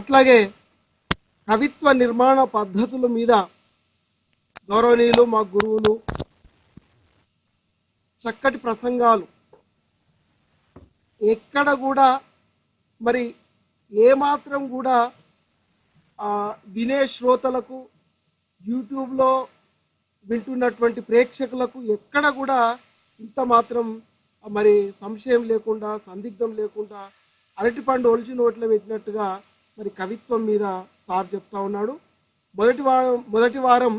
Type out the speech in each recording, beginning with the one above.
అట్లాగే కవిత్వ నిర్మాణ పద్ధతుల మీద గౌరవనీయులు మా గురువులు చక్కటి ప్రసంగాలు, ఎక్కడ కూడా మరి ఏమాత్రం కూడా వినే శ్రోతలకు, యూట్యూబ్లో వింటున్నటువంటి ప్రేక్షకులకు ఎక్కడ కూడా ఇంత మాత్రం మరి సంశయం లేకుండా, సందిగ్ధం లేకుండా అరటిపండు ఒలిచి నోట్లో పెట్టినట్టుగా మరి కవిత్వం మీద సార్ చెప్తా ఉన్నాడు. మొదటి వారం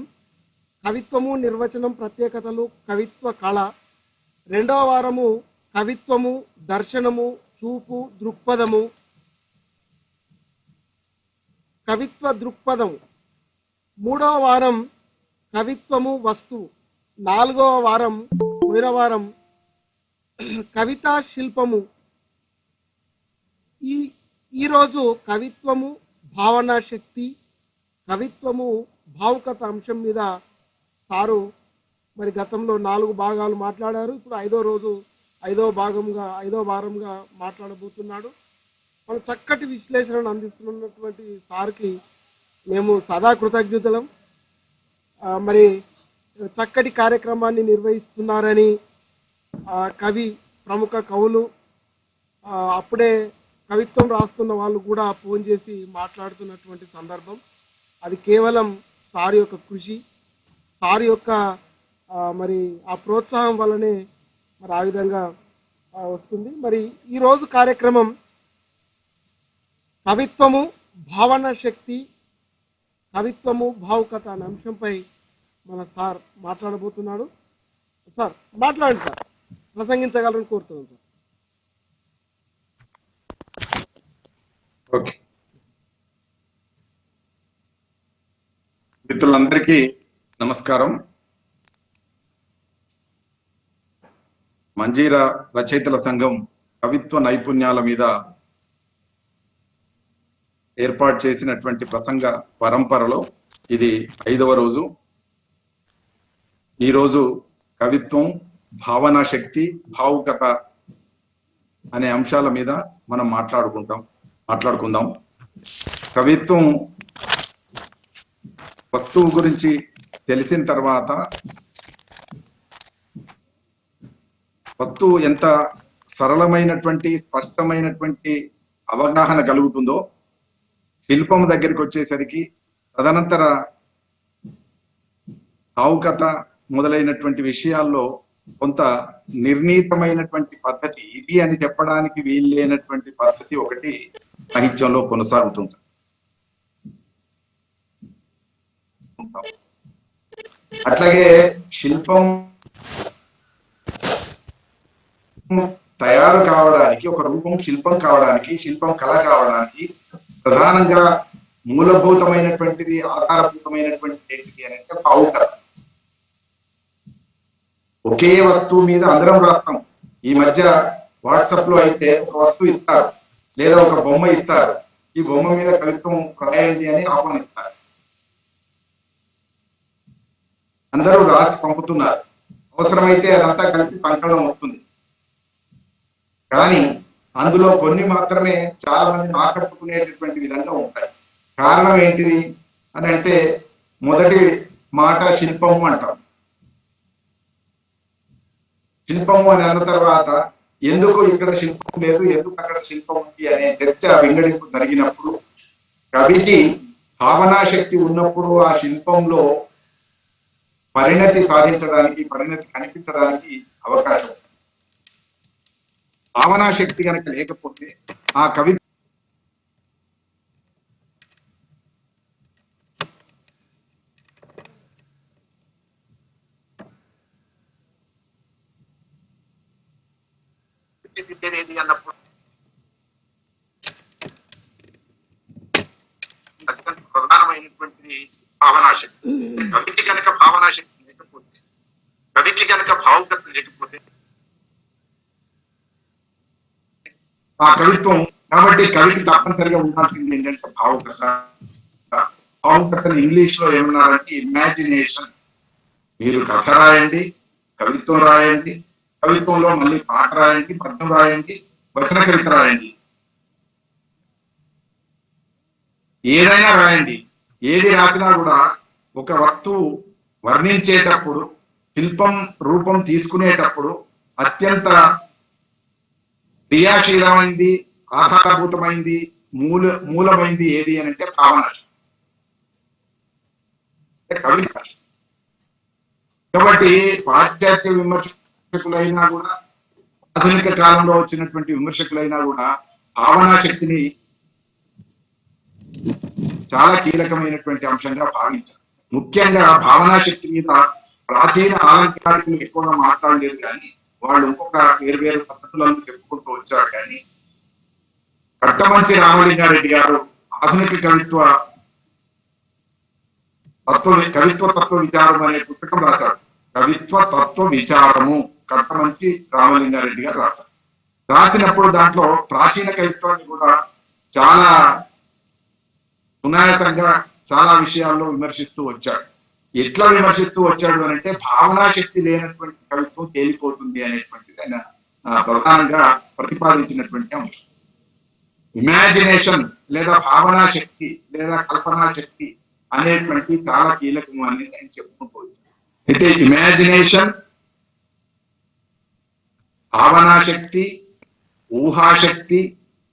కవిత్వము, నిర్వచనం, ప్రత్యేకతలు, కవిత్వ కళ. రెండవ వారము కవిత్వము, దర్శనము, చూపు, దృక్పథము, కవిత్వ దృక్పథము. మూడవ వారం కవిత్వము, వస్తువు. నాలుగవ వారం, పోయిన వారం కవితా శిల్పము. ఈరోజు కవిత్వము, భావనా శక్తి, కవిత్వము, భావుకత అంశం మీద సారు మరి గతంలో 4 భాగాలు మాట్లాడారు. ఇప్పుడు ఐదో వారంగా మాట్లాడబోతున్నాడు. మన చక్కటి విశ్లేషణను అందిస్తున్నటువంటి సార్కి మేము సదా కృతజ్ఞతలం. మరి చక్కటి కార్యక్రమాన్ని నిర్వహిస్తున్నారని ప్రముఖ కవులు, అప్పుడే కవిత్వం రాస్తున్న వాళ్ళు కూడా ఫోన్ చేసి మాట్లాడుతున్నటువంటి సందర్భం. అది కేవలం సార్ యొక్క కృషి, సార్ యొక్క మరి ఆ ప్రోత్సాహం వల్లనే మరి ఆ విధంగా వస్తుంది. మరి ఈరోజు కార్యక్రమం కవిత్వము, భావన శక్తి, కవిత్వము, భావుకత అనే అంశంపై మన సార్ మాట్లాడబోతున్నాడు. సార్ మాట్లాడండి సార్, ప్రసంగించగలరని కోరుతున్నాను సార్. ఓకే, మిత్రులందరికీ నమస్కారం. మంజీరా రచయితల సంఘం కవిత్వ నైపుణ్యాల మీద ఏర్పాటు చేసినటువంటి ప్రసంగ పరంపరలో ఇది 5వ రోజు. ఈరోజు కవిత్వం, భావనా శక్తి, భావుకత అనే అంశాల మీద మనం మాట్లాడుకుందాం. కవిత్వం వస్తువు గురించి తెలిసిన తర్వాత వస్తువు ఎంత సరళమైనటువంటి, స్పష్టమైనటువంటి అవగాహన కలుగుతుందో, శిల్పం దగ్గరికి వచ్చేసరికి తదనంతర భావుకత మొదలైనటువంటి విషయాల్లో కొంత నిర్ణీతమైనటువంటి పద్ధతి, ఇది అని చెప్పడానికి వీల్లేనటువంటి పద్ధతి ఒకటి సాహిత్యంలో కొనసాగుతుంది. అట్లాగే శిల్పం తయారు కావడానికి, ఒక రూపం శిల్పం కావడానికి, శిల్పం కళ కావడానికి ప్రధానంగా మూలభూతమైనటువంటిది, ఆధారభూతమైనటువంటిది ఏంటిది అని అంటే భావుకత. ఒకే వస్తువు మీద అందరం రాస్తాం. ఈ మధ్య వాట్సాప్ లో అయితే ఒక వస్తువు ఇస్తారు, లేదా ఒక బొమ్మ ఇస్తారు, ఈ బొమ్మ మీద కవిత్వం రాయండి అని ఆహ్వానిస్తారు. అందరూ రాసి పంపుతున్నారు. అవసరమైతే అదంతా కలిపి సంకలనం వస్తుంది. కానీ అందులో కొన్ని మాత్రమే చాలా మంది ఆకట్టుకునేటటువంటి విధంగా ఉంటాయి. కారణం ఏంటిది అని అంటే, మొదటి మాట శిల్పము అంటాం. శిల్పము అని అన్న తర్వాత ఎందుకు ఇక్కడ శిల్పం లేదు, ఎందుకు అక్కడ శిల్పం ఉంది అనే చర్చ వింగడింపు జరిగినప్పుడు, కవికి భావనా శక్తి ఉన్నప్పుడు ఆ శిల్పంలో పరిణతి సాధించడానికి, పరిణతి కనిపించడానికి అవకాశం. భావనా శక్తి కనుక లేకపోతే ఆ కవి అన్నప్పుడు అత్యంత ప్రధానమైనటువంటిది భావనా శక్తి. కవికి కనుక భావనా శక్తి లేకపోతే, కవికి కనుక భావుకత లేకపోతే ఆ కవిత్వం, కాబట్టి కవికి తప్పనిసరిగా ఉండాల్సింది ఏంటంటే భావుకత. భావుకతని ఇంగ్లీష్ లో ఏమన్నారంటే ఇమాజినేషన్. మీరు కథ రాయండి, కవిత్వం రాయండి, కవిత్వంలో మళ్ళీ పాట రాయండి, పద్యం రాయండి, వచన కవిత రాయండి. ఏదైనా రాయండి, ఏది రాసినా కూడా ఒక వస్తువు వర్ణించేటప్పుడు, శిల్పం రూపం తీసుకునేటప్పుడు అత్యంత క్రియాశీలమైంది, ఆధారభూతమైంది, మూలమైంది ఏది అని అంటే భావన, కవి. కాబట్టి పాశ్చాత్య విమర్శకులైనా కూడా, ఆధునిక కాలంలో వచ్చినటువంటి విమర్శకులైనా కూడా భావనా శక్తిని చాలా కీలకమైనటువంటి అంశంగా భావించారు. ముఖ్యంగా భావనా శక్తి మీద ప్రాచీన అలంకారికులు ఎక్కువగా మాట్లాడలేదు, కానీ వాళ్ళు ఇంకొక వేరు పద్ధతులను చెప్పుకుంటూ వచ్చారు. కానీ కట్టమంచి రామలింగారెడ్డి గారు ఆధునిక కవిత్వ తత్వ విచారం అనే పుస్తకం రాశారు. కవిత్వ తత్వ విచారము కట్టమంచి రామలింగారెడ్డి గారు రాశారు. రాసినప్పుడు దాంట్లో ప్రాచీన కవిత్వాన్ని కూడా చాలా సునాయాసంగా చాలా విషయాల్లో విమర్శిస్తూ వచ్చాడు. ఎట్లా విమర్శిస్తూ వచ్చాడు అని అంటే, భావనా శక్తి లేనటువంటి కవిత్వం తేలిపోతుంది అనేటువంటిది ఆయన ప్రధానంగా ప్రతిపాదించినటువంటి అంశం. ఇమాజినేషన్ లేదా భావనా శక్తి లేదా కల్పనా శక్తి అనేటువంటి చాలా కీలకము అని నేను చెప్పుకోవచ్చు. అయితే ఇమాజినేషన్, భావనా శక్తి, ఊహాశక్తి,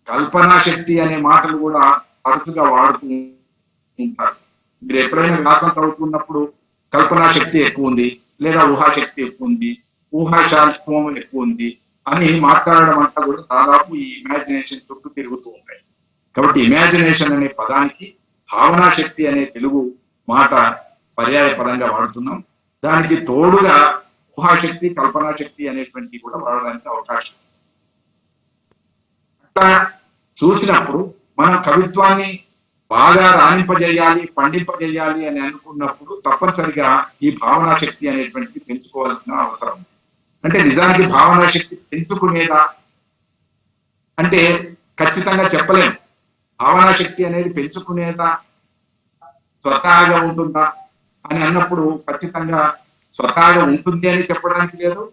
కల్పనా శక్తి అనే మాటలు కూడా తరచుగా వాడుతూ ఉంటారు. మీరు ఎప్పుడైనా వ్యాసం చదువుతున్నప్పుడు కల్పనా శక్తి ఎక్కువ ఉంది, లేదా ఊహాశక్తి ఎక్కువ ఉంది, ఊహాశాస్త్వం ఎక్కువ ఉంది అని మాట్లాడడం అంతా కూడా దాదాపు ఈ ఇమాజినేషన్ చుట్టూ తిరుగుతూ ఉంటాయి. కాబట్టి ఇమాజినేషన్ అనే పదానికి భావనా శక్తి అనే తెలుగు మాట పర్యాయ పదంగా వాడుతున్నాం. దానికి తోడుగా ఊహాశక్తి, కల్పనా శక్తి అనేటువంటి కూడా వాడడానికి అవకాశం. అట్లా చూసినప్పుడు మనం కవిత్వాన్ని బాగా రాణింపజేయాలి, పండింపజేయాలి అని అనుకున్నప్పుడు తప్పనిసరిగా ఈ భావనా శక్తి అనేటువంటిది పెంచుకోవాల్సిన అవసరం ఉంది. అంటే నిజానికి భావనా శక్తి పెంచుకునేదా అంటే ఖచ్చితంగా చెప్పలేము. భావనా శక్తి అనేది పెంచుకునేదా, స్వతహాగా ఉంటుందా అని అన్నప్పుడు ఖచ్చితంగా స్వతహాగా ఉంటుంది అని చెప్పడానికి లేదు,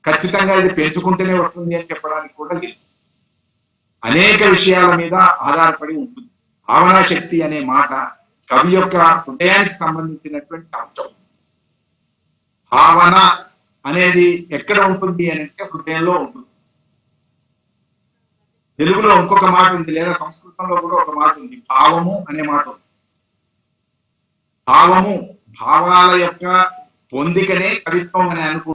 ఖచ్చితంగా ఇది పెంచుకుంటేనే వస్తుంది అని చెప్పడానికి కూడా లేదు. అనేక విషయాల మీద ఆధారపడి ఉంటుంది. భావనా శక్తి అనే మాట కవి యొక్క హృదయానికి సంబంధించినటువంటి అంశం. భావన అనేది ఎక్కడ ఉంటుంది అని అంటే హృదయంలో ఉంటుంది. తెలుగులో ఇంకొక మాట ఉంది, లేదా సంస్కృతంలో కూడా ఒక మాట ఉంది, భావము అనే మాట ఉంది. భావము, భావాల యొక్క పొందికనే కవిత్వం అని అనుకో.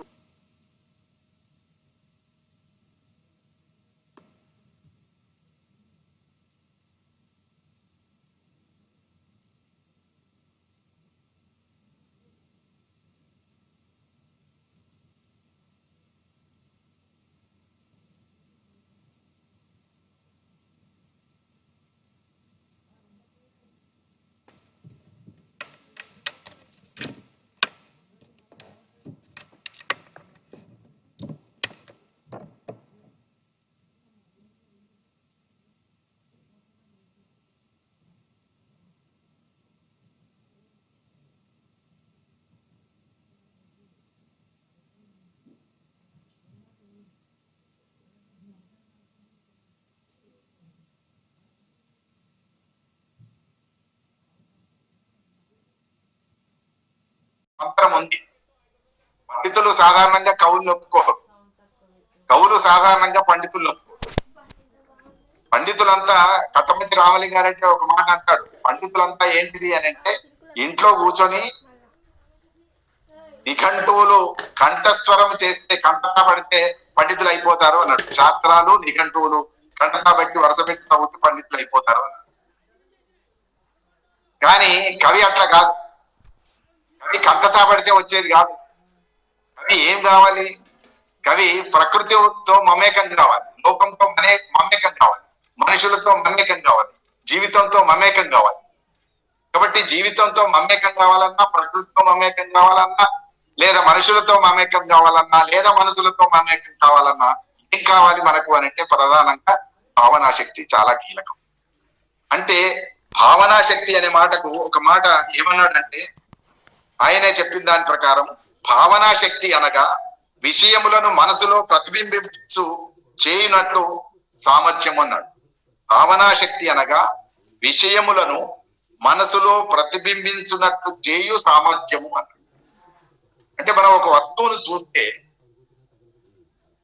మంత్రం ఉంది. పండితులు సాధారణంగా కవులు ఒప్పుకోరు, కవులు సాధారణంగా పండితులు ఒప్పుకోరు. పండితులంతా కట్టమంచి రామలింగారెడ్డి ఒక మాట అంటాడు, పండితులంతా ఏంటిది అని అంటే ఇంట్లో కూర్చొని నిఘంటువులు కంఠస్వరం చేస్తే, కంఠతా పడితే పండితులు అయిపోతారు అన్నాడు. శాస్త్రాలు నిఘంటువులు కంఠతా పెట్టి వరుస పెట్టి చదివితే పండితులు అయిపోతారు అన్నాడు. కానీ కవి అట్లా కాదు. కవి కంఠతా పడితే వచ్చేది కాదు. కవి ఏం కావాలి? కవి ప్రకృతితో మమేకం కావాలి, లోకంతో మమేకం కావాలి, మనుషులతో మమేకం కావాలి, జీవితంతో మమేకం కావాలి. కాబట్టి జీవితంతో మమేకం కావాలన్నా, ప్రకృతితో మమేకం కావాలన్నా, లేదా మనుషులతో మమేకం కావాలన్నా, లేదా మనసులతో మమేకం కావాలన్నా ఏం కావాలి మనకు అని అంటే ప్రధానంగా భావనా శక్తి చాలా కీలకం. అంటే భావనా శక్తి అనే మాటకు ఒక మాట ఏమన్నాడంటే, ఆయనే చెప్పిన దాని ప్రకారం భావనా శక్తి అనగా విషయములను మనసులో ప్రతిబింబించు చేయునట్లు సామర్థ్యం అన్నాడు. భావనా శక్తి అనగా విషయములను మనసులో ప్రతిబింబించున్నట్లు చేయు సామర్థ్యము అన్నాడు. అంటే మనం ఒక వస్తువును చూస్తే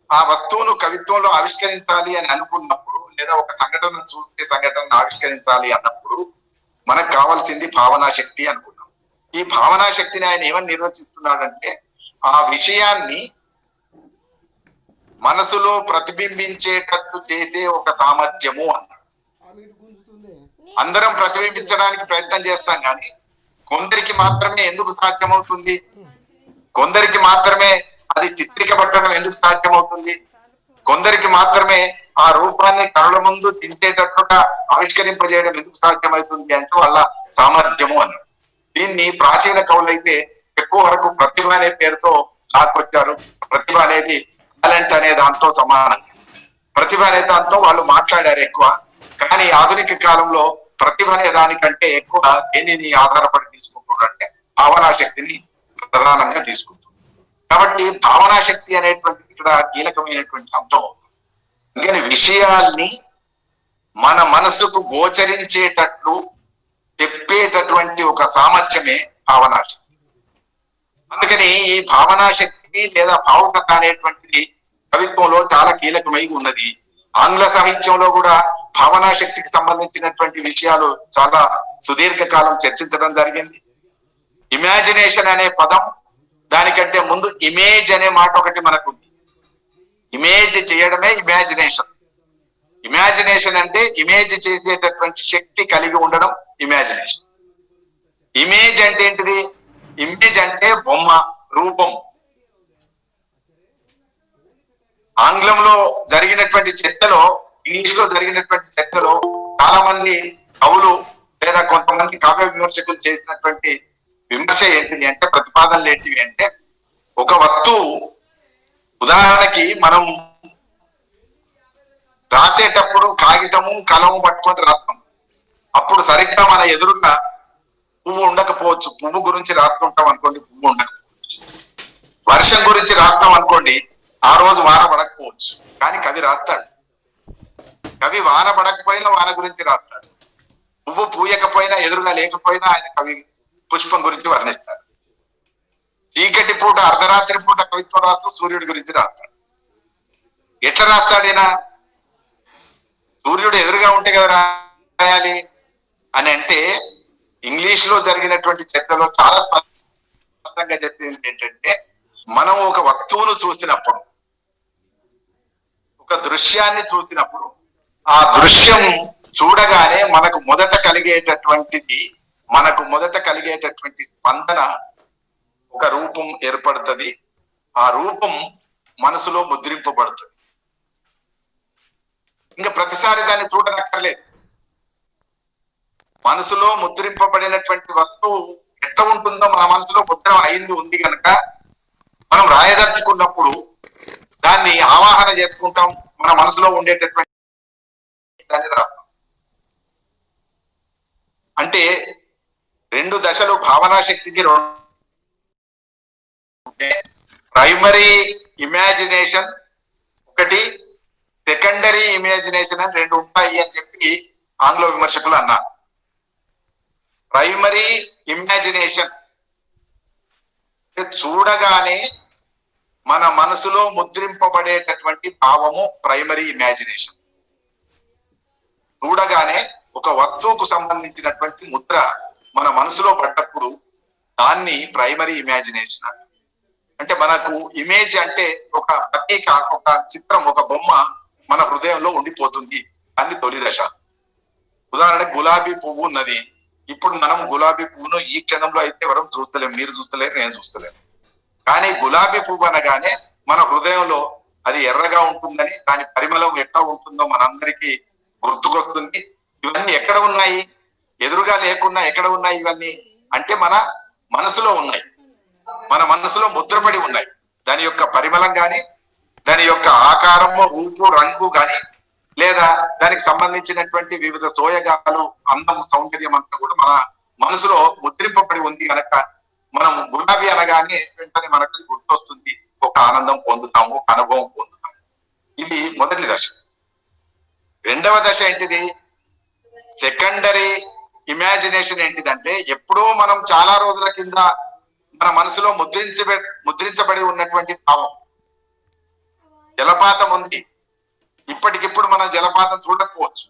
ఆ వస్తువును కవిత్వంలో ఆవిష్కరించాలి అని అనుకున్నప్పుడు, లేదా ఒక సంఘటన చూస్తే సంఘటనను ఆవిష్కరించాలి అన్నప్పుడు మనకు కావాల్సింది భావనా శక్తి అనుకున్నాం. ఈ భావనా శక్తిని ఆయన ఏమని నిర్వచిస్తున్నాడంటే, ఆ విషయాన్ని మనసులో ప్రతిబింబించేటట్లు చేసే ఒక సామర్థ్యము అన్నాడు. అందరం ప్రతిబింబించడానికి ప్రయత్నం చేస్తాం, కానీ కొందరికి మాత్రమే ఎందుకు సాధ్యమవుతుంది? కొందరికి మాత్రమే అది చిత్రీకరించడం ఎందుకు సాధ్యమవుతుంది? కొందరికి మాత్రమే ఆ రూపాన్ని కళ్ళ ముందు దించేటట్లుగా ఆవిష్కరింపజేయడం ఎందుకు సాధ్యమవుతుంది అంటే వాళ్ళ సామర్థ్యము అన్నాడు. దీన్ని ప్రాచీన కవులైతే ఎక్కువ వరకు ప్రతిభ అనే పేరుతో లాక్కొచ్చారు. ప్రతిభ అనేది టాలెంట్ అనే దాంతో సమానం. ప్రతిభ అనే దాంతో వాళ్ళు మాట్లాడారు ఎక్కువ. కానీ ఆధునిక కాలంలో ప్రతిభ అనే దానికంటే ఎక్కువ దేనిని ఆధారపడి తీసుకుంటున్నారంటే భావనా శక్తిని ప్రధానంగా తీసుకుంటున్నారు. కాబట్టి భావనా శక్తి అనేటువంటిది ఇక్కడ కీలకమైనటువంటి అంశం. అందుకని విషయాల్ని మన మనసుకు గోచరించేటట్లు చెప్పేటటువంటి ఒక సామర్థ్యమే భావనా శక్తి. అందుకని ఈ భావనా శక్తి లేదా భావుకత అనేటువంటిది కవిత్వంలో చాలా కీలకమై ఉన్నది. ఆంగ్ల సాహిత్యంలో కూడా భావనా శక్తికి సంబంధించినటువంటి విషయాలు చాలా సుదీర్ఘకాలం చర్చించడం జరిగింది. ఇమాజినేషన్ అనే పదం, దానికంటే ముందు ఇమేజ్ అనే మాట ఒకటి మనకు ఉంది. ఇమేజ్ చేయడమే ఇమాజినేషన్. ఇమాజినేషన్ అంటే ఇమేజ్ చేసేటటువంటి శక్తి కలిగి ఉండడం ఇమాజినేషన్. ఇమేజ్ అంటే ఏంటిది? ఇమేజ్ అంటే బొమ్మ, రూపం. ఆంగ్లంలో జరిగినటువంటి చర్చలో, ఇంగ్లీష్ లో జరిగినటువంటి చర్చలో చాలా మంది కవులు లేదా కొంతమంది కావ్య విమర్శకులు చేసినటువంటి విమర్శ ఏంటిది అంటే, ప్రతిపాదనలు ఏంటివి అంటే, ఒక వస్తువు ఉదాహరణకి మనం రాసేటప్పుడు కాగితము కలము పట్టుకొని రాస్తాం. అప్పుడు సరిగ్గా మన ఎదురుగా పువ్వు ఉండకపోవచ్చు. పువ్వు గురించి రాస్తుంటాం అనుకోండి, పువ్వు ఉండకపోవచ్చు. వర్షం గురించి రాస్తాం అనుకోండి, ఆ రోజు వాన పడకపోవచ్చు. కానీ కవి రాస్తాడు. కవి వాన పడకపోయినా వాన గురించి రాస్తాడు. పువ్వు పూయకపోయినా, ఎదురుగా లేకపోయినా ఆయన కవి పుష్పం గురించి వర్ణిస్తాడు. చీకటి పూట, అర్ధరాత్రి పూట కవిత్వం రాస్తూ సూర్యుడి గురించి రాస్తాడు. ఎట్లా రాస్తాడైనా? సూర్యుడు ఎదురుగా ఉంటే కదా రాయాలి అని అంటే, ఇంగ్లీష్ లో జరిగినటువంటి చర్చలో చాలా స్పష్టంగా చెప్పింది ఏంటంటే, మనం ఒక వస్తువును చూసినప్పుడు, ఒక దృశ్యాన్ని చూసినప్పుడు, ఆ దృశ్యం చూడగానే మనకు మొదట కలిగేటటువంటి స్పందన ఒక రూపం ఏర్పడుతుంది. ఆ రూపం మనసులో ముద్రింపబడుతుంది. ఇంకా ప్రతిసారి దాన్ని చూడనక్కర్లేదు. మనసులో ముద్రింపబడినటువంటి వస్తువు ఎట్లా ఉంటుందో మన మనసులో ముద్ర అయింది ఉంది కనుక మనం రాయదలుచుకున్నప్పుడు దాన్ని ఆవాహన చేసుకుంటాం. మన మనసులో ఉండేటటువంటి దాన్ని రాస్తాం. అంటే రెండు దశలు భావనా శక్తికి. ప్రైమరీ ఇమాజినేషన్ ఒకటి, సెకండరీ ఇమాజినేషన్ అని రెండు ఉంటాయి అని చెప్పి ఆంగ్ల విమర్శకులు అన్నారు. ప్రైమరీ ఇమాజినేషన్ చూడగానే మన మనసులో ముద్రింపబడేటటువంటి భావము ప్రైమరీ ఇమాజినేషన్. చూడగానే ఒక వస్తువుకు సంబంధించినటువంటి ముద్ర మన మనసులో పడ్డప్పుడు దాన్ని ప్రైమరీ ఇమాజినేషన్ అంటారు. అంటే మనకు ఇమేజ్ అంటే ఒక ప్రతీక, ఒక చిత్రం, ఒక బొమ్మ మన హృదయంలో ఉండిపోతుంది. దాన్ని తొలి దశ. ఉదాహరణకు గులాబీ పువ్వు ఉన్నది. ఇప్పుడు మనం గులాబీ పువ్వును ఈ క్షణంలో అయితే ఎవరం చూస్తలేము. మీరు చూస్తలేరు, నేను చూస్తలేను. కానీ గులాబీ పువ్వు అనగానే మన హృదయంలో అది ఎర్రగా ఉంటుందని, దాని పరిమళం ఎట్లా ఉంటుందో మనందరికీ గుర్తుకొస్తుంది. ఇవన్నీ ఎక్కడ ఉన్నాయి? ఎదురుగా లేకున్నా ఎక్కడ ఉన్నాయి ఇవన్నీ అంటే మన మనసులో ఉన్నాయి. మన మనసులో ముద్రపడి ఉన్నాయి. దాని యొక్క పరిమళం కానీ, దాని యొక్క ఆకారము, రూపు, రంగు కానీ, లేదా దానికి సంబంధించినటువంటి వివిధ సోయగాలు, అందం, సౌందర్యం అంతా కూడా మన మనసులో ముద్రింపబడి ఉంది కనుక మనం గులాబీ అనగానే వెంటనే మనకు గుర్తొస్తుంది. ఒక ఆనందం పొందుతాము, ఒక అనుభవం పొందుతాము. ఇది మొదటి దశ. రెండవ దశ ఏంటిది? సెకండరీ ఇమాజినేషన్ ఏంటిదంటే, ఎప్పుడో మనం చాలా రోజుల కింద మన మనసులో ముద్రించబడి ఉన్నటువంటి భావం. జలపాతం ఉంది, ఇప్పటికిప్పుడు మనం జలపాతం చూడకపోవచ్చు,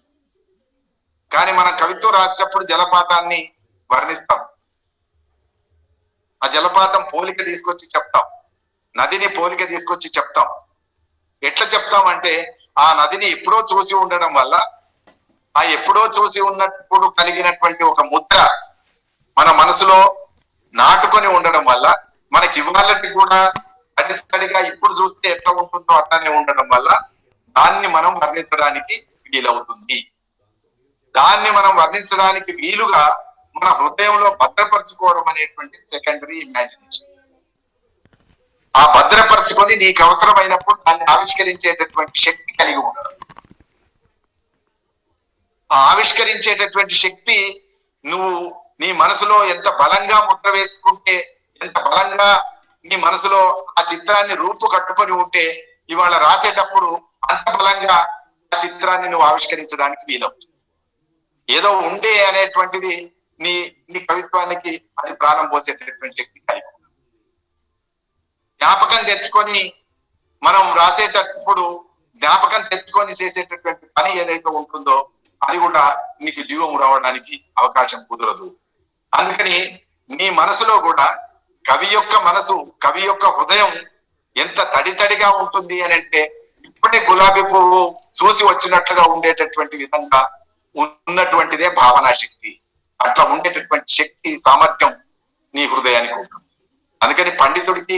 కానీ మనం కవిత్వం రాసేటప్పుడు జలపాతాన్ని వర్ణిస్తాం. ఆ జలపాతం పోలిక తీసుకొచ్చి చెప్తాం, నదిని పోలిక తీసుకొచ్చి చెప్తాం. ఎట్లా చెప్తామంటే, ఆ నదిని ఎప్పుడో చూసి ఉండడం వల్ల, ఆ ఎప్పుడో చూసి ఉన్నప్పుడు కలిగినటువంటి ఒక ముద్ర మన మనసులో నాటుకొని ఉండడం వల్ల, మనకి ఇవాళకి కూడా అడిగా ఇప్పుడు చూస్తే ఎట్లా ఉంటుందో అట్లానే ఉండడం వల్ల దాన్ని మనం వర్ణించడానికి వీలవుతుంది. దాన్ని మనం వర్ణించడానికి వీలుగా మన హృదయంలో భద్రపరచుకోవడం అనేటువంటి సెకండరీ ఇమాజినేషన్. ఆ భద్రపరచుకొని నీకు అవసరమైనప్పుడు దాన్ని ఆవిష్కరించేటటువంటి శక్తి కలిగి ఉండడం. ఆ ఆవిష్కరించేటటువంటి శక్తి నువ్వు నీ మనసులో ఎంత బలంగా ముద్ర వేసుకుంటే, ఎంత బలంగా నీ మనసులో ఆ చిత్రాన్ని రూపు కట్టుకొని ఉంటే, ఇవాళ రాసేటప్పుడు అంత బలంగా ఆ చిత్రాన్ని నువ్వు ఆవిష్కరించడానికి వీలవుతుంది. ఏదో ఉండే అనేటువంటిది నీ నీ కవిత్వానికి అది ప్రాణం పోసేటటువంటి శక్తి కలిగి ఉంది. జ్ఞాపకం తెచ్చుకొని మనం రాసేటప్పుడు జ్ఞాపకం తెచ్చుకొని చేసేటటువంటి పని ఏదైతే ఉంటుందో అది కూడా నీకు జీవం రావడానికి అవకాశం కుదరదు. అందుకని నీ మనసులో కూడా కవి యొక్క మనసు, కవి యొక్క హృదయం ఎంత తడితడిగా ఉంటుంది అని అంటే, ఇప్పుడే గులాబీ పువ్వు చూసి వచ్చినట్లుగా ఉండేటటువంటి విధంగా ఉన్నటువంటిదే భావనా శక్తి. అట్లా ఉండేటటువంటి శక్తి, సామర్థ్యం నీ హృదయానికి ఉంటుంది. అందుకని పండితుడికి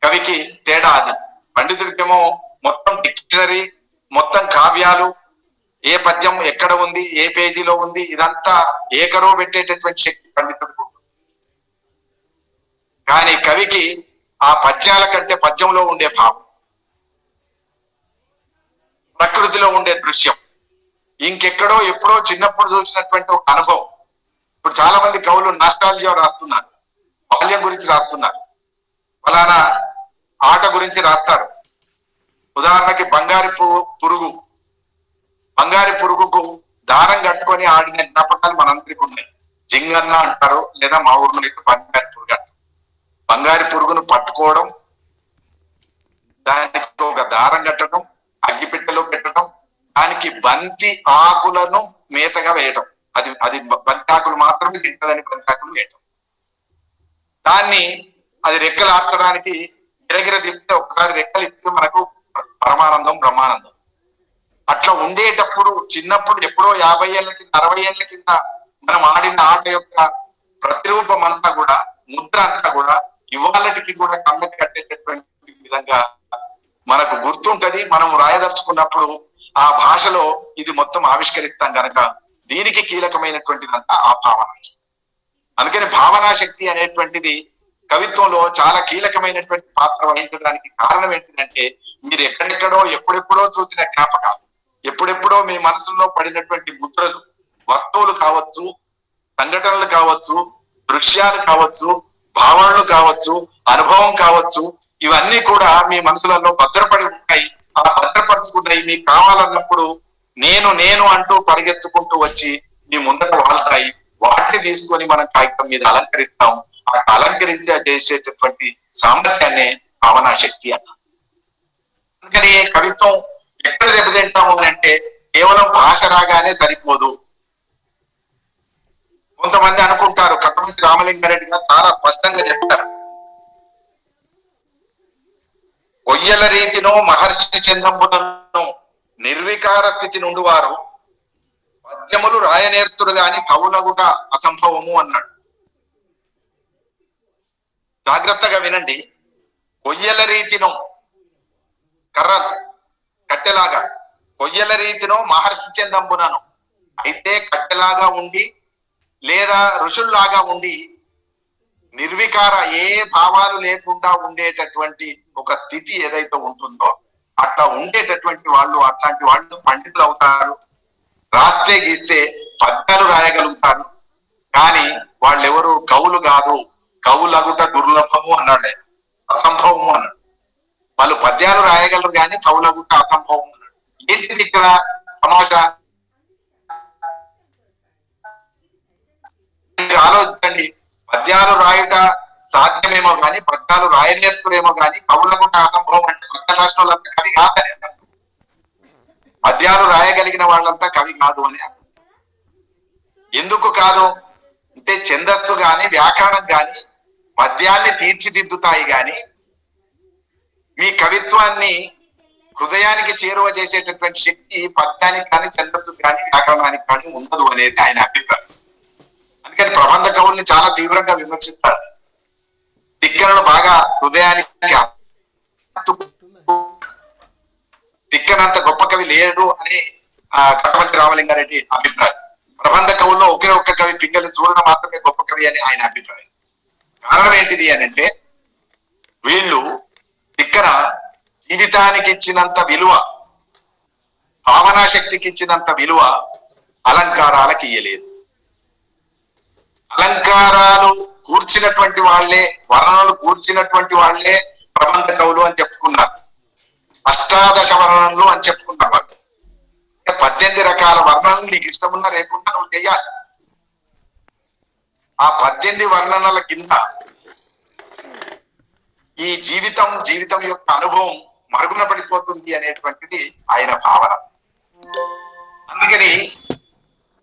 కవికి తేడా అది. పండితుడికేమో మొత్తం డిక్షనరీ, మొత్తం కావ్యాలు, ఏ పద్యం ఎక్కడ ఉంది, ఏ పేజీలో ఉంది, ఇదంతా ఏకరో పెట్టేటటువంటి శక్తి పండితుడికి. కానీ కవికి ఆ పద్యాల కంటే పద్యంలో ఉండే భావం, ప్రకృతిలో ఉండే దృశ్యం, ఇంకెక్కడో ఎప్పుడో చిన్నప్పుడు చూసినటువంటి ఒక అనుభవం. ఇప్పుడు చాలా మంది కవులు నాస్టాల్జియా రాస్తున్నారు, బాల్యం గురించి రాస్తున్నారు, ఫలానా ఆట గురించి రాస్తారు. ఉదాహరణకి బంగారి పురుగుకు దారం కట్టుకొని ఆడిన జ్ఞాపకాలు మనందరికీ ఉన్నాయి. జింగన్న అంటారు, లేదా మా ఊర్లో అయితే బంగారి పురుగు అంటారు. బంగారి పురుగును పట్టుకోవడం, దానికి ఒక దారం కట్టడం, అగ్గిపెట్టెలో పెట్టడం, దానికి బంతి ఆకులను మేతగా వేయటం. అది బంతి ఆకులు మాత్రమే తింటదని బంతి ఆకులు వేయటం. దాన్ని అది రెక్కలు ఆర్చడానికి గిరగిర తిప్పితే ఒకసారి రెక్కలు ఇప్పితే మనకు పరమానందం, బ్రహ్మానందం. అట్లా ఉండేటప్పుడు చిన్నప్పుడు ఎప్పుడో 50 ఏళ్ల కింద, 60 ఏళ్ల కింద మనం ఆడిన ఆట యొక్క ప్రతిరూపం అంతా కూడా, ముద్ర అంతా కూడా ఇవాళకి కూడా కళ్ళకి కట్టేటటువంటి విధంగా మనకు గుర్తుంటది. మనం రాయదలుచుకున్నప్పుడు ఆ భాషలో ఇది మొత్తం ఆవిష్కరిస్తాం కనుక దీనికి కీలకమైనటువంటిదంతా ఆ భావన. అందుకని భావనా శక్తి అనేటువంటిది కవిత్వంలో చాలా కీలకమైనటువంటి పాత్ర వహించడానికి కారణం ఏంటిదంటే, మీరు ఎక్కడెక్కడో ఎప్పుడెప్పుడో చూసిన జ్ఞాపకాలు, ఎప్పుడెప్పుడో మీ మనసులో పడినటువంటి ముద్రలు, వస్తువులు కావచ్చు, సంఘటనలు కావచ్చు, దృశ్యాలు కావచ్చు, భావనలు కావచ్చు, అనుభవం కావచ్చు, ఇవన్నీ కూడా మీ మనసులలో భద్రపడి ఉంటాయి. ఆ భద్రపరుచుకున్నాయి మీకు కావాలన్నప్పుడు నేను అంటూ పరిగెత్తుకుంటూ వచ్చి మీ ముందట వాళ్తాయి. వాటిని తీసుకొని మనం కాగితం మీద అలంకరిస్తాం. ఆ చేసేటటువంటి సామర్థ్యాన్ని భావనా శక్తి అన్న. అందుకని కవిత్వం ఎక్కడ దెబ్బతింటాము అంటే, కేవలం భాష రాగానే సరిపోదు. కొంతమంది అనుకుంటారు, కట్టమంచి రామలింగారెడ్డి గారు చాలా స్పష్టంగా చెప్తారు, కొయ్యల రీతినో మహర్షి చందంబులను నిర్వికార స్థితి నుండి వారు పద్యములు రాయనేర్తుడు గాని కవులగుట అసంభవము అన్నాడు. జాగ్రత్తగా వినండి. కొయ్యల రీతినో, కర్ర కట్టెలాగా, కొయ్యల రీతినో మహర్షి చందంబునను, అయితే కట్టెలాగా ఉండి లేదా ఋషుల్లాగా ఉండి నిర్వికార, ఏ భావాలు లేకుండా ఉండేటటువంటి ఒక స్థితి ఏదైతే ఉంటుందో అట్లా ఉండేటటువంటి వాళ్ళు, అట్లాంటి వాళ్ళు పండితులు అవుతారు. రాస్తే గీస్తే పద్యాలు రాయగలుగుతారు. కానీ వాళ్ళెవరు కవులు కాదు. కవులగుట దుర్లభము అన్నాడు, అసంభవము అన్నాడు. వాళ్ళు పద్యాలు రాయగలరు కానీ కవులగుట అసంభవం అన్నాడు. ఏంటిది ఇక్కడ సమాజ? మీరు ఆలోచించండి, పద్యాలు రాయుట సాధ్యమేమో కానీ పద్యాలు రాయనేత్తురేమో కానీ కవులకు అసంభవం అంటే పద్య రాష్ట్రంలో కవి కాదని అర్థం. పద్యాలు రాయగలిగిన వాళ్ళంతా కవి కాదు అని అర్థం. ఎందుకు కాదు అంటే ఛందస్సు గాని వ్యాకరణం గాని పద్యాన్ని తీర్చిదిద్దుతాయి గాని మీ కవిత్వాన్ని హృదయానికి చేరువ చేసేటటువంటి శక్తి పద్యానికి కానీ ఛందస్సు కానీ వ్యాకరణానికి కానీ ఉండదు అనేది ఆయన అభిప్రాయం. అందుకని ప్రబంధ కవుల్ని చాలా తీవ్రంగా విమర్శిస్తారు. తిక్కనను బాగా హృదయానికి తిక్కనంత గొప్ప కవి లేడు అని కట్టమంచి రామలింగారెడ్డి అభిప్రాయం. ప్రబంధ కవుల్లో ఒకే ఒక్క కవి పింగళి సూర్యుడు మాత్రమే గొప్ప కవి అని ఆయన అభిప్రాయం. కారణం ఏంటిది అని అంటే వీళ్ళు తిక్కన జీవితానికి ఇచ్చినంత విలువ, భావనా శక్తికి ఇచ్చినంత విలువ అలంకారాలకు ఇయ్యలేదు. అలంకారాలు కూర్చినటువంటి వాళ్లే, వర్ణనలు కూర్చినటువంటి వాళ్లే ప్రబంధ కవులు అని చెప్పుకున్నారు. అష్టాదశ వర్ణనలు అని చెప్పుకున్నారు వాళ్ళు. 18 రకాల వర్ణనలు నీకు ఇష్టమున్నా లేకుండా నువ్వు చెయ్యాలి. ఆ 18 వర్ణనల కింద ఈ జీవితం యొక్క అనుభవం మరుగున పడిపోతుంది అనేటువంటిది ఆయన భావన. అందుకని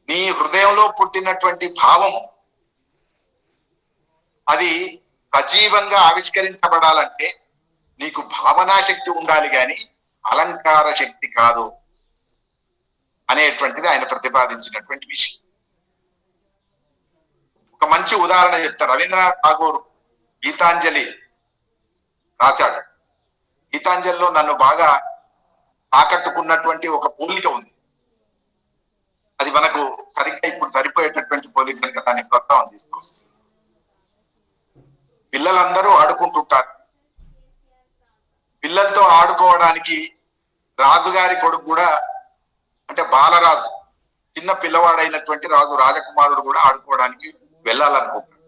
నీ హృదయంలో పుట్టినటువంటి భావం అది సజీవంగా ఆవిష్కరించబడాలంటే నీకు భావనా శక్తి ఉండాలి గాని అలంకార శక్తి కాదు అనేటువంటిది ఆయన ప్రతిపాదించినటువంటి విషయం. ఒక మంచి ఉదాహరణ చెప్తారు. రవీంద్రనాథ్ ఠాగూర్ గీతాంజలి రాశాడు. గీతాంజలిలో నన్ను బాగా ఆకట్టుకున్నటువంటి ఒక పోలిక ఉంది. అది మనకు సరిగ్గా ఇప్పుడు సరిపోయేటటువంటి పోలిక కనుక దాన్ని ప్రస్తావన తీసుకొస్తుంది. పిల్లలందరూ ఆడుకుంటుంటారు. పిల్లలతో ఆడుకోవడానికి రాజుగారి కొడుకు కూడా, అంటే బాలరాజు, చిన్న పిల్లవాడైనటువంటి రాజు రాజకుమారుడు కూడా ఆడుకోవడానికి వెళ్ళాలనుకుంటాడు.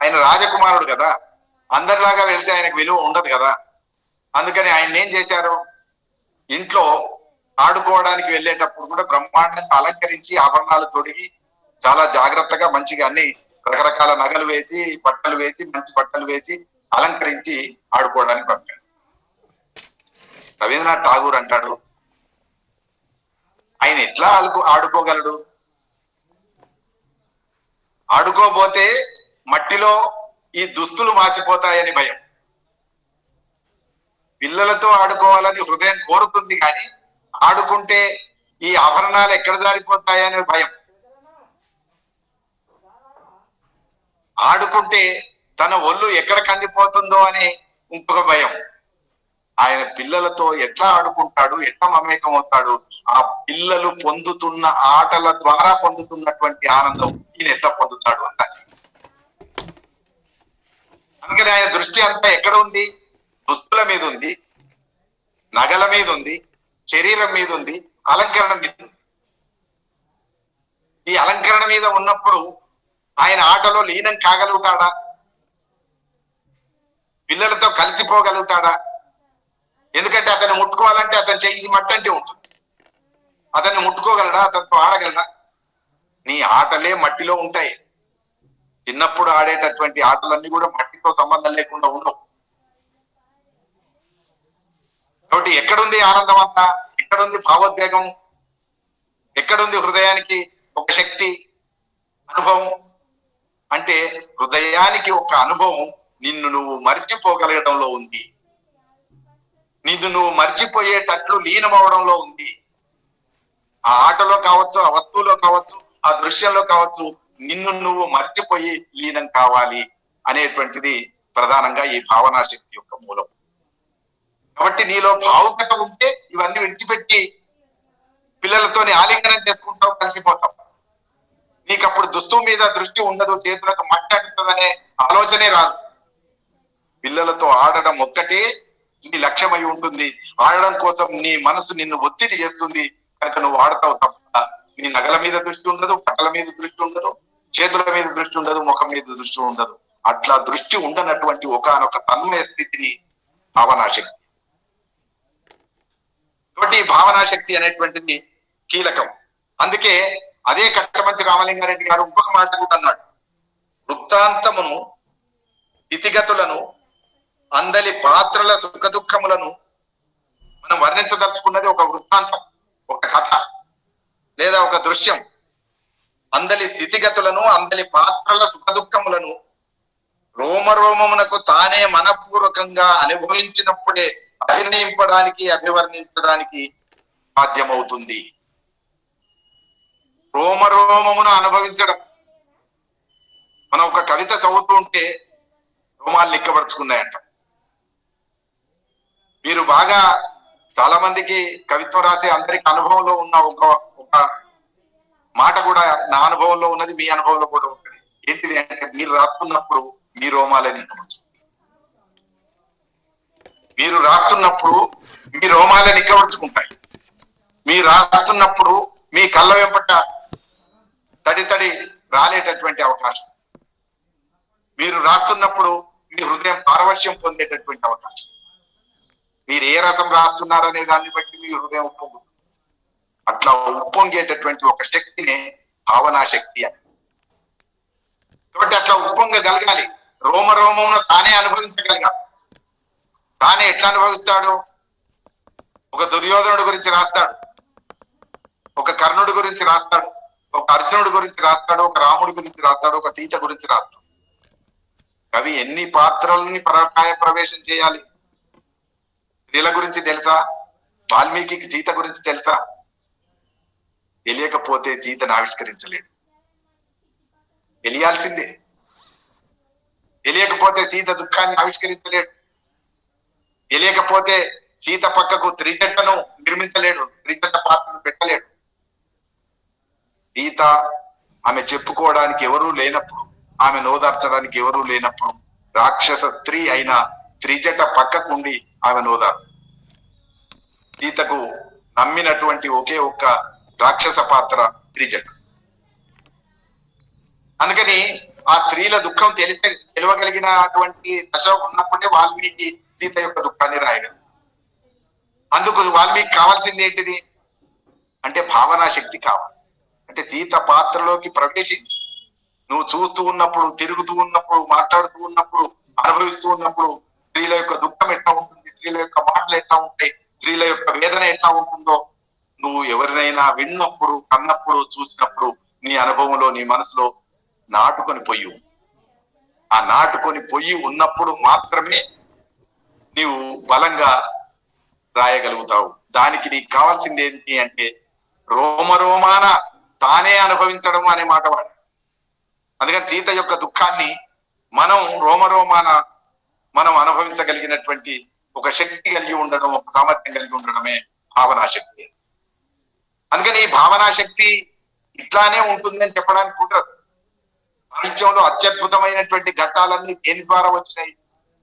ఆయన రాజకుమారుడు కదా, అందరిలాగా వెళ్తే ఆయనకు విలువ ఉండదు కదా. అందుకని ఆయన ఏం చేశారు, ఇంట్లో ఆడుకోవడానికి వెళ్ళేటప్పుడు కూడా బ్రహ్మాండంగా అలంకరించి ఆభరణాలు తొడిగి చాలా జాగ్రత్తగా మంచిగా అన్ని రకరకాల నగలు వేసి బట్టలు వేసి మంచి బట్టలు వేసి అలంకరించి ఆడుకోవడానికి పంపాడు. రవీంద్రనాథ్ ఠాగూర్ అంటాడు, ఆయన ఎట్లా ఆడుకోగలడు? ఆడుకోబోతే మట్టిలో ఈ దుస్తులు మాసిపోతాయని భయం. పిల్లలతో ఆడుకోవాలని హృదయం కోరుతుంది కానీ ఆడుకుంటే ఈ ఆభరణాలు ఎక్కడ జారిపోతాయని భయం. ఆడుకుంటే తన ఒళ్ళు ఎక్కడ కందిపోతుందో అని ఇంకొక భయం. ఆయన పిల్లలతో ఎట్లా ఆడుకుంటాడు, ఎట్లా మమేకం అవుతాడు, ఆ పిల్లలు పొందుతున్న ఆటల ద్వారా పొందుతున్నటువంటి ఆనందం ఈయన ఎట్లా పొందుతాడు అంత. అందుకని ఆయన దృష్టి అంతా ఎక్కడ ఉంది? దుస్తుల మీద ఉంది, నగల మీద ఉంది, శరీరం మీద ఉంది, అలంకరణ మీద ఉంది. ఈ అలంకరణ మీద ఉన్నప్పుడు ఆయన ఆటలో లీనం కాగలుగుతాడా? పిల్లలతో కలిసిపోగలుగుతాడా? ఎందుకంటే అతన్ని ముట్టుకోవాలంటే అతని చెయ్యి మట్టంటే ఉంటుంది. అతన్ని ముట్టుకోగలడా? అతనితో ఆడగలడా? నీ ఆటలే మట్టిలో ఉంటాయి. చిన్నప్పుడు ఆడేటటువంటి ఆటలన్నీ కూడా మట్టితో సంబంధం లేకుండా ఉండవు. కాబట్టి ఎక్కడుంది ఆనందం అంతా? ఎక్కడుంది భావోద్వేగం? ఎక్కడుంది హృదయానికి ఒక శక్తి, అనుభవం? అంటే హృదయానికి ఒక అనుభవం నిన్ను నువ్వు మర్చిపోగలగడంలో ఉంది, నిన్ను నువ్వు మర్చిపోయేటట్లు లీనమవడంలో ఉంది. ఆ ఆటలో కావచ్చు, ఆ వస్తువులో కావచ్చు, ఆ దృశ్యంలో కావచ్చు, నిన్ను నువ్వు మర్చిపోయి లీనం కావాలి అనేటువంటిది ప్రధానంగా ఈ భావనా శక్తి యొక్క మూలం. కాబట్టి నీలో భావుకత ఉంటే ఇవన్నీ విడిచిపెట్టి పిల్లలతోని ఆలింగనం చేసుకుంటావు, కలిసిపోతావు. నీకు అప్పుడు దుస్తువు మీద దృష్టి ఉండదు, చేతులకు మట్టి అంటుతుందనే ఆలోచనే రాదు. పిల్లలతో ఆడడం ఒక్కటే నీ లక్ష్యమై ఉంటుంది. ఆడడం కోసం నీ మనసు నిన్ను ఒత్తిడి చేస్తుంది కనుక నువ్వు ఆడతావు తప్ప నీ నగల మీద దృష్టి ఉండదు, బట్టల మీద దృష్టి ఉండదు, చేతుల మీద దృష్టి ఉండదు, ముఖం మీద దృష్టి ఉండదు. అట్లా దృష్టి ఉండనటువంటి ఒకానొక తన్మయ స్థితిని భావనాశక్తి. కాబట్టి భావనాశక్తి అనేటువంటిది కీలకం. అందుకే అదే కట్టమంచి రామలింగారెడ్డి గారు ఇంకొక మాట కూడా అన్నాడు, వృత్తాంతమును, స్థితిగతులను, అందలి పాత్రల సుఖదుఖములను మనం వర్ణించదలుచుకున్నది ఒక వృత్తాంతం, ఒక కథ లేదా ఒక దృశ్యం. అందలి స్థితిగతులను, అందలి పాత్రల సుఖదుఖములను రోమరోమమునకు తానే మనపూర్వకంగా అనుభవించినప్పుడే అభినయింపడానికి, అభివర్ణించడానికి సాధ్యమవుతుంది. రోమరోమమును అనుభవించడం. మనం ఒక కవిత చదువుతూ ఉంటే రోమాలు లిక్కబరుచుకున్నాయంట. మీరు బాగా చాలా మందికి కవిత్వం రాసే అందరికి అనుభవంలో ఉన్న ఒక మాట కూడా నా అనుభవంలో ఉన్నది, మీ అనుభవంలో కూడా ఉంటుంది. ఏంటిది అంటే, మీరు రాస్తున్నప్పుడు మీ రోమాలే నిక్కబరుచు, మీరు రాస్తున్నప్పుడు మీ రోమాలే నిక్కబరుచుకుంటాయి. మీరు రాస్తున్నప్పుడు మీ కళ్ళ వెంపట తడి తడి రాలేటటువంటి అవకాశం, మీరు రాస్తున్నప్పుడు మీ హృదయం పారవశ్యం పొందేటటువంటి అవకాశం. మీరు ఏ రసం రాస్తున్నారనే దాన్ని బట్టి మీ హృదయం ఉప్పొంగుతుంది. అట్లా ఉప్పొంగేటటువంటి ఒక శక్తినే భావనా శక్తి అని. కాబట్టి అట్లా ఉప్పొంగగలగాలి, రోమరోమమున తానే అనుభవించగలగాలి. తానే ఎట్లా అనుభవిస్తాడు? ఒక దుర్యోధనుడి గురించి రాస్తాడు, ఒక కర్ణుడి గురించి రాస్తాడు, ఒక అర్జునుడి గురించి రాస్తాడు, ఒక రాముడి గురించి రాస్తాడు, ఒక సీత గురించి రాస్తాడు. కవి ఎన్ని పాత్రలని పరకాయ ప్రవేశం చేయాలి? స్త్రీల గురించి తెలుసా? వాల్మీకి సీత గురించి తెలుసా? తెలియకపోతే సీతను ఆవిష్కరించలేడు. తెలియాల్సిందే. తెలియకపోతే సీత దుఃఖాన్ని ఆవిష్కరించలేడు. తెలియకపోతే సీత పక్కకు త్రిజట్టను నిర్మించలేడు, త్రిజట్ట పాత్రను పెట్టలేడు. సీత ఆమె చెప్పుకోవడానికి ఎవరూ లేనప్పుడు, ఆమె నోదార్చడానికి ఎవరూ లేనప్పుడు, రాక్షస స్త్రీ అయిన త్రిజట పక్కకుండి ఆమె నోదార్చు. సీతకు నమ్మినటువంటి ఒకే ఒక్క రాక్షస పాత్ర త్రిజట. అందుకని ఆ స్త్రీల దుఃఖం తెలియగలిగినటువంటి దశ ఉన్నప్పుడే వాల్మీకి సీత యొక్క దుఃఖాన్ని రాయగలరు. అందుకు వాల్మీకి కావాల్సింది ఏంటిది అంటే భావనా శక్తి కావాలి. అంటే సీత పాత్రలోకి ప్రవేశించి నువ్వు చూస్తూ ఉన్నప్పుడు, తిరుగుతూ ఉన్నప్పుడు, మాట్లాడుతూ ఉన్నప్పుడు, అనుభవిస్తూ ఉన్నప్పుడు స్త్రీల యొక్క దుఃఖం ఎట్లా ఉంటుంది, స్త్రీల యొక్క మాటలు ఎట్లా ఉంటాయి, స్త్రీల యొక్క వేదన ఎట్లా ఉంటుందో నువ్వు ఎవరినైనా విన్నప్పుడు, కన్నప్పుడు, చూసినప్పుడు నీ అనుభవంలో, నీ మనసులో నాటుకొని పొయ్యి. ఆ నాటుకొని పొయ్యి ఉన్నప్పుడు మాత్రమే నీవు బలంగా రాయగలుగుతావు. దానికి నీకు కావాల్సింది ఏంటి అంటే రోమరోమాన తానే అనుభవించడం అనే మాట వాడు. అందుకని సీత యొక్క దుఃఖాన్ని మనం రోమరోమాన మనం అనుభవించగలిగినటువంటి ఒక శక్తి కలిగి ఉండడం, ఒక సామర్థ్యం కలిగి ఉండడమే భావనా శక్తి. అందుకని ఈ భావనా శక్తి ఇట్లానే ఉంటుందని చెప్పడానికి కుదరదు. సాహిత్యంలో అత్యద్భుతమైనటువంటి ఘట్టాలన్నీ దేని ద్వారా వచ్చినాయి?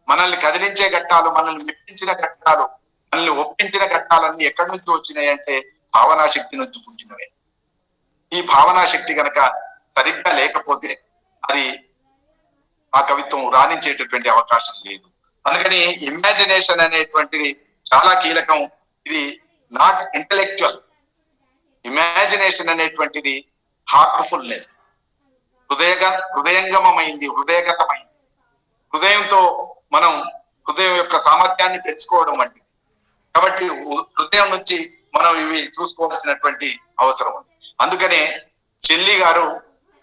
మనల్ని కదిలించే ఘట్టాలు, మనల్ని మెప్పించిన ఘట్టాలు, మనల్ని ఒప్పించిన ఘట్టాలన్నీ ఎక్కడి నుంచి వచ్చినాయి అంటే భావనా శక్తి నుంచి పుట్టినవే. ఈ భావనా శక్తి గనక సరిగ్గా లేకపోతే అది ఆ కవిత్వం రాణించేటటువంటి అవకాశం లేదు. అందుకని ఇమాజినేషన్ అనేటువంటిది చాలా కీలకం. ఇది నాట్ ఇంటలెక్చువల్. ఇమాజినేషన్ అనేటువంటిది హార్ట్ఫుల్నెస్, హృదయంగమైంది, హృదయగతమైంది. హృదయంతో మనం హృదయం యొక్క సామర్థ్యాన్ని పెంచుకోవడం వంటిది. కాబట్టి హృదయం నుంచి మనం ఇవి చూసుకోవాల్సినటువంటి అవసరం ఉంది. అందుకనే షెల్లీ గారు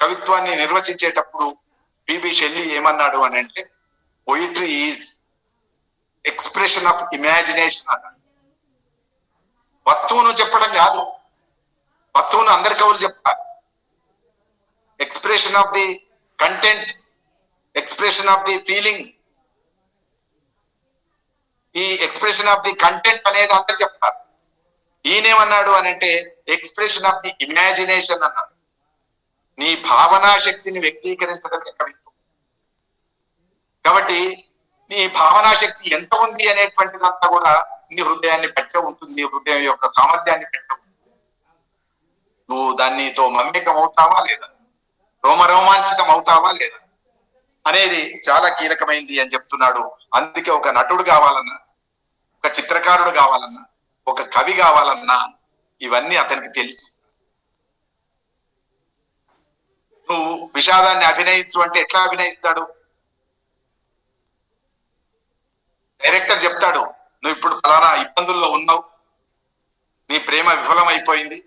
కవిత్వాన్ని నిర్వచించేటప్పుడు పిబి షెల్లీ ఏమన్నాడు అని అంటే, poetry is expression of imagination అన్నాడు. వస్తువును చెప్పడం కాదు, వస్తువును అందరి కవులు చెప్తారు. Expression of the content, expression of the feeling. ఈ ఎక్స్ప్రెషన్ ఆఫ్ ది కంటెంట్ అనేది అందరు చెప్తారు. ఈయనేమన్నాడు అని అంటే ఎక్స్ప్రెషన్ ఆఫ్ ది ఇమాజినేషన్ అన్నాడు. నీ భావనా శక్తిని వ్యక్తీకరించడమే కవిత్వం. కాబట్టి నీ భావనా శక్తి ఎంత ఉంది అనేటువంటిదంతా కూడా నీ హృదయాన్ని పెట్ట ఉంటుంది, హృదయం యొక్క సామర్థ్యాన్ని పెట్ట ఉంటుంది. నువ్వు దానితో మమేకం అవుతావా లేదా, రోమరోమాంచితం అవుతావా లేదా అనేది చాలా కీలకమైంది అని చెప్తున్నాడు. అందుకే ఒక నటుడు కావాలన్నా, ఒక చిత్రకారుడు కావాలన్నా, ఒక కవి కావాలన్నా ఇవన్నీ అతనికి తెలుసు. నువ్వు విషాదాన్ని అభినయించు అంటే ఎట్లా అభినయిస్తాడు? డైరెక్టర్ చెప్తాడు, నువ్వు ఇప్పుడు ఫలానా ఇబ్బందుల్లో ఉన్నావు, నీ ప్రేమ విఫలమైపోయింది,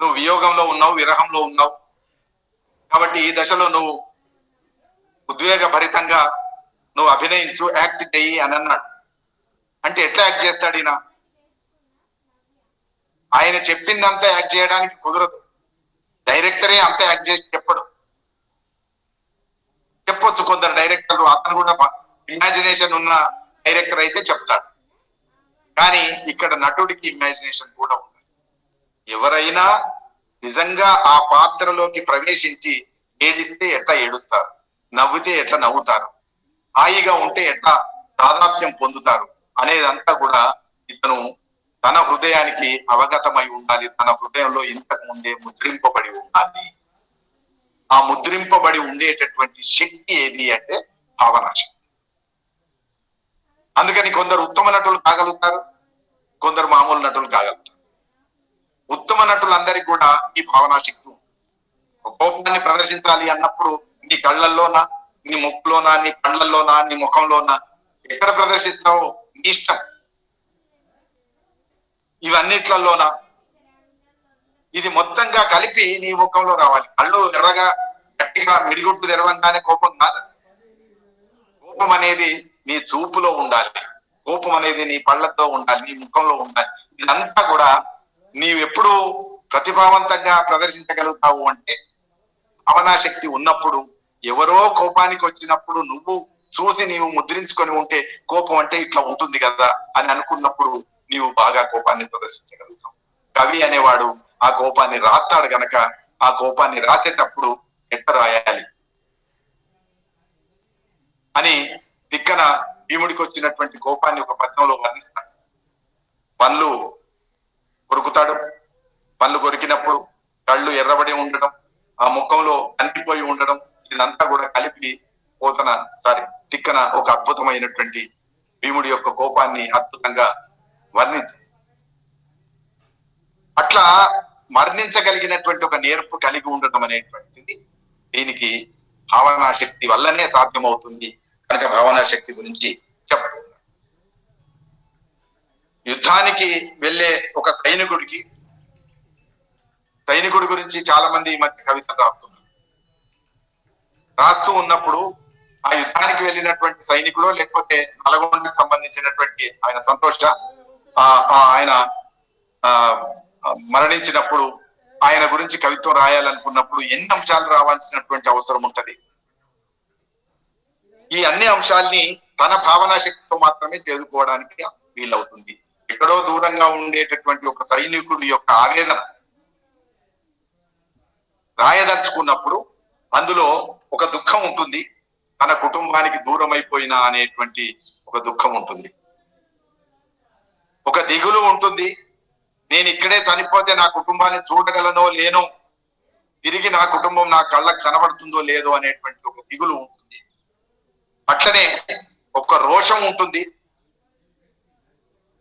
నువ్వు వియోగంలో ఉన్నావు, విరహంలో ఉన్నావు, కాబట్టి ఈ దశలో నువ్వు ఉద్వేగ భరితంగా నువ్వు అభినయించు, యాక్ట్ చెయ్యి అని అన్నాడు. అంటే ఎట్లా యాక్ట్ చేస్తాడు ఈయన? ఆయన చెప్పిందంతా యాక్ట్ చేయడానికి కుదరదు. డైరెక్టరే అంతా యాక్ట్ చేసి చెప్పడు. చెప్పొచ్చు కొందరు డైరెక్టర్లు, అతను కూడా ఇమాజినేషన్ ఉన్న డైరెక్టర్ అయితే చెప్తాడు. కానీ ఇక్కడ నటుడికి ఇమాజినేషన్ కూడా ఉంది. ఎవరైనా నిజంగా ఆ పాత్రలోకి ప్రవేశించి ఏడిస్తే ఎట్లా ఏడుస్తారు, నవ్వితే ఎట్లా నవ్వుతారు, హాయిగా ఉంటే ఎట్లా తాదాత్మ్యం పొందుతారు అనేదంతా కూడా ఇతను తన హృదయానికి అవగతమై ఉండాలి. తన హృదయంలో ఇంతకు ముందే ముద్రింపబడి ఉండాలి. ఆ ముద్రింపబడి ఉండేటటువంటి శక్తి ఏది అంటే భావనా శక్తి. అందుకని కొందరు ఉత్తమ నటులు కాగలుగుతారు, కొందరు మామూలు నటులు కాగలుగుతారు. ఉత్తమ నటులందరికీ కూడా ఈ భావనా శక్తి ఉంది. కోపాన్ని ప్రదర్శించాలి అన్నప్పుడు నీ కళ్ళల్లోనా, నీ ముక్కులోనా, నీ కళ్ళల్లోనా, నీ ముఖంలోనా, ఎక్కడ ప్రదర్శిస్తావో నీ ఇష్టం. ఇవన్నిట్లలోనా ఇది మొత్తంగా కలిపి నీ ముఖంలో రావాలి. కళ్ళు ఎర్రగా గట్టిగా మిడిగుట్టు తెరవంగానే కోపం కాదు. కోపం అనేది నీ చూపులో ఉండాలి, కోపం అనేది నీ పళ్ళతో ఉండాలి, నీ ముఖంలో ఉండాలి. ఇదంతా కూడా నీవెప్పుడు ప్రతిభావంతంగా ప్రదర్శించగలుగుతావు అంటే భావనా శక్తి ఉన్నప్పుడు. ఎవరో కోపానికి వచ్చినప్పుడు నువ్వు చూసి నీవు ముద్రించుకొని ఉంటే కోపం అంటే ఇట్లా ఉంటుంది కదా అని అనుకున్నప్పుడు నీవు బాగా కోపాన్ని ప్రదర్శించగలుగుతావు. కవి అనేవాడు ఆ కోపాన్ని రాస్తాడు గనక ఆ కోపాన్ని రాసేటప్పుడు ఎట్ట రాయాలి అని తిక్కన భీముడికి వచ్చినటువంటి కోపాన్ని ఒక పద్యంలో వర్ణిస్తాడు. పళ్ళు కొరుకుతాడు, పళ్ళు కొరికినప్పుడు కళ్ళు ఎర్రబడి ఉండడం, ఆ ముఖంలో కంటిపోయి ఉండడం, ఇదంతా కూడా కలిపి తిక్కన ఒక అద్భుతమైనటువంటి భీముడి యొక్క కోపాన్ని అద్భుతంగా వర్ణించారు. అట్లా మరణించగలిగినటువంటి ఒక నేర్పు కలిగి ఉండటం అనేటువంటిది దీనికి భావనా శక్తి వల్లనే సాధ్యమవుతుంది కనుక భావనా శక్తి గురించి చెప్తున్నారు. యుద్ధానికి వెళ్ళే ఒక సైనికుడి గురించి చాలా మంది ఈ మధ్య కవితలు రాస్తున్నారు. రాస్తూ ఉన్నప్పుడు ఆ యుద్ధానికి వెళ్ళినటువంటి సైనికుడు లేకపోతే నల్గొండకు సంబంధించినటువంటి ఆయన సంతోష ఆయన మరణించినప్పుడు ఆయన గురించి కవిత్వం రాయాలనుకున్నప్పుడు ఎన్ని అంశాలు రావాల్సినటువంటి అవసరం ఉంటది. ఈ అన్ని అంశాల్ని తన భావనా శక్తితో మాత్రమే చేరుకోవడానికి వీలవుతుంది. ఎక్కడో దూరంగా ఉండేటటువంటి ఒక సైనికుడి యొక్క ఆవేదన రాయదలుచుకున్నప్పుడు అందులో ఒక దుఃఖం ఉంటుంది, తన కుటుంబానికి దూరం అయిపోయినా అనేటువంటి ఒక దుఃఖం ఉంటుంది, ఒక దిగులు ఉంటుంది, నేను ఇక్కడే చనిపోతే నా కుటుంబాన్ని చూడగలనో లేనో, తిరిగి నా కుటుంబం నా కళ్ళకు కనబడుతుందో లేదో అనేటువంటి ఒక దిగులు ఉంటుంది. అట్లనే ఒక రోషం ఉంటుంది,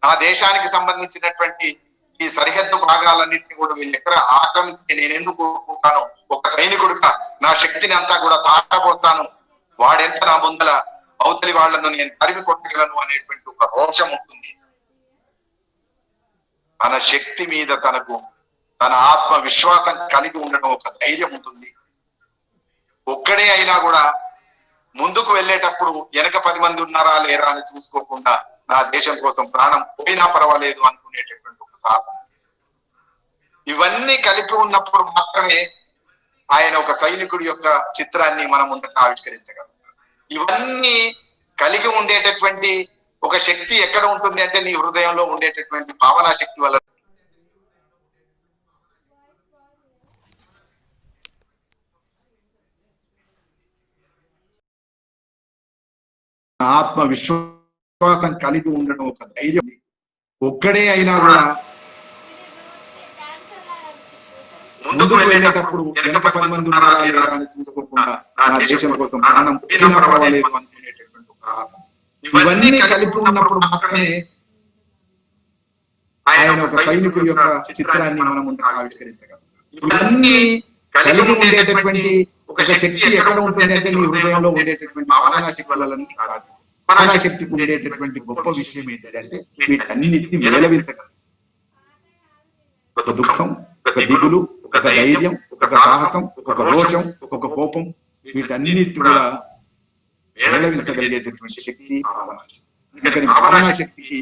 నా దేశానికి సంబంధించినటువంటి ఈ సరిహద్దు భాగాలన్నింటినీ కూడా వీళ్ళు ఎక్కడ ఆక్రమిస్తే నేను ఎందుకు కోరుకుంటాను, ఒక సైనికుడిగా నా శక్తిని అంతా కూడా తాటపోస్తాను, వాడెంత నా ముందల అవతలి వాళ్లను నేను తరిమి కొట్టగలను అనేటువంటి ఒక రోషం ఉంటుంది. తన శక్తి మీద తన ఆత్మ విశ్వాసం కలిగి ఉండడం, ఒక ధైర్యం ఉంటుంది. ఒక్కడే అయినా కూడా ముందుకు వెళ్ళేటప్పుడు వెనక 10 మంది ఉన్నారా లేరా అని చూసుకోకుండా నా దేశం కోసం ప్రాణం పోయినా పర్వాలేదు అనుకునేటటువంటి ఒక సాహసం. ఇవన్నీ కలిపి ఉన్నప్పుడు మాత్రమే ఆయన ఒక సైనికుడి యొక్క చిత్రాన్ని మనం ముందట ఆవిష్కరించగలం. ఇవన్నీ కలిగి ఉండేటటువంటి ఒక శక్తి ఎక్కడ ఉంటుంది అంటే నీ హృదయంలో ఉండేటటువంటి భావనా శక్తి వల్ల. ఆత్మ విశ్వాసం కలిగి ఉండడం, ఒక ధైర్యం. ఒక్కడే అయినా కూడా ముందుకు వెళ్ళేటప్పుడు వెనక 10 మంది ఉన్నారా లేదా అని చూసుకోకుండా నా దేశం కోసం ప్రాణం పోయినా పర్వాలేదు అనుకునేటటువంటి సాహసం. ఇవన్నీ కలిపి ఉన్నప్పుడు మాత్రమే ఆయన ఒక సైనికుడి యొక్క చిత్రాన్ని మనం ముందు ఆవిష్కరించగలం. ఇవన్నీ కలిగి ఉండేటటువంటి ఒక శక్తి ఎక్కడ ఉంటుంది అంటే నీ హృదయంలో ఉండేటటువంటి భావనా శక్తి వల్ల సాధ్యం. భావనా శక్తికి ఉండేటటువంటి గొప్ప విషయం ఏంటంటే వీటన్నిటిని మేళవించగలదు. ఒక దుఃఖం, ఒక దిగులు, ఒక ధైర్యం, ఒక సాహసం, ఒక రోషం, ఒక కోపం, వీటన్నిటి కూడా మేళవించగలిగేటటువంటి శక్తి భావనా శక్తి. అందుకని భావనా శక్తికి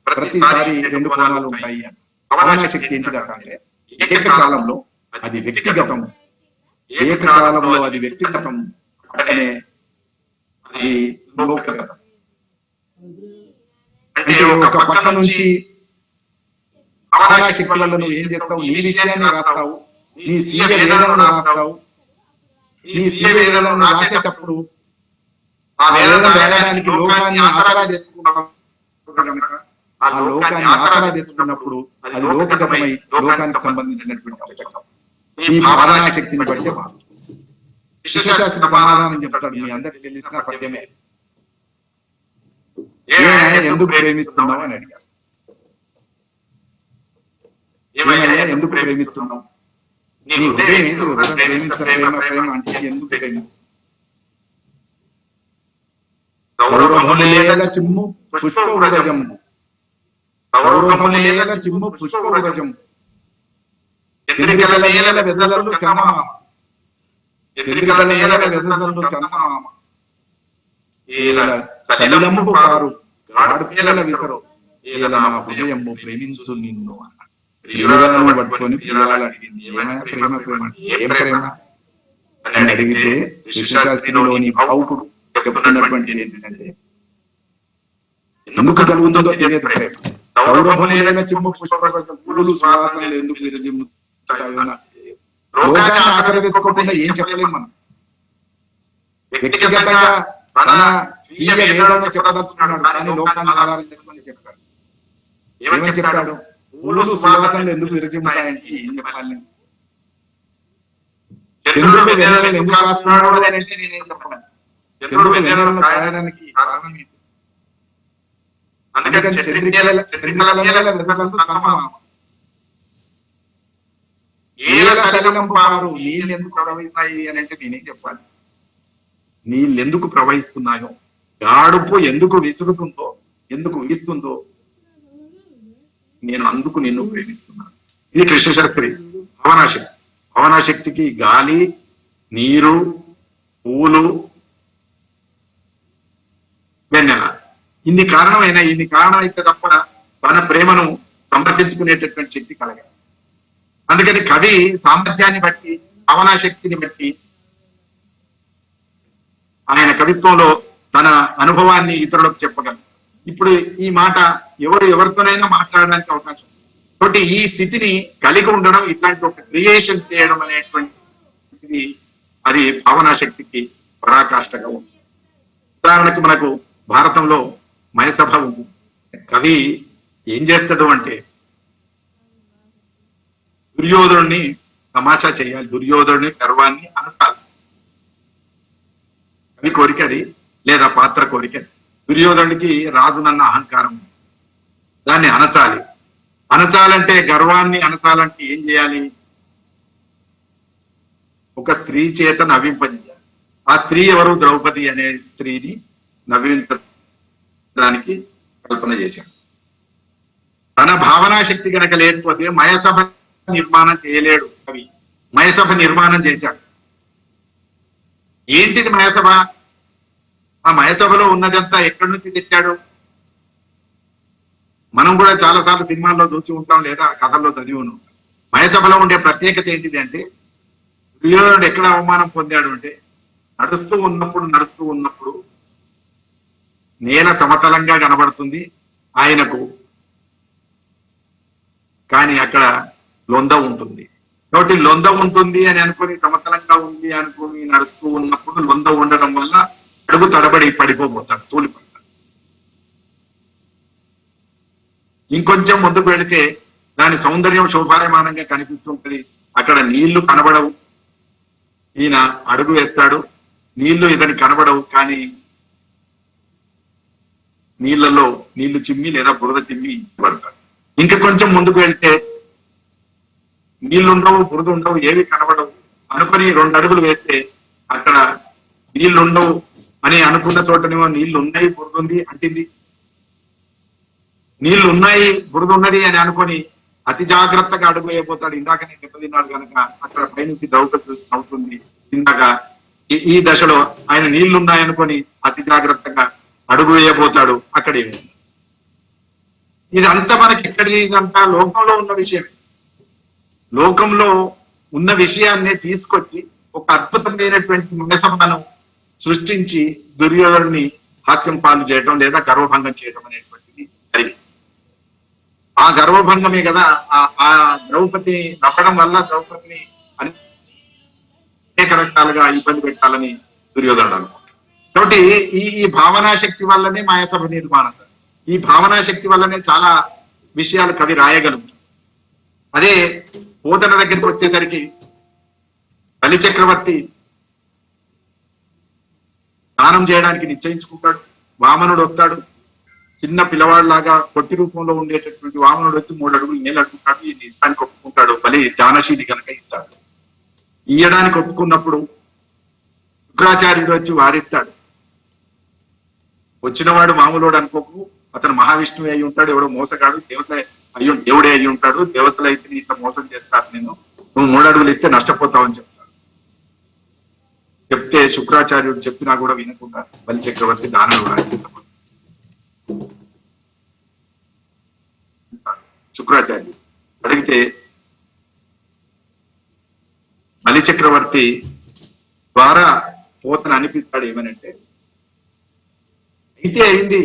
ప్రతిసారి రెండు కోణాలు ఉంటాయి అని. భావనా శక్తి ఏంటిదంటే ఏకకాలంలో అది వ్యక్తిగతం, ఏకకాలంలో అది వ్యక్తిగతం, అంటే అది లోకగతం. అంటే ఒక పక్క నుంచి భావనా శక్తులలో నువ్వు ఏం చేస్తావు, నీ విషయాన్ని రాస్తావు, నీ స్వీయ వేదనను రాస్తావు. నీ స్వీయ వేదనను రాసేటప్పుడు ఆ వేదన రాయడానికి లోకాన్ని ఆసరా తెచ్చుకున్నావు కనుక ఆ లోకాన్ని ఆసరా తెచ్చుకున్నప్పుడు అది లోకగతమై లోకానికి సంబంధించినటువంటి అవకాశం. ఈ భావనా శక్తిని బట్టే శిశుశాస్త్రి సమాధానం చెప్తాడు, మీ అందరికి తెలిసిన పద్యమే. ఏమైనా ఎందుకు ప్రేమిస్తున్నావు అని అడిగాడు. ఏమైనా ఎందుకు ప్రేమిస్తున్నావు, నీ హృదయం ఏంటి, హృదయం ప్రేమిస్తా ప్రేమ ప్రేమ అంటే ఎందుకు ప్రేమిస్తావు? గౌరవములేల చిమ్ము పుష్పవ్రజము, గౌరవములేల చిమ్ము పుష్పవ్రజము, ఎదురుగల నేల వెదలలు చందమామ, ఎదురుగల నేల వెదలలు చందమామ, ఏల సలిలము కారు గాడుపిల్లల విసరు, ఏల నా హృదయము ప్రేమించు నిన్ను అన్నాడు. ప్రియురాలను పట్టుకొని ప్రియురాలు అడిగింది, ఏమైనా ప్రేమ ప్రేమ ఏం ప్రేమ అని అడిగితే శిశుశాస్త్రిలోని భావుకుడు చెప్తున్నటువంటి ఏంటంటే ఎందుకు కలుగుతుందో తెలియదు ప్రేమ. గౌరవములేల చిమ్ము పుష్పవ్రజం, పూలు సువాసనలు ఎందుకు విరజిమ్ముతాయో లోకాన్ని ఆఖరి తెచ్చుకోకుండా ఏం చెప్పలేము మనం. వ్యక్తిగతంగా తన స్వీయ వేదనను చెప్పదలుచుకున్నాడు, కానీ లోకాన్ని ఆధారం చేసుకొని చెప్పాడు. ఏమని చెప్పాడు, పూలు సువాసనలు ఎందుకు విరజిమ్ముతాయంటే ఏం చెప్పాలి. చంద్రుడు వెన్నెలను ఎందుకు కాస్తున్నాడు అని అంటే నేనేం చెప్పాలి. చంద్రుడు వెన్నెలను కాయడానికి కారణం ఏంటి? అందుకని చంద్రికల వెదలందు చందమామ, ఏల సలిలం పారు నీళ్ళు ఎందుకు ప్రవహిస్తాయి అని అంటే నేనేం చెప్పాలి. నీళ్ళు ఎందుకు ప్రవహిస్తున్నాయో, గాడుపు ఎందుకు విసురుతుందో, ఎందుకు వీస్తుందో, నేను అందుకు నిన్ను ప్రేమిస్తున్నాను. ఇది కృష్ణశాస్త్రి భావనాశక్తి. భావనాశక్తికి గాలి, నీరు, పూలు, వెన్నెల ఇన్ని కారణం అయితే తప్ప తన ప్రేమను సమర్థించుకునేటటువంటి శక్తి కలగాలి. అందుకని కవి సామర్థ్యాన్ని బట్టి, భావనాశక్తిని బట్టి ఆయన కవిత్వంలో తన అనుభవాన్ని ఇతరులకు చెప్పగలరు. ఇప్పుడు ఈ మాట ఎవరితోనైనా మాట్లాడడానికి అవకాశం. కాబట్టి ఈ స్థితిని కలిగి ఉండడం, ఇట్లాంటి ఒక క్రియేషన్ చేయడం అనేటువంటిది అది భావనాశక్తికి పరాకాష్ఠగా ఉంది. ఉదాహరణకు మనకు భారతంలో మయసభ ఉంది. కవి ఏం చేస్తాడు అంటే దుర్యోధనుడిని తమాషా చేయాలి, దుర్యోధనుడిని గర్వాన్ని అనచాలి. కవి కోరిక అది, లేదా పాత్ర కోరిక అది. దుర్యోధనుడికి రాజునన్న అహంకారం ఉంది, దాన్ని అనచాలంటే గర్వాన్ని అనచాలంటే ఏం చేయాలి, ఒక స్త్రీ చేత నవ్వింపజేయాలి. ఆ స్త్రీ ఎవరు, ద్రౌపది అనే స్త్రీని నవ్వించడానికి కల్పన చేశాడు. తన భావనా శక్తి కనుక లేకపోతే మయసభ నిర్మాణం చేయలేడు కవి. మయసభ నిర్మాణం చేశాడు. ఏంటిది మయసభ? ఆ మయసభలో ఉన్నదంతా ఎక్కడి నుంచి తెచ్చాడు? మనం కూడా చాలా సార్లు సినిమాల్లో చూసి ఉంటాం, లేదా కథల్లో చదివి ఉన్నాం. మయసభలో ఉండే ప్రత్యేకత ఏంటిది అంటే దుర్యోధనుడు ఎక్కడ అవమానం పొందాడు అంటే నడుస్తూ ఉన్నప్పుడు నేల సమతలంగా కనబడుతుంది ఆయనకు, కానీ అక్కడ లొంద ఉంటుంది. కాబట్టి లొంద ఉంటుంది అని అనుకుని, సమతలంగా ఉంది అనుకుని నడుస్తూ ఉన్నప్పుడు లొంద ఉండడం వల్ల అడుగు తడబడి పడిపోతాడు, తూలిపడతాడు. ఇంకొంచెం ముందుకు వెళితే దాని సౌందర్యం శోభాయమానంగా కనిపిస్తుంటది. అక్కడ నీళ్లు కనబడవు, ఈయన అడుగు వేస్తాడు, నీళ్లు ఇతని కనబడవు, కానీ నీళ్లు చిమ్మి లేదా బురద చిమ్మి పడతాడు. ఇంకా కొంచెం ముందుకు వెళితే నీళ్లుండవు, బురద ఉండవు, ఏవి కనబడవు అనుకుని 2 అడుగులు వేస్తే అక్కడ నీళ్లుండవు అని అనుకున్న చోటనేమో నీళ్లు ఉన్నాయి, బురద ఉంది అంటింది. నీళ్లు ఉన్నాయి, బురద ఉన్నది అని అనుకొని అతి జాగ్రత్తగా అడుగు వేయబోతాడు. ఇందాకనే దెబ్బతిన్నాడు కనుక అక్కడ పైనుంచి ద్రౌపది చూసి నవ్వుతుంది. ఇందాక ఈ దశలో ఆయన నీళ్లున్నాయనుకొని అతి జాగ్రత్తగా అడుగు వేయబోతాడు. అక్కడే ఇదంతా మనకి ఎక్కడిది? ఇదంతా లోకంలో ఉన్న విషయం. లోకంలో ఉన్న విషయాన్నే తీసుకొచ్చి ఒక అద్భుతమైనటువంటి మనసభను సృష్టించి దుర్యోధనుని హాస్యం పాలు చేయడం లేదా గర్వభంగం చేయడం అనేటువంటిది జరిగింది. ఆ గర్వభంగమే కదా ఆ ద్రౌపదిని నవ్వడం వల్ల ద్రౌపదిని అనేక రకాలుగా ఇబ్బంది పెట్టాలని దుర్యోధనుడు అనుకుంటాడు. కాబట్టి ఈ భావనా శక్తి వల్లనే మాయాసభ నిర్మాణం. ఈ భావనా శక్తి వల్లనే చాలా విషయాలు కవి రాయగలుగుతాడు. అదే పోతన దగ్గరికి వచ్చేసరికి బలి చక్రవర్తి దానం చేయడానికి నిశ్చయించుకుంటాడు. వామనుడు వస్తాడు, చిన్న పిల్లవాడిలాగా కొట్టి రూపంలో ఉండేటటువంటి వామనుడు వచ్చి 3 అడుగులు నేలు అడుగుతాడు. ఇది ఇస్తానికి ఒప్పుకుంటాడు. బలి దానశీలి కనుక ఇస్తాడు. ఇయ్యడానికి ఒప్పుకున్నప్పుడు శుక్రాచార్యుడు వచ్చి వారిస్తాడు. వచ్చినవాడు మామూలుడు అనుకోకు, అతను మహావిష్ణువు అయి ఉంటాడు, ఎవడో మోసగాడు, దేవుడే అయి ఉంటాడు, దేవతలు అయితే ఇట్లా మోసం చేస్తారు, నేను నువ్వు 3 అడుగులు ఇస్తే నష్టపోతావని చెప్తాడు. చెప్తే శుక్రాచార్యుడు చెప్పినా కూడా వినకుండా బలి చక్రవర్తి దానం ఇవ్వడానికి సిద్ధపడతాడు. శుక్రాచార్యుడు అడిగితే బలి చక్రవర్తి ద్వారా పోతను అనిపిస్తాడు ఏమనంటే, అయితే అయింది,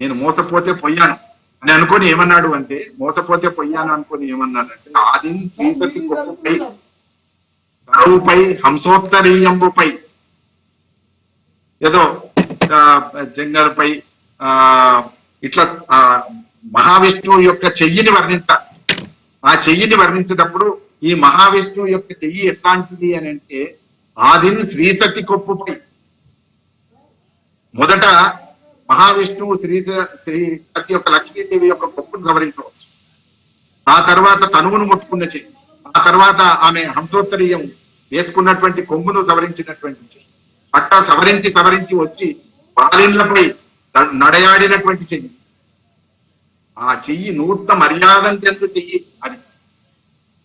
నేను మోసపోతే పోయాను అని అనుకొని ఏమన్నాడు అంటే, మోసపోతే పోయాను అనుకొని ఏమన్నాడంటే, ఆదిన్ శ్రీసతి గొప్పపై కరువుపై హంసోత్తరీయంబుపై ఏదో జంగలపై ఇట్లా మహావిష్ణువు యొక్క చెయ్యిని వర్ణించాలి. ఆ చెయ్యిని వర్ణించేటప్పుడు ఈ మహావిష్ణువు యొక్క చెయ్యి ఎట్లాంటిది అని అంటే, ఆదిన్ శ్రీసతి కొప్పుపై మొదట మహావిష్ణువు శ్రీ సతి యొక్క లక్ష్మీదేవి యొక్క కొప్పును సవరించవచ్చు. ఆ తర్వాత తనువును ముట్టుకున్న చెయ్యి, ఆ తర్వాత ఆమె హంసోత్తరీయం వేసుకున్నటువంటి కొంగును సవరించినటువంటి చెయ్యి, పట్టా సవరించి వచ్చి బాలిన్లపై నడయాడినటువంటి చెయ్యి, ఆ చెయ్యి నూతన మర్యాదం చెందు చెయ్యి. అది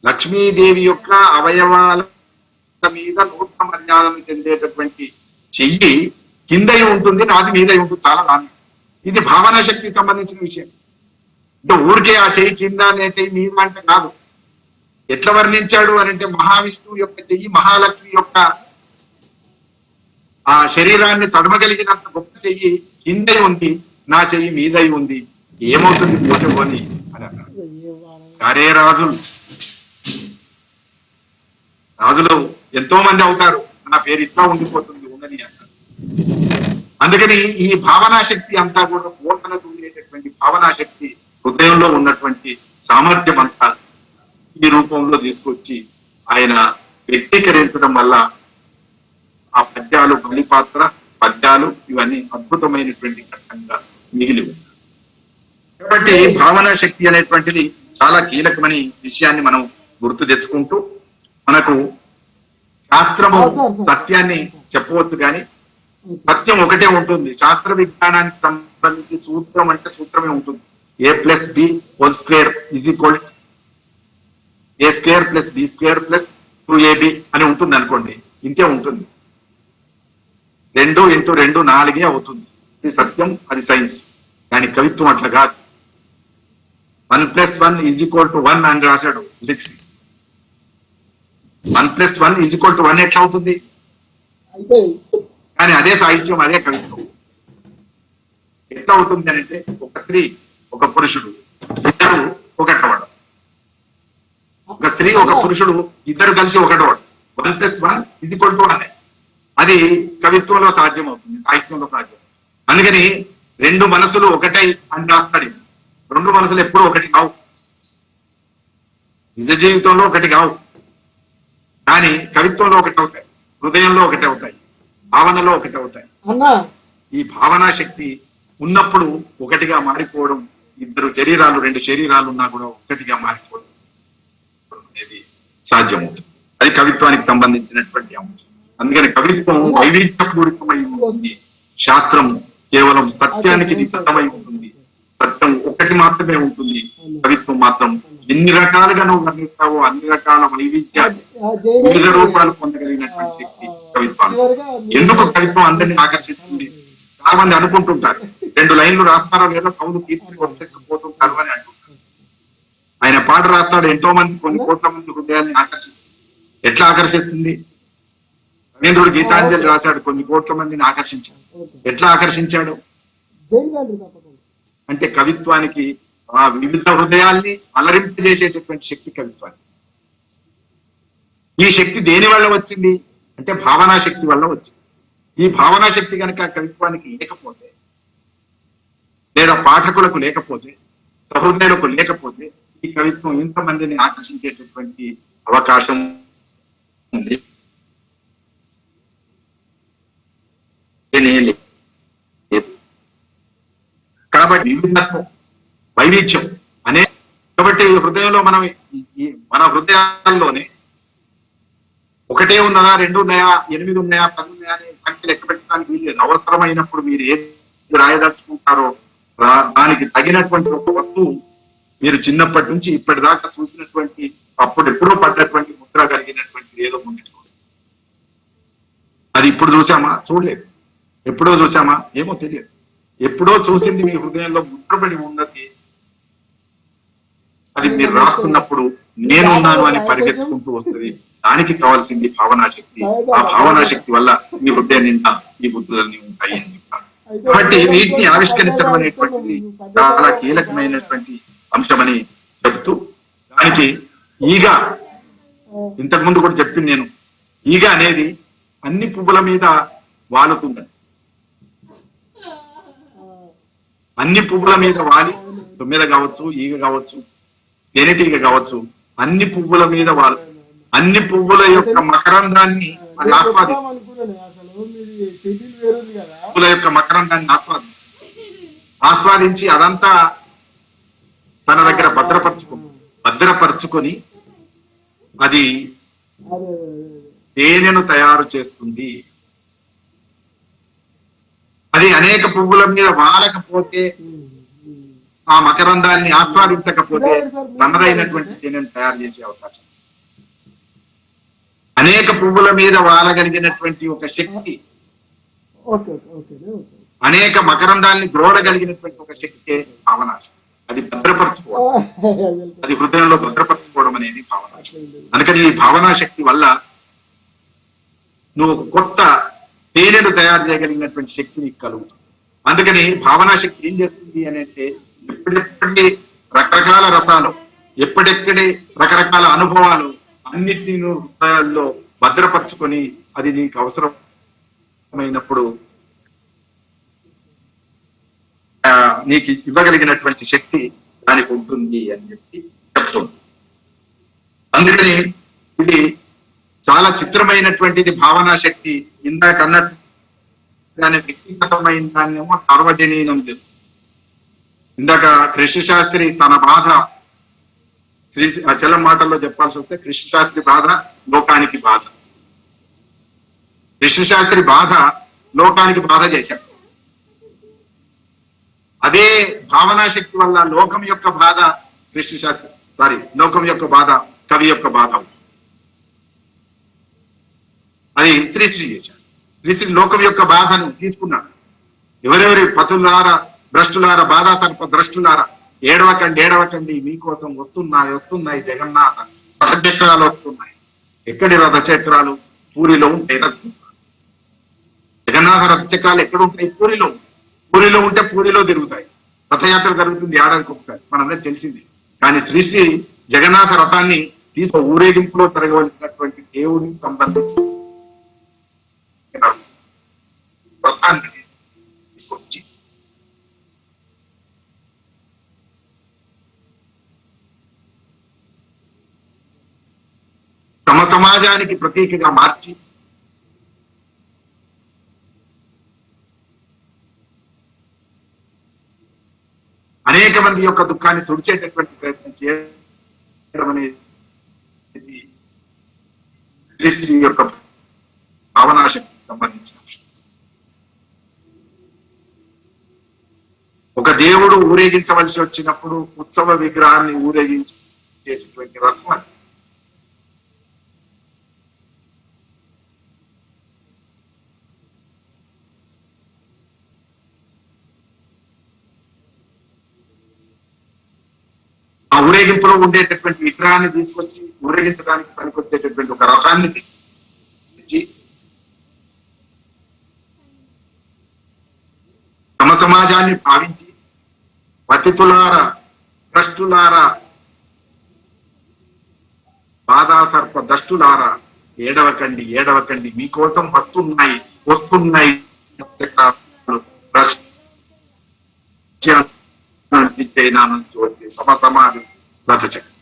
లక్ష్మీదేవి యొక్క అవయవాల మీద నూతన మర్యాదను చెందేటటువంటి చెయ్యి కిందై ఉంటుంది, నాది మీదై ఉంటుంది. చాలా నాన్న ఇది భావనా శక్తికి సంబంధించిన విషయం. అంటే ఊరికే ఆ చెయ్యి కింద నే చెయ్యి మీద అంటే కాదు. ఎట్లా వర్ణించాడు అని అంటే, మహావిష్ణువు యొక్క చెయ్యి మహాలక్ష్మి యొక్క ఆ శరీరాన్ని తడమగలిగినంత గొప్ప చెయ్యి కిందై ఉంది, నా చెయ్యి మీదై ఉంది, ఏమవుతుంది పోతే పోని అని అన్నాడు. అరే రాజులు ఎంతో మంది అవుతారు, నా పేరు ఇట్లా ఉండిపోతుంది ఉన్నది అన్నాడు. అందుకని ఈ భావనా శక్తి అంతా కూడా పోతనకు ఉండేటటువంటి భావనా శక్తి, హృదయంలో ఉన్నటువంటి సామర్థ్యం అంతా ఈ రూపంలో తీసుకొచ్చి ఆయన వ్యక్తీకరించడం వల్ల ఆ పద్యాలు, బలిపాత్ర పద్యాలు ఇవన్నీ అద్భుతమైనటువంటి ఘట్టంగా మిగిలి ఉంటాయి. కాబట్టి భావనా శక్తి అనేటువంటిది చాలా కీలకమని విషయాన్ని మనం గుర్తు తెచ్చుకుంటూ, మనకు శాస్త్రము సత్యాన్ని చెప్పవచ్చు కానీ సత్యం ఒకటే ఉంటుంది. శాస్త్ర విజ్ఞానానికి సంబంధించి సూత్రం అంటే సూత్రమే ఉంటుంది. A+B² = A² + B² + 2AB అని ఉంటుంది అనుకోండి, ఇంతే ఉంటుంది. 2 × 2 4 అవుతుంది. ఇది సత్యం, అది సైన్స్. కానీ కవిత్వం అట్లా కాదు. 1 + 1 = 1 అని రాశాడు శ్రీశ్రీ. 1 + 1 = 1 ఎట్లా అవుతుంది? కానీ అదే సాహిత్యం, అదే కవిత్వం. ఎట్లా అవుతుంది అని అంటే, ఒక స్త్రీ ఒక పురుషుడు ఇద్దరు ఒకటవడం, ఒక స్త్రీ ఒక పురుషుడు ఇద్దరు కలిసి ఒకటవడం. 1 + 1 = 1. అది కవిత్వంలో సాధ్యం అవుతుంది, సాహిత్యంలో సాధ్యం. అందుకని 2 మనసులు ఒకటై అని రాస్తాడు. 2 మనసులు ఎప్పుడూ ఒకటి కావు, నిజ జీవితంలో ఒకటి కావు, కానీ కవిత్వంలో ఒకటి అవుతాయి, హృదయంలో ఒకటి అవుతాయి, భావనలో ఒకటి అవుతాయి. ఈ భావనా శక్తి ఉన్నప్పుడు ఒకటిగా మారిపోవడం, 2 శరీరాలు ఉన్నా కూడా ఒకటిగా మారిపోవడం అనేది సాధ్యమవుతుంది. అది కవిత్వానికి సంబంధించినటువంటి అంశం. అందుకని కవిత్వం వైవిధ్యపూరితమై ఉంటుంది. శాస్త్రం కేవలం సత్యానికి నిబద్ధమై ఉంటుంది. సత్యం ఒకటి మాత్రమే ఉంటుంది. కవిత్వం మాత్రం ఎన్ని రకాలుగా నువ్వు వర్ణిస్తావో అన్ని రకాల వైవిధ్య వివిధ రూపాలు పొందగలిగినటువంటి శక్తి కవిత్వానికి. ఎందుకు కవిత్వం అందరినీ ఆకర్షిస్తుంది? చాలా మంది అనుకుంటుంటారు 2 లైన్లు రాస్తారో లేదో కవులు కీర్తిని కొట్టేసుకుపోతుంటారు అని అంటుంటారు. ఆయన పాట రాస్తాడు, ఎంతో మంది కొన్ని కోట్ల మంది హృదయాన్ని ఆకర్షిస్తుంది. ఎట్లా ఆకర్షిస్తుంది? రవీంద్రుడు గీతాంజలి రాశాడు, కొన్ని కోట్ల మందిని ఆకర్షించాడు. ఎట్లా ఆకర్షించాడు అంటే కవిత్వానికి ఆ వివిధ హృదయాల్ని అలరింపజేసేటటువంటి శక్తి కవిత్వానికి. ఈ శక్తి దేని వల్ల వచ్చింది అంటే భావనా శక్తి వల్ల వచ్చింది. ఈ భావనా శక్తి కనుక కవిత్వానికి లేకపోతే, లేదా పాఠకులకు లేకపోతే, సహృదయులకు లేకపోతే ఈ కవిత్వం ఇంతమందిని ఆకర్షించేటటువంటి అవకాశం ఉంది. కాబట్టి విభిన్నత్వం, వైవిధ్యం అనే కాబట్టి హృదయంలో మనం మన హృదయాల్లోనే ఒకటే ఉన్నదా, 2 ఉన్నాయా, 8 ఉన్నాయా, 10 ఉన్నాయా అనే సంఖ్య లెక్క పెట్టడానికి వీల్లేదు. అవసరమైనప్పుడు మీరు ఏది రాయదలుచుకుంటారో దానికి తగినటువంటి ఒక వస్తువు మీరు చిన్నప్పటి నుంచి ఇప్పటిదాకా చూసినటువంటి అప్పుడు ఎప్పుడో పడ్డటువంటి ముద్ర కలిగినటువంటి ఏదో ముందుకు వస్తుంది. అది ఇప్పుడు చూసామా? చూడలేదు. ఎప్పుడో చూసామా? ఏమో తెలియదు. ఎప్పుడో చూసింది మీ హృదయంలో ముద్రపడి ఉన్నది. అది మీరు రాస్తున్నప్పుడు నేనున్నాను అని పరిగెత్తుకుంటూ వస్తుంది. దానికి కావాల్సింది భావనా శక్తి. ఆ భావనా శక్తి వల్ల మీ హృదయం నిండా ఈ బుద్ధులన్నీ ఉంటాయి అని చెప్తాను. కాబట్టి వీటిని ఆవిష్కరించడం అనేటువంటిది చాలా కీలకమైనటువంటి అంశమని చెబుతూ, దానికి ఈగ ఇంతకు ముందు కూడా చెప్పింది నేను, ఈగ అనేది అన్ని పువ్వుల మీద వాలుతుందని. అన్ని పువ్వుల మీద వాలి, తొమ్మిద కావచ్చు, ఈగ కావచ్చు, తేనెటీగ కావచ్చు, అన్ని పువ్వుల మీద వాలుతుంది. అన్ని పువ్వుల యొక్క మకరందాన్ని అది ఆస్వాదిస్తుంది. పువ్వుల యొక్క మకరందాన్ని ఆస్వాదించి అదంతా తన దగ్గర భద్రపరుచుకొని అది తేనెను తయారు చేస్తుంది. అది అనేక పువ్వుల మీద వాలకపోతే, ఆ మకరందాన్ని ఆస్వాదించకపోతే తనదైనటువంటి తేనెను తయారు చేసే అవకాశం. అనేక పువ్వుల మీద వాలగలిగినటువంటి ఒక శక్తి, అనేక మకరందాన్ని గ్రోడగలిగినటువంటి ఒక శక్తి భావనాశం. అది భద్రపరచుకోవడం, అది హృదయంలో భద్రపరచుకోవడం అనేది భావనాశం. అందుకని ఈ భావనా శక్తి వల్ల నువ్వు కొత్త తేనెను తయారు చేయగలిగినటువంటి శక్తి నీకు కలుగుతుంది. అందుకని భావనా శక్తి ఏం చేస్తుంది అని అంటే, ఎప్పుడెక్కడి రకరకాల రసాలు, ఎప్పుడెక్కడి రకరకాల అనుభవాలు అన్నిటినీ హృదయాల్లో భద్రపరచుకొని అది నీకు అవసరమైనప్పుడు నీకు ఇవ్వగలిగినటువంటి శక్తి దానికి ఉంటుంది అని చెప్పి చెప్తుంది. అందుకని ఇది చాలా చిత్రమైనటువంటిది భావనా శక్తి. ఇందాక అన్నట్టు దాని వ్యక్తిగతమైన దాన్నేమో సార్వజనీనం చేస్తుంది. ఇందాక కృష్ణశాస్త్రి తన బాధ చలం మాటల్లో చెప్పాల్సి వస్తే, కృష్ణశాస్త్రి బాధ లోకానికి బాధ. కృష్ణశాస్త్రి బాధ లోకానికి బాధ చేశాడు. అదే భావనా శక్తి వల్ల లోకం యొక్క బాధ లోకం యొక్క బాధ కవి యొక్క బాధ. అది శ్రీశ్రీ చేశాడు. శ్రీశ్రీ లోకం యొక్క బాధను తీసుకున్నాడు. ఎవరెవరి పతులారా, భ్రష్టులారా, బాధా సర్ప ద్రష్టులారా, ఏడవకండి మీకోసం వస్తున్నాయి జగన్నాథ రథచక్రాలు వస్తున్నాయి. ఎక్కడి రథచక్రాలు? పూరిలో ఉంటాయి రథచక్రాలు. జగన్నాథ రథచక్రాలు ఎక్కడ ఉంటాయి? పూరిలో. పూరిలో ఉంటే పూరిలో తిరుగుతాయి. రథయాత్ర జరుగుతుంది ఏడాదికి ఒకసారి, మనందరికి తెలిసింది. కానీ శ్రీశ్రీ జగన్నాథ రథాన్ని ఊరేగింపులో జరగవలసినటువంటి దేవుడికి సంబంధించి రథాన్ని తీసుకొచ్చి తమ సమాజానికి ప్రతీకగా మార్చి అనేక మంది యొక్క దుఃఖాన్ని తుడిచేటటువంటి ప్రయత్నం చేయడం అనేది శ్రీశ్రీ యొక్క భావనాశక్తికి సంబంధించిన విషయం. ఒక దేవుడు ఊరేగించవలసి వచ్చినప్పుడు ఉత్సవ విగ్రహాన్ని ఊరేగించేటటువంటి రథం అది. ఆ ఊరేగింపులో ఉండేటటువంటి విగ్రహాన్ని తీసుకొచ్చి ఊరేగించడానికి పనికొచ్చేటటువంటి ఒక రథాన్ని తెచ్చి తమ సమాజాన్ని భావించి పతితులారా, భ్రష్టులారా, బాధాసర్ప దష్టులారా, ఏడవకండి ఏడవకండి, మీకోసం వస్తున్నాయి చైనా నుంచి వచ్చే సమసమాజం రథచక్రం.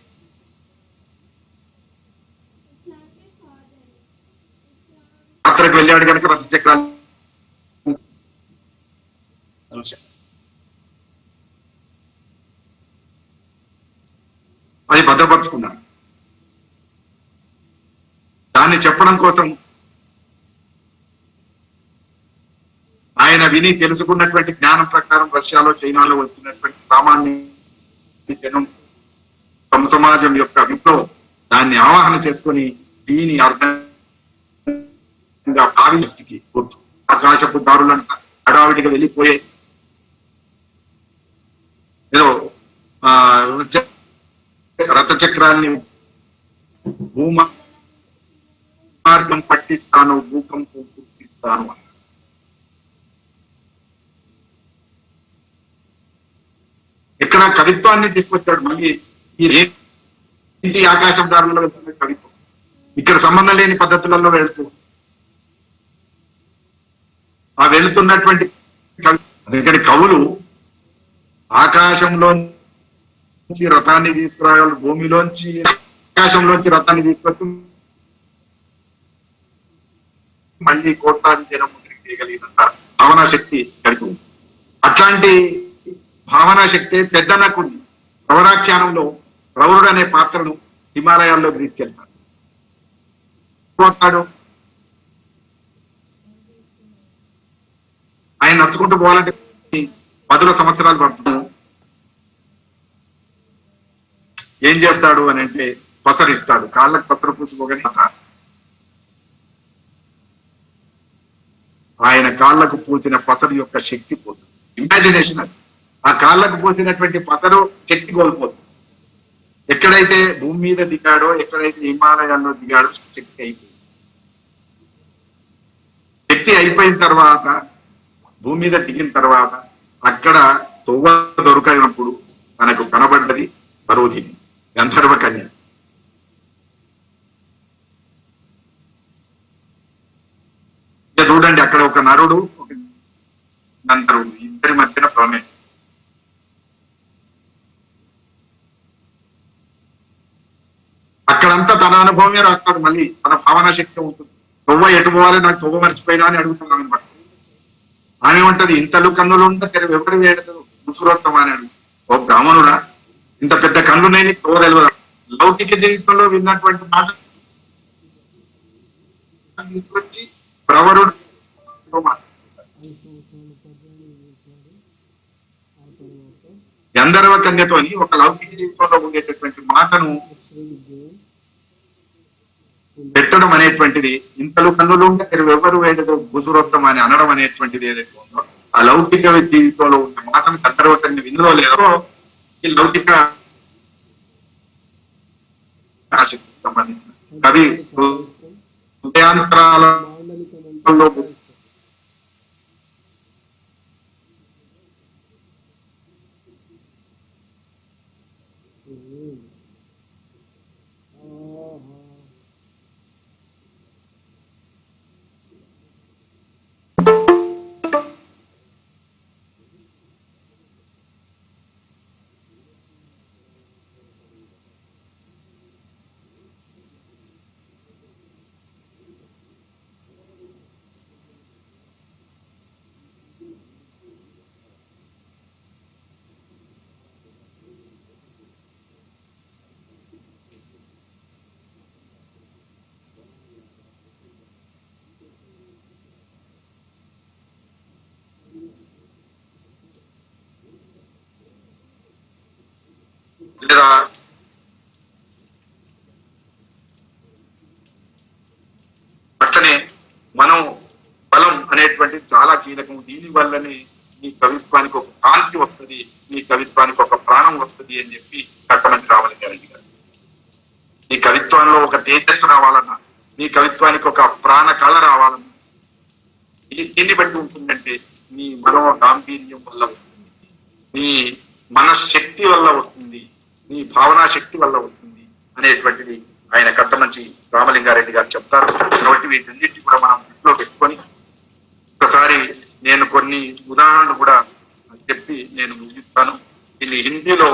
యాత్రకు వెళ్ళాడు కనుక రథచక్రాన్ని చూశాడు. అది భద్రపరుచుకున్నాడు. దాన్ని చెప్పడం కోసం ఆయన విని తెలుసుకున్నటువంటి జ్ఞానం ప్రకారం రష్యాలో, చైనాలో వచ్చినటువంటి సామాన్య జనం సమాజం యొక్క విప్లవం దాన్ని ఆవాహన చేసుకొని దీని అర్థంగా భావి వ్యక్తికి గుర్తు ఆకాశపు దారులంట హడావిడిగా వెళ్ళిపోయే ఏదో రథచక్రాన్ని భూమార్గం పట్టిస్తాను, భూకంపం పుట్టిస్తాను అని. ఇక్కడ కవిత్వాన్ని తీసుకొచ్చాడు. మళ్ళీ ఈ ఆకాశం దారులలో వెళ్తున్న కవిత్వం ఇక్కడ సంబంధం లేని పద్ధతులలో వెళుతూ ఆ వెళుతున్నటువంటి ఇక్కడ కవులు ఆకాశంలోంచి రథాన్ని తీసుకురావాలి, భూమిలోంచి ఆకాశంలోంచి రథాన్ని తీసుకొచ్చి మళ్ళీ కోట్లాది జనం ముందుకు తీయగలిగినంత భావనా శక్తి కలిగి ఉంది. అట్లాంటి భావనా శక్తి పెద్దనకుంది. ప్రవరాఖ్యానంలో ప్రవరుడు అనే పాత్రను హిమాలయాల్లోకి తీసుకెళ్తాడు. ఆయన నడుచుకుంటూ పోవాలంటే 10 సంవత్సరాలు పడుతుంది. ఏం చేస్తాడు అని అంటే పసరిస్తాడు, కాళ్ళకు పసరు పూసుకోగానే ఆయన కాళ్ళకు పూసిన పసరు యొక్క శక్తి పోతుంది. ఇమాజినేషన్ అది. ఆ కాళ్ళకు పూసినటువంటి పసరు శక్తి కోల్పోతుంది. ఎక్కడైతే భూమి మీద దిగాడో, ఎక్కడైతే హిమాలయాల్లో దిగాడో శక్తి అయిపోయింది. శక్తి అయిపోయిన తర్వాత భూమి మీద దిగిన తర్వాత అక్కడ తొవ్వ దొరకనప్పుడు మనకు కనబడ్డది పరోధిని, గంధర్వ కన్య. చూడండి, అక్కడ ఒక నరుడు, ఒక గంధర్వుడు, ఇద్దరి మధ్యన ప్రమేయం. అక్కడంతా తన అనుభవమే రాస్తాడు. మళ్ళీ తన భావనా శక్తి ఉంటుంది. తొవ్వ ఎటు పోవాలి, నాకు తొవ్వ మర్చిపోయినా అని అడుగుతున్నాను అనమాట. ఆమె ఉంటది, ఇంతలు కన్నులు ఉంటే తెర ఎవరు వేడదు ముసురోత్తమ అని అడుగు. ఓ బ్రాహ్మణుడా, ఇంత పెద్ద కన్ను నేను తొవ్వ తెలియదు. లౌకిక జీవితంలో విన్నటువంటి మాట తీసుకొచ్చి ప్రవరుడు గంధర్వ కన్యతోని ఒక లౌకిక జీవితంలో ఉండేటటువంటి మాటను పెట్టడం అనేటువంటిది, ఇంతలు కన్నులు ఉంటే తెరు ఎవరు వేడదు గుసురొత్తం అని అనడం అనేటువంటిది ఏదైతే ఉందో, ఆ లౌకిక జీవితంలో ఉన్న మాటను గంధర్వ కన్య విన్నదో లేదో ఈ లౌకిక ఆసక్తికి సంబంధించిన కవి హృదయాంతరాలలో లేదా అట్లనే మనం బలం అనేటువంటిది చాలా కీలకం. దీని వల్లనే నీ కవిత్వానికి ఒక కాంతి వస్తుంది, నీ కవిత్వానికి ఒక ప్రాణం వస్తుంది అని చెప్పి కట్టమంచి రామలింగారెడ్డి గారు. నీ కవిత్వంలో ఒక తేజస్సు రావాలన్నా, నీ కవిత్వానికి ఒక ప్రాణ కళ రావాలన్నా దీన్ని బట్టి ఉంటుందంటే నీ మనో గాంభీర్యం వల్ల వస్తుంది, నీ మనశక్తి వల్ల వస్తుంది, నీ భావనా శక్తి వల్ల వస్తుంది అనేటువంటిది ఆయన కట్టమంచి రామలింగారెడ్డి గారు చెప్తారు. కాబట్టి వీటన్నిటిని కూడా మనం దృష్టిలో పెట్టుకొని ఒకసారి నేను కొన్ని ఉదాహరణలు కూడా చెప్పి నేను ముగిస్తాను. ఇది హిందీలో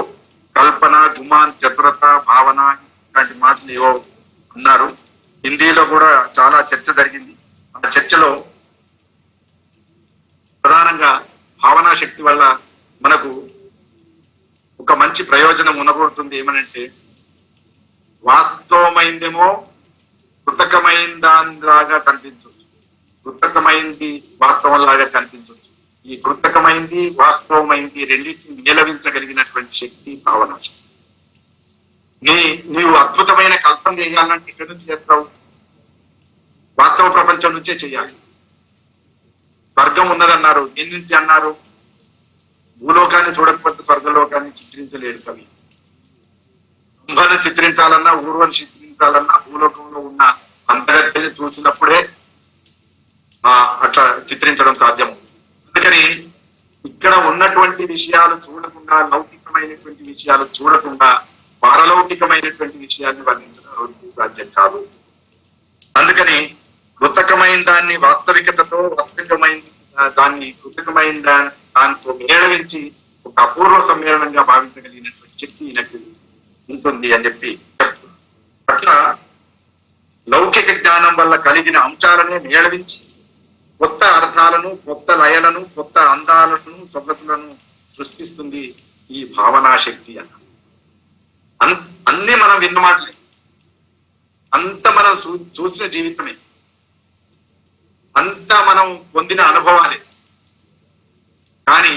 కల్పన, గుమాన్, చతురత, భావన ఇలాంటి మాటలు ఏవో అన్నారు. హిందీలో కూడా చాలా చర్చ జరిగింది. ఆ చర్చలో ప్రధానంగా భావనా శక్తి వల్ల మనకు ఒక మంచి ప్రయోజనం ఉండబోతుంది. ఏమనంటే వాస్తవమైందేమో కృతకమైన దానిలాగా కనిపించవచ్చు, కృతకమైంది వాస్తవంలాగా కనిపించవచ్చు. ఈ కృతకమైంది వాస్తవమైంది రెండింటిని మేళవించగలిగినటువంటి శక్తి భావన శక్తి. నీవు అద్భుతమైన కల్పన చేయాలంటే ఇక్కడి నుంచి చేస్తావు, వాస్తవ ప్రపంచం నుంచే చేయాలి. స్వర్గం ఉన్నదన్నారు, దేని నుంచి అన్నారు? భూలోకాన్ని చూడకపోతే స్వర్గలోకాన్ని చిత్రించలేడు కవి. కుంభను చిత్రించాలన్నా, ఊర్వని చిత్రించాలన్నా భూలోకంలో ఉన్న అంతర్గతిని చూసినప్పుడే అట్లా చిత్రించడం సాధ్యం. అందుకని ఇక్కడ ఉన్నటువంటి విషయాలు చూడకుండా, లౌకికమైనటువంటి విషయాలు చూడకుండా పారలౌకికమైనటువంటి విషయాన్ని వర్ణించడం సాధ్యం కాదు. అందుకని కృతకమైన దాన్ని వాస్తవికతతో, వాస్తవికమైన దాన్ని కృతకమైన దానితో మేళవించి ఒక అపూర్వ సమ్మేళనంగా భావించగలిగినటువంటి శక్తి ఈయనకు ఉంటుంది అని చెప్పి చెప్తున్నారు. అట్లా లౌకిక జ్ఞానం వల్ల కలిగిన అంశాలనే మేళవించి కొత్త అర్థాలను, కొత్త లయలను, కొత్త అందాలను, సొగసులను సృష్టిస్తుంది ఈ భావనా శక్తి అన్న. అన్ని మనం విన్న మాటలే, అంత మనం చూసిన జీవితమే, అంతా మనం పొందిన అనుభవాలే. కానీ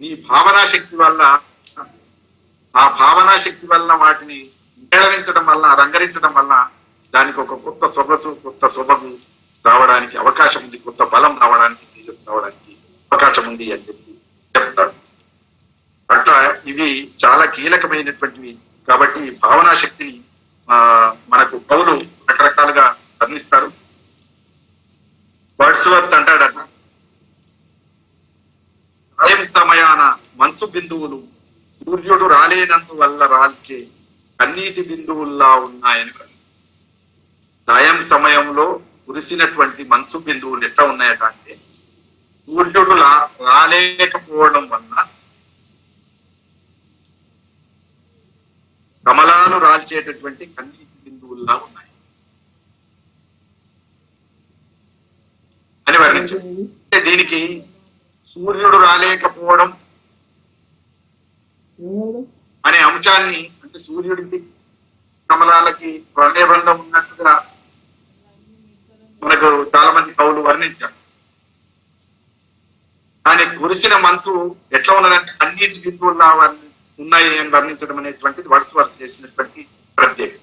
ఈ భావనా శక్తి వల్ల, ఆ భావనా శక్తి వల్ల వాటిని మేళవించడం వల్ల, రంగరించడం వల్ల దానికి ఒక కొత్త సొగసు, కొత్త సొబగు రావడానికి అవకాశం ఉంది, కొత్త బలం రావడానికి, తేజస్సు రావడానికి అవకాశం ఉంది అని చెప్పి చెప్తాడు. అట్లా ఇవి చాలా కీలకమైనటువంటివి. కాబట్టి భావనా శక్తిని మనకు కవులు రకరకాలుగా వర్ణిస్తారు. వర్డ్స్వర్త్ అంటాడట, సాయం సమయాన మనసు బిందువులు సూర్యుడు రాలేనందువల్ల రాల్చే కన్నీటి బిందువుల్లా ఉన్నాయని. సాయం సమయంలో కురిసినటువంటి మనసు బిందువులు ఎట్లా ఉన్నాయట అంటే, సూర్యుడు రాలేకపోవడం వల్ల కమలాలు రాల్చేటటువంటి కన్నీటి బిందువుల్లా ఉన్నాయి అని వర్ణించారు. అంటే దీనికి సూర్యుడు రాలేకపోవడం అనే అంశాన్ని, అంటే సూర్యుడికి కమలాలకి ప్రణయబంధం ఉన్నట్టుగా మనకు చాలా మంది కవులు వర్ణించారు. కానీ కురిసిన మనసు ఎట్లా ఉన్నదంటే అన్నిటి బిందువుల్లా ఉన్నాయి అని వర్ణించడం అనేటువంటిది వర్డ్స్వర్త్ చేసినటువంటి ప్రత్యేకత.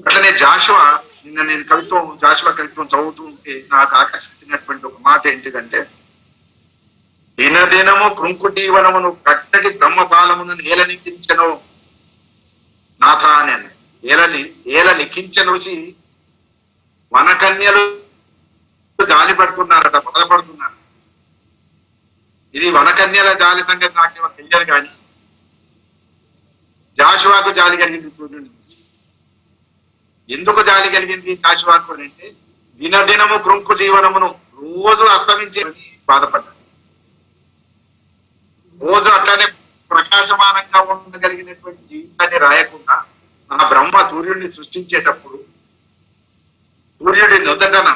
అట్లనే జాషువా, నిన్న నేను జాషువా కవిత్వం చదువుతూ ఉంటే నాకు ఆకర్షించినటువంటి ఒక మాట ఏంటిదంటే, దినదినము కృంకుటీవనమును కట్టడి బ్రహ్మపాలమును ఏలనికించను నాథ అని ఏల లిఖించను వనకన్యలు జాలి పడుతున్నారట, బాధపడుతున్నారు. ఇది వనకన్యల జాలి సంగతి నాకేమో తెలియదు, కానీ జాషువాకు జాలి కలిగింది సూర్యుని చూసి. ఎందుకు జాలి కలిగింది జాషువాకు అంటే, దినదినము కృంకు జీవనమును రోజు అస్తమించేది బాధపడ్డాడు. రోజు అట్లానే ప్రకాశమానంగా ఉండగలిగినటువంటి జీవితాన్ని రాయకుండా ఆ బ్రహ్మ సూర్యుడిని సృష్టించేటప్పుడు సూర్యుడి నుదటన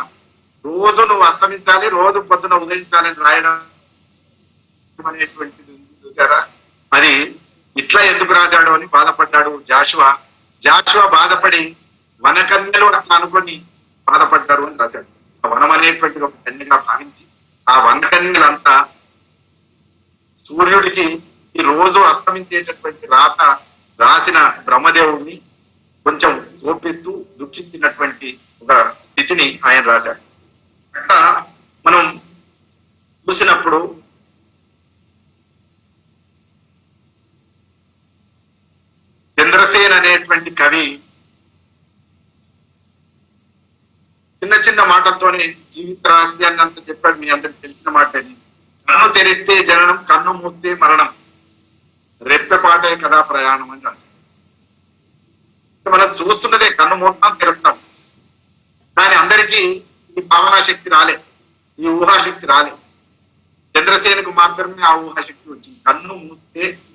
రోజు నువ్వు అస్తమించాలి, రోజు పొద్దున ఉదయించాలని రాయడం అనేటువంటిది ఉంది చూసారా. అది ఇట్లా ఎందుకు రాశాడు అని బాధపడ్డాడు జాషువా. బాధపడి వనకన్యలు అట్లా అనుకొని బాధపడ్డారు అని రాశాడు. ఆ వనం అనేటువంటిది ఒక కన్యగా భావించి ఆ వనకన్యలంతా సూర్యుడికి ఈ రోజు అస్తమించేటటువంటి రాత రాసిన బ్రహ్మదేవుడిని కొంచెం కోపిస్తూ దుఃఖించినటువంటి ఒక స్థితిని ఆయన రాశాడు. అట్లా మనం చూసినప్పుడు చంద్రసేన్ అనేటువంటి కవి చిన్న చిన్న మాటలతోనే జీవిత రహస్యాన్ని అంతా చెప్పాడు. మీ అందరికి తెలిసిన మాట అది. కన్ను తెరిస్తే జననం, కన్ను మూస్తే మరణం, రెప్పెపాటే కదా ప్రయాణం అని రాశాడు. మనం చూస్తున్నదే, కన్ను మూస్తాం తెరుస్తాం, కానీ అందరికీ ఈ భావనా శక్తి రాలే, ఈ ఊహాశక్తి రాలే. చంద్రసేనకు మాత్రమే ఆ ఊహాశక్తి వచ్చింది.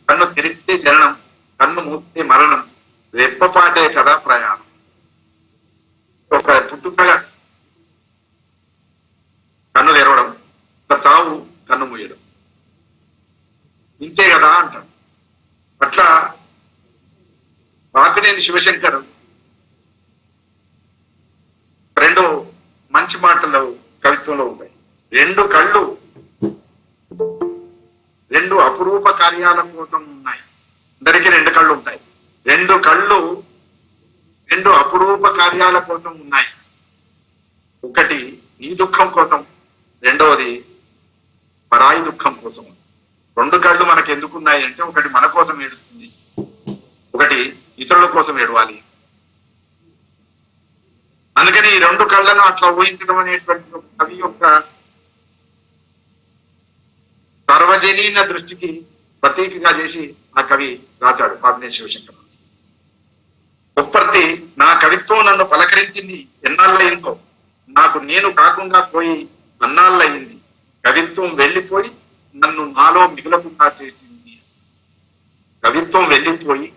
కన్ను తెరిస్తే జననం, కన్ను మూస్తే మరణం, రెప్పపాటే కదా ప్రయాణం. ఒక పుట్టుకగా కన్ను తెరవడం, ఒక చావు కన్ను మూయడం, ఇంతే కదా అంటాడు. అట్లా బాపినేని శివశంకర్ రెండు మంచి మాటలు కవిత్వంలో ఉంటాయి. రెండు కళ్ళు రెండు అపురూప కార్యాల కోసం ఉన్నాయి. అందరికీ రెండు కళ్ళు ఉంటాయి. రెండు కళ్ళు రెండు అపురూప కార్యాల కోసం ఉన్నాయి. ఒకటి నీ దుఃఖం కోసం, రెండవది పరాయి దుఃఖం కోసం. రెండు కళ్ళు మనకు ఎందుకున్నాయి అంటే, ఒకటి మన కోసం ఏడుస్తుంది, ఒకటి ఇతరుల కోసం ఏడవాలి. అందుకని ఈ రెండు కళ్ళను అట్లా ఊహించడం అనేటువంటి ఒక కవి యొక్క సర్వజనీన దృష్టికి ప్రతీకగా చేసి ఆ కవి రాశాడు బాపినేని శివశంకర్. ఉప్పర్తి, నా కవిత్వం నన్ను పలకరించింది ఎన్నాళ్ళయిందో, నాకు నేను కాకుండా పోయి అన్నాళ్ళయింది, కవిత్వం వెళ్ళిపోయి నన్ను నాలో మిగలకుండా చేసింది. కవిత్వం వెళ్ళిపోయి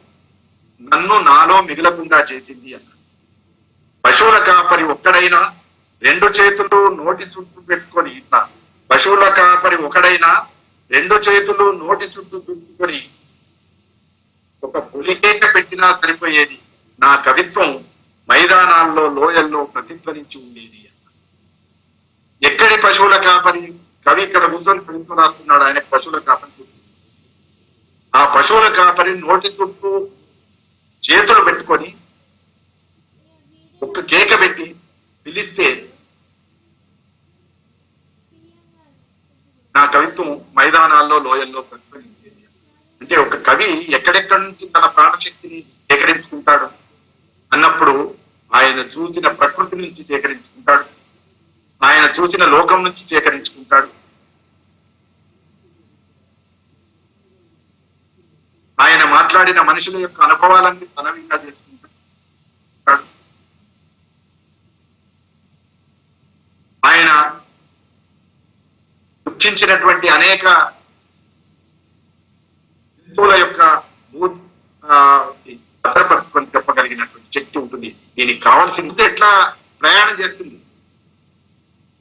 నన్ను నాలో మిగలకుండా చేసింది అన్న. పశువుల కాపరి ఒక్కడైనా రెండు చేతులు నోటి చుట్టూ పెట్టుకొని, ఇట్లా పశువుల కాపరి ఒకడైనా రెండు చేతులు నోటి చుట్టూ చుట్టుకొని ఒక పులికేక పెట్టినా సరిపోయేది, నా కవిత్వం మైదానాల్లో లోయల్లో ప్రతిధ్వనించి ఉండేది. ఎక్కడి పశువుల కాపరి? కవి ఇక్కడ కూర్చొని కవిత్వం రాస్తున్నాడు, ఆయన పశువుల కాపరి. ఆ పశువుల కాపరి నోటి చుట్టూ చేతులు పెట్టుకొని ఒక కేక పెట్టి పిలిస్తే నా కవిత్వం మైదానాల్లో లోయల్లో ప్రతిఫలించేది. అంటే ఒక కవి ఎక్కడెక్కడి నుంచి తన ప్రాణశక్తిని సేకరించుకుంటాడు అన్నప్పుడు ఆయన చూసిన ప్రకృతి నుంచి సేకరించుకుంటాడు, ఆయన చూసిన లోకం నుంచి సేకరించుకుంటాడు, ఆయన మాట్లాడిన మనుషుల యొక్క అనుభవాలన్నీ తనవిగా చేసుకుంటాడు. ఆయన దుఃఖించినటువంటి అనేక జంతువుల యొక్క భద్రపరచుకొని చెప్పగలిగినటువంటి శక్తి ఉంటుంది. దీనికి కావాల్సింది ఎట్లా ప్రయాణం చేస్తుంది.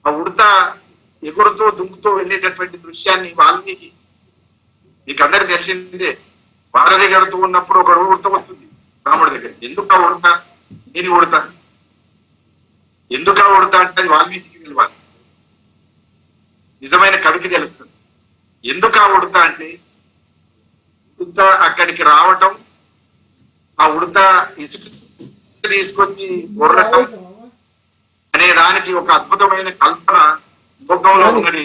ఆ ఉడత ఎగురుతూ దుంకుతూ వెళ్ళేటటువంటి దృశ్యాన్ని వాల్మీకి, మీకు అందరికి తెలిసిందే, వారధి గడుతూ ఉన్నప్పుడు ఒక ఉడత వస్తుంది రాముడి దగ్గర. ఎందుకు ఆ ఉడత? నేను ఉడత ఎందుకు ఆ ఉడత అంటే అది వాల్మీకి తెలియాలి, నిజమైన కవికి తెలుస్తుంది. ఎందుకు ఆ ఉడత అంటే, ఉడత అక్కడికి రావటం, ఆ ఉడత ఇసుక తీసుకొచ్చి బొర్రటం అనే దానికి ఒక అద్భుతమైన కల్పన లోకంలో ఉన్నది.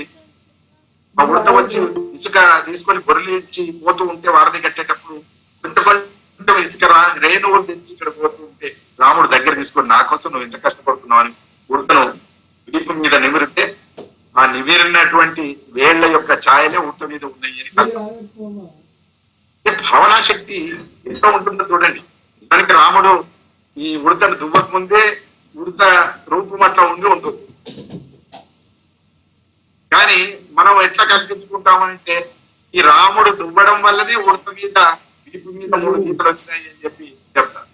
ఆ ఉడత వచ్చి ఇసుక తీసుకొని బొరలించి పోతూ ఉంటే, వారధి కట్టేటప్పుడు కొంచెం కొంచెం ఇసుక రేణువులు తెచ్చి ఇక్కడ పోతూ ఉంటే రాముడు దగ్గర తీసుకొని, నా కోసం నువ్వు ఎంత కష్టపడుతున్నావు అని ఉడతను వీపు మీద నిమిరితే ఆ నిమిరినటువంటి వేళ్ల యొక్క ఛాయలే ఉడత మీద ఉన్నాయి అని భావనా శక్తి ఎంత ఉంటుందో చూడండి. దానికి రాముడు ఈ ఉడతను దువ్వక ముందే ఉడత రూపం అట్లా ఉండి ఉంటుంది. కానీ మనం ఎట్లా కల్పించుకుంటామంటే, ఈ రాముడు దువ్వడం వల్లనే ఉడత మీద వీపు మీద 3 గీతలు వచ్చినాయి అని చెప్పి చెప్తారు.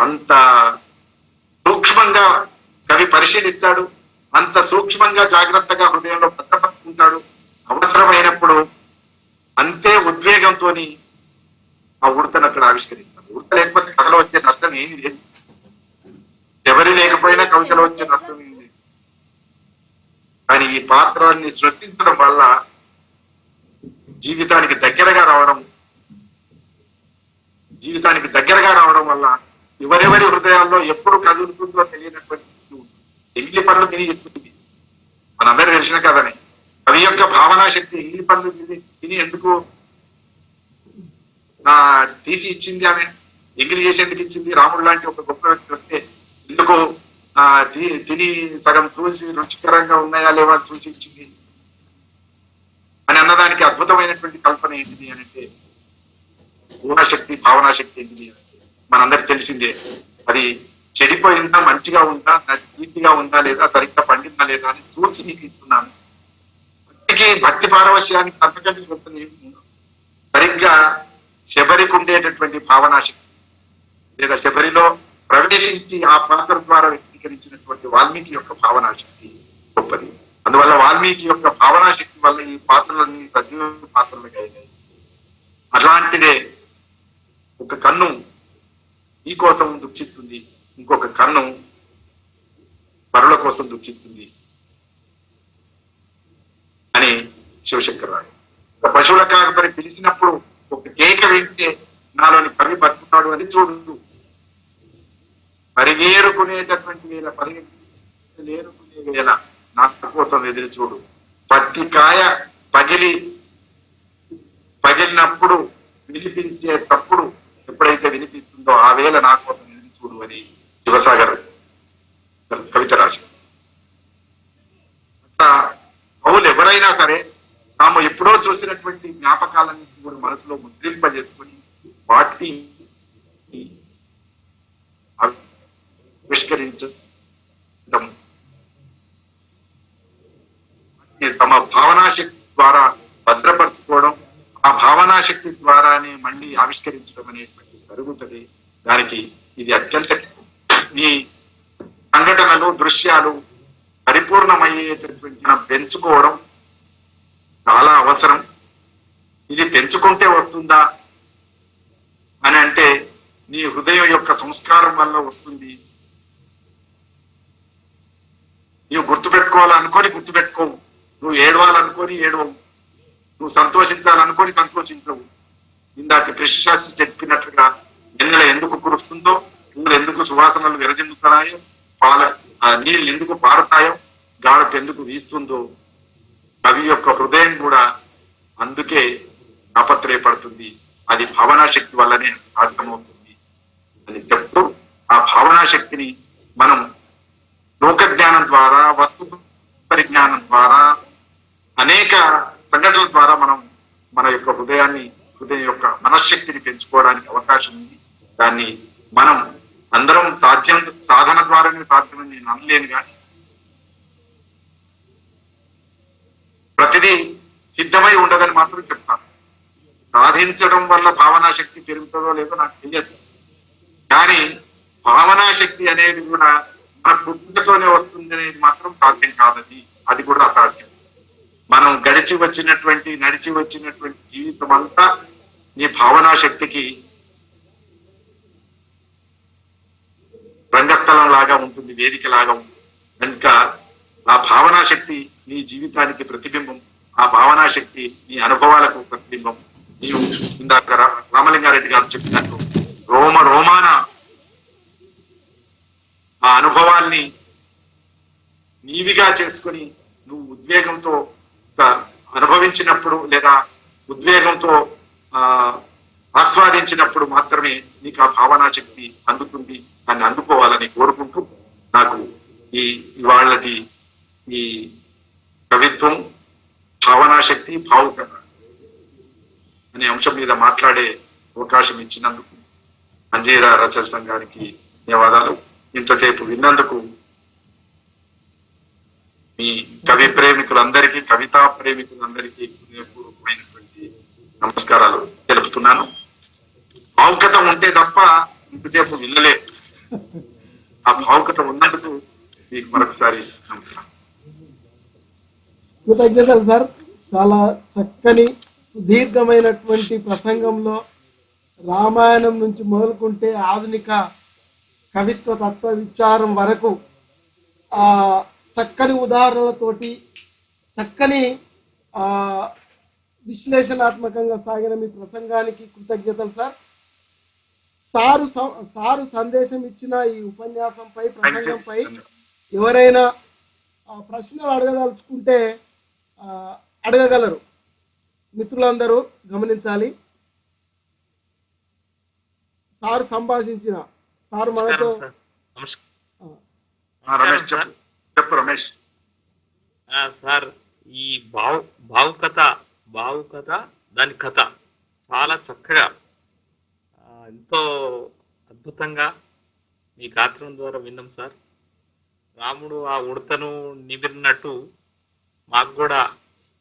అంత సూక్ష్మంగా కవి పరిశీలిస్తాడు, అంత సూక్ష్మంగా జాగ్రత్తగా హృదయంలో భద్రపరుచుకుంటాడు. అవసరమైనప్పుడు అంతే ఉద్వేగంతో ఆ ఉడతను అక్కడ ఆవిష్కరిస్తాడు. ఉడత లేకపోతే కథలో వచ్చే నష్టం ఏమీ లేదు, ఎవరి లేకపోయినా కవితలో వచ్చే నష్టం ఏమి లేదు. కానీ ఈ పాత్రాన్ని సృష్టించడం వల్ల జీవితానికి దగ్గరగా రావడం వల్ల ఎవరెవరి హృదయాల్లో ఎప్పుడు కదులుతుందో తెలియనటువంటి స్థితి ఉంటుంది. ఎంగిలి పనులు తినిగిస్తుంది, మనందరూ తెలిసిన కదని. కవి యొక్క భావనా శక్తి ఎంగిలి పనులు తిని ఎందుకు తీసి ఇచ్చింది ఆమె, ఎంగిలి చేసేందుకు ఇచ్చింది. రాముడు లాంటి ఒక గొప్ప వ్యక్తి వస్తే ఎందుకు తిని సగం చూసి రుచికరంగా ఉన్నాయా లేవా చూసి ఇచ్చింది అని అన్నదానికి అద్భుతమైనటువంటి కల్పన ఏంటిది అని అంటే ఊహాశక్తి, భావనాశక్తి ఏంటిది మనందరికి తెలిసిందే. అది చెడిపోయిందా, మంచిగా ఉందా, తీపిగా ఉందా లేదా, సరిగ్గా పండిందా లేదా అని చూసి నీకు ఇస్తున్నాను. భక్తి పారవశ్యానికి అంతకంటే గొప్పది సరిగ్గా శబరికి ఉండేటటువంటి భావనాశక్తి లేదా శబరిలో ప్రవేశించి ఆ పాత్ర ద్వారా వ్యక్తీకరించినటువంటి వాల్మీకి యొక్క భావనాశక్తి గొప్పది. అందువల్ల వాల్మీకి యొక్క భావనాశక్తి వల్ల ఈ పాత్రలన్నీ సజీవ పాత్రలుగా అయినాయి. అలాంటిదే ఒక కన్ను ఈ కోసం దుఃఖిస్తుంది, ఇంకొక కన్ను పరుల కోసం దుఃఖిస్తుంది అని శివశంకరరావు. పశువుల కాకపరి పిలిచినప్పుడు ఒక కేక వింటే నాలోని కవి బతుకున్నాడు అని చూడు. పరిగేరుకునేటటువంటి వేళ పరిగేరుకునే వేళ నా కోసం ఎదురు చూడు. పత్తి కాయ పగిలినప్పుడు వినిపించే తప్పుడు ఎప్పుడైతే వినిపిస్తుందో ఆ వేళ నా కోసం ఎదురు చూడు అని శివసాగర్ కవిత రాశారు. అట్లా కవులు ఎవరైనా సరే తాము ఎప్పుడో చూసినటువంటి జ్ఞాపకాలన్నీ కూడా మనసులో ముద్రింపజేసుకుని వాటిని ఆవిష్కరించడం, తమ భావనాశక్తి ద్వారా భద్రపరచుకోవడం, ఆ భావనాశక్తి ద్వారానే మళ్ళీ ఆవిష్కరించడం అనేటువంటి జరుగుతుంది. దానికి ఇది అత్యంత ఈ సంఘటనలు, దృశ్యాలు పరిపూర్ణమయ్యేటటువంటి పెంచుకోవడం చాలా అవసరం. ఇది పెంచుకుంటే వస్తుందా అని అంటే నీ హృదయం యొక్క సంస్కారం వల్ల వస్తుంది. నువ్వు గుర్తుపెట్టుకోవాలనుకొని గుర్తుపెట్టుకోవు, నువ్వు ఏడవాలనుకొని ఏడవవు, నువ్వు సంతోషించాలనుకొని సంతోషించవు. ఇందాక కృష్ణశాస్త్రి చెప్పినట్లుగా వెన్నెల ఎందుకు కురుస్తుందో, పూలు ఎందుకు సువాసనలు విరజిల్లుతున్నాయో, నీళ్ళు ఎందుకు పారుతాయో, గాడపు ఎందుకు వీస్తుందో, కవి యొక్క హృదయం కూడా అందుకే తాపత్రయపడుతుంది. అది భావనాశక్తి వల్లనే సాధ్యమవుతుంది అని చెప్తూ ఆ భావనాశక్తిని మనం లోక జ్ఞానం ద్వారా, వస్తు పరిజ్ఞానం ద్వారా, అనేక సంఘటనల ద్వారా మనం మన యొక్క హృదయం యొక్క మనశ్శక్తిని పెంచుకోవడానికి అవకాశం ఉంది. దాన్ని మనం అందరం సాధన ద్వారానే సాధ్యమని నేను అనలేను, కానీ ప్రతిదీ సిద్ధమై ఉండదని మాత్రం చెప్తాను. సాధించడం వల్ల భావనాశక్తి పెరుగుతుందో లేదో నాకు తెలియదు, కానీ భావనాశక్తి అనేది కూడా మన పుట్టుకతోనే వస్తుంది అనేది మాత్రం సాధ్యం కాదది. అది కూడా అసాధ్యం. మనం నడిచి వచ్చినటువంటి జీవితం అంతా నీ భావనాశక్తికి రంగస్థలం లాగా ఉంటుంది, వేదిక లాగా ఉంటుంది. కనుక ఆ భావనాశక్తి నీ జీవితానికి ప్రతిబింబం, ఆ భావనాశక్తి నీ అనుభవాలకు ప్రతిబింబం. నీవు ఇందాక రామలింగారెడ్డి గారు చెప్పినట్టు రోమాన ఆ అనుభవాల్ని నీవిగా చేసుకుని నువ్వు ఉద్వేగంతో అనుభవించినప్పుడు లేదా ఉద్వేగంతో ఆస్వాదించినప్పుడు మాత్రమే నీకు ఆ భావనాశక్తి అందుతుంది. దాన్ని అందుకోవాలని కోరుకుంటూ నాకు ఇవాళటి ఈ కవిత్వం, భావనాశక్తి, భావుకత అనే అంశం మీద మాట్లాడే అవకాశం ఇచ్చినందుకు అంజీరా రచన సంఘానికి ధన్యవాదాలు. ఇంతసేపు విన్నందుకు మీ కవి ప్రేమికులందరికీ, కవితా ప్రేమికులందరికీ హృదయపూర్వకమైనటువంటి నమస్కారాలు తెలుపుతున్నాను. భావుకత ఉంటే తప్ప ఇంతసేపు వినలే. ఆ భావుకత ఉన్నందుకు మీకు మరొకసారి నమస్కారం. కృతజ్ఞతలు సార్. చాలా చక్కని సుదీర్ఘమైనటువంటి ప్రసంగంలో రామాయణం నుంచి మొదలుకుంటే ఆధునిక కవిత్వ తత్వ విచారం వరకు చక్కని ఉదాహరణలతోటి, చక్కని విశ్లేషణాత్మకంగా సాగిన మీ ప్రసంగానికి కృతజ్ఞతలు సార్. సారు సందేశం ఇచ్చిన ఈ ఉపన్యాసంపై, ప్రసంగంపై ఎవరైనా ప్రశ్నలు అడగదలుచుకుంటే అడగగలరు. మిత్రులందరూ గమనించాలి. సార్ సంభాషించిన సార్ మనతో రమేష్ సార్, ఈ భావుకత దాని కథ చాలా చక్కగా ఎంతో అద్భుతంగా మీ గాత్రం ద్వారా విన్నాం సార్. రాముడు ఆ ఉడతను నిమిరినట్టు మాకు కూడా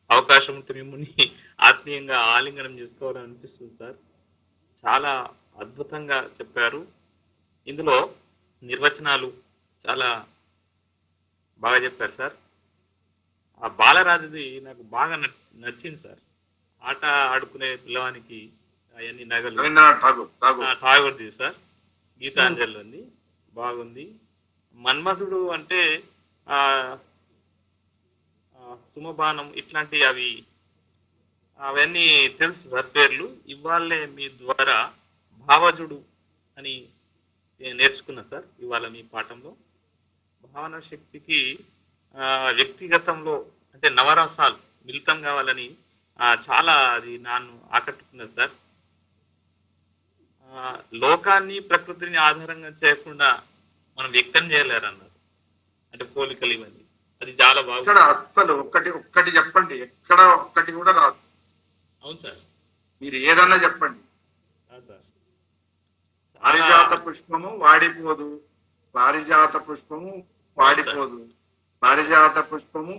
అవకాశం ఉంటే మిమ్మల్ని ఆత్మీయంగా ఆలింగనం చేసుకోవాలని అనిపిస్తుంది సార్. చాలా అద్భుతంగా చెప్పారు. ఇందులో నిర్వచనాలు చాలా బాగా చెప్పారు సార్. ఆ బాలరాజుది నాకు బాగా నచ్చింది సార్. ఆట ఆడుకునే పిల్లవానికి అవన్నీ నగలు ఠాగూర్ది సార్, గీతాంజలి ఉంది, బాగుంది. మన్మధుడు అంటే సుమబాణం ఇట్లాంటి అవన్నీ తెలుసు సార్ పేర్లు. ఇవాళే మీ ద్వారా భావజుడు అని నేర్చుకున్నా సార్ ఇవాళ మీ పాఠంలో. భావన శక్తికి వ్యక్తిగతంలో అంటే నవరసాలు మిళితం కావాలని చాలా అది నన్ను ఆకట్టుకున్నది సార్. లోకాన్ని ప్రకృతిని ఆధారంగా చేయకుండా మనం వ్యక్తం చేయలేరన్నారు, అంటే పోలికలు ఇవన్నీ. అది చాలా బాగుంది. అస్సలు ఒక్కటి చెప్పండి, ఎక్కడ ఒక్కటి కూడా రాదు. అవును సార్, మీరు ఏదన్నా చెప్పండి. పారిజాత పుష్పము వాడిపోదు, పారిజాత పుష్పము వాడిపోదు, పారిజాత పుష్పము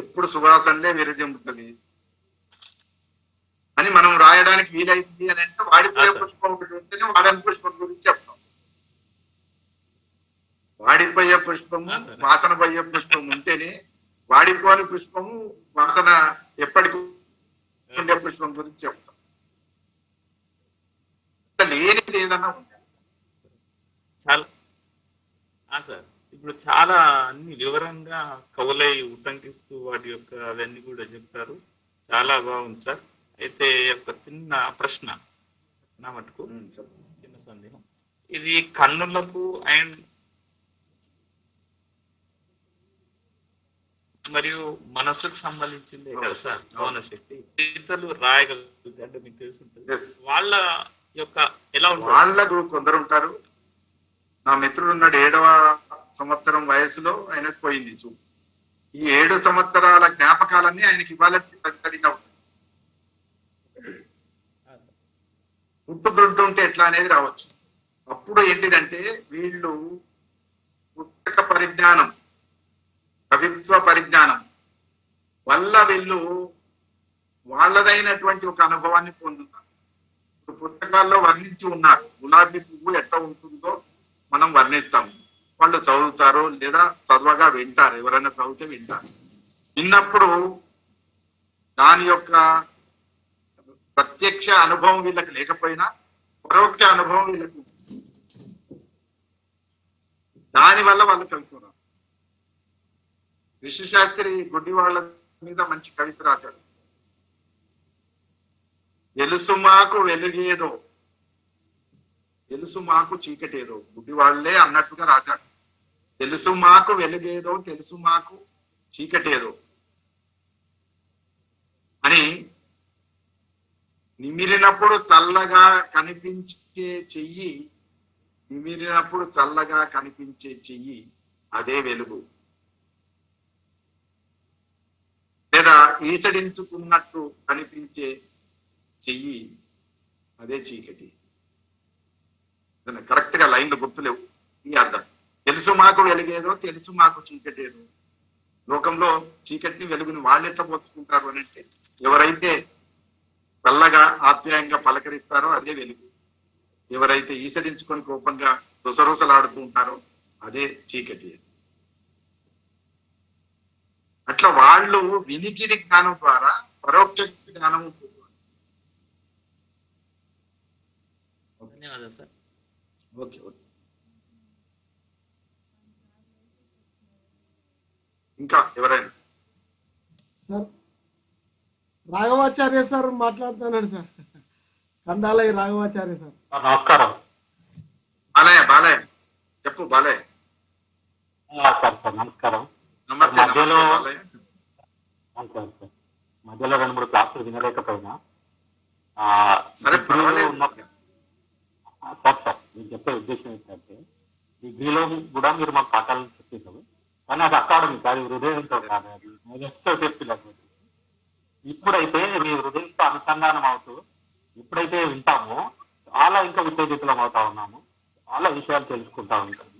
ఎప్పుడు సువాసనలే విరజిమ్ముతుంది అని మనం రాయడానికి వీలైంది అని అంటే వాడిపోయే పుష్పం ఒకటి ఉంటేనే వాడని పుష్పం గురించి చెప్తాం. వాడిపోయే పుష్పము వాసన పోయే పుష్పం ఉంటేనే వాడిపోని పుష్పము వాసన ఎప్పటికి ఉండే పుష్పం గురించి చెప్తాం. లేనిది ఏదన్నా ఉండాలి. చాలా సార్, ఇప్పుడు చాలా అన్ని వివరంగా కవులై ఉటంకిస్తూ వాటి యొక్క అవన్నీ కూడా చెప్తారు. చాలా బాగుంది సార్. అయితే ఒక చిన్న ప్రశ్న నా మటుకు, చిన్న సందేహం. ఇది కన్నులకు అండ్ మరియు మనసుకు సంబంధించిందే కదా సార్ భావన శక్తి. ఇతరులు రాయగలుగుతుంది అంటే మీకు తెలిసి ఉంటుంది. వాళ్ళ యొక్క ఎలా వాళ్ళ కొందరు ఉంటారు. నా మిత్రుడు ఉన్నాడు, 7వ సంవత్సరం వయసులో ఆయనకు పోయింది చూపు. ఈ 7 సంవత్సరాల జ్ఞాపకాలన్నీ ఆయనకి ఇవ్వాలంటే తడితడిగా ఉంటాయి. పుట్టుకుంటుంటే ఎట్లా అనేది రావచ్చు. అప్పుడు ఏంటిదంటే వీళ్ళు పుస్తక పరిజ్ఞానం, కవిత్వ పరిజ్ఞానం వల్ల వీళ్ళు వాళ్ళదైనటువంటి ఒక అనుభవాన్ని పొందుతారు. ఇప్పుడు పుస్తకాల్లో వర్ణించి ఉన్నారు, గులాబీ పువ్వు ఎట్లా ఉంటుందో మనం వర్ణిస్తాము. వాళ్ళు చదువుతారు లేదా చదవగా వింటారు, ఎవరైనా చదివితే వింటారు. విన్నప్పుడు దాని యొక్క ప్రత్యక్ష అనుభవం వీళ్ళకి లేకపోయినా పరోక్ష అనుభవం వీళ్ళకు, దానివల్ల వాళ్ళు కవిత్వం రాస్తారు. విశ్వశాస్త్రి గుడ్డి వాళ్ళ మీద మంచి కవిత రాశాడు. తెలుసు మాకు వెలుగేదో, తెలుసు మాకు చీకటేదో, గుడ్డి వాళ్ళే అన్నట్టుగా రాశాడు. తెలుసు మాకు వెలుగేదో, తెలుసు మాకు చీకటేదో అని. నిమిరినప్పుడు చల్లగా కనిపించే చెయ్యి, నిమిరినప్పుడు చల్లగా కనిపించే చెయ్యి అదే వెలుగు, లేదా ఈసడించుకున్నట్టు కనిపించే చెయ్యి అదే చీకటి. కరెక్ట్ గా లైన్లు గుర్తులేవు ఈ అర్థం. తెలుసు మాకు వెలుగేదో, తెలుసు మాకు చీకటేదో. లోకంలో చీకటిని వెలుగుని వాళ్ళెట్లా పోల్చుకుంటారు అని అంటే, ఎవరైతే చల్లగా ఆప్యాయంగా పలకరిస్తారో అదే వెలుగు, ఎవరైతే ఈసడించుకొని కోపంగా రుసరుసలాడుతూ ఉంటారో అదే చీకటి. అట్లా వాళ్ళు వినికిడి జ్ఞానం ద్వారా పరోక్ష జ్ఞానం ఉంటుంది. ధన్యవాదాలు సార్. Okay okay. ఇంకా ఎవరైనా సార్ రాఘవాచార్య సార్ మాట్లాడుతున్నాడు సార్. కందాలయ రాఘవాచార్య సార్. నమస్కారం. బాలయ్య చెప్పు బాలయ్య. సార్ నమస్కారం. నమస్తే మధ్యలో బాలయ్య. సార్ మధ్యలో 2-3 క్లాసులు వినలేకపోయినా సరే పర్వాలేదు. సార్ నేను చెప్పే ఉద్దేశం ఏంటంటే డిగ్రీలో కూడా మీరు మాకు పాఠాలను చెప్పేశారు, కానీ అది అకాడమిక్, అది హృదయంతో కాదు, అది నెక్స్ట్ చెప్పినట్టు. ఇప్పుడైతే మీ హృదయంతో అనుసంధానం అవుతూ ఎప్పుడైతే వింటామో చాలా ఇంకా ఉత్తేజితులం అవుతా ఉన్నాము, చాలా విషయాలు తెలుసుకుంటా ఉంటాము.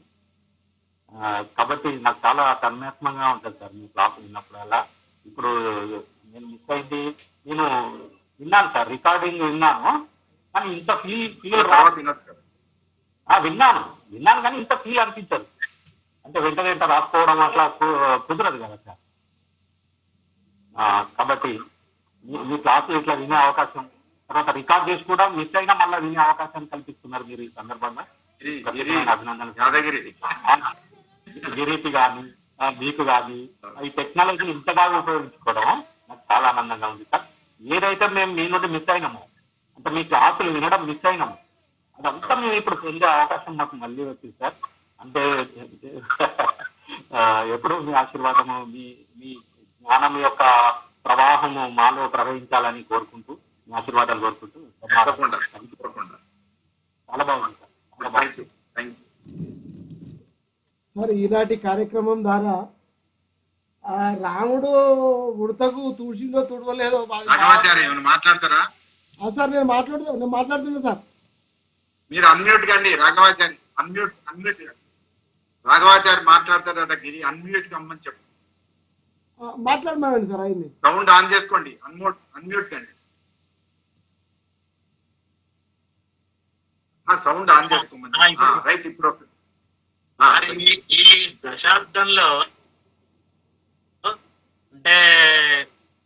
కాబట్టి నాకు చాలా తన్మయత్మంగా ఉంటుంది సార్ మీ క్లాస్ విన్నప్పుడల్లా. ఇప్పుడు నేను మిస్ అయింది, నేను విన్నాను సార్, రికార్డింగ్ విన్నాను, కానీ ఇంత ఫీల్ విన్నాను కానీ ఇంత ఫీల్ అనిపించదు. అంటే వెంట రాసుకోవడం అట్లా కుదరదు కదా సార్. కాబట్టి మీ క్లాసులు ఇట్లా వినే అవకాశం, తర్వాత రికార్డ్ చేసి కూడా మిస్ అయినా మళ్ళీ వినే అవకాశాన్ని కల్పిస్తున్నారు మీరు ఈ సందర్భంగా. అభినందనలు. గిరికి కానీ మీకు కానీ ఈ టెక్నాలజీని ఇంత బాగా ఉపయోగించుకోవడం నాకు చాలా ఆనందంగా ఉంది సార్. ఏదైతే మేము మీ నుండి మిస్ అయినామో, అంటే మీ క్లాసులు వినడం మిస్ అయినాము, అదంతా మేము ఇప్పుడు పొందే అవకాశం మాకు మళ్ళీ వచ్చింది సార్. అంటే ఎప్పుడు మీ ఆశీర్వాదము, మీ జ్ఞానం యొక్క ప్రవాహము మాలో ప్రవహించాలని కోరుకుంటూ, మీ ఆశీర్వాదాలు కోరుకుంటూ చాలా బాగుంది సార్. చాలా బాగుంది సార్. ఈనాటి కార్యక్రమం ద్వారా రాముడు ఉడతకు తుడిచిందో తుడవలేదో మాట్లాడతారా సార్? నేను మాట్లాడుతున్నా సార్. మీరు అన్మ్యూట్ కండి రాఘవాచారి. అన్మ్యూట్ రాఘవాచారి మాట్లాడతాడట. గిరి అన్మ్యూట్ కమ్మని చెప్పు. మాట్లాడమండి సార్. ఆయన్ని సౌండ్ ఆన్ చేసుకోండి. అన్మ్యూట్ కండి. సౌండ్ ఆన్ చేసుకోమని. రైట్, ఇప్పుడు వస్తుంది. ఈ దశాబ్దంలో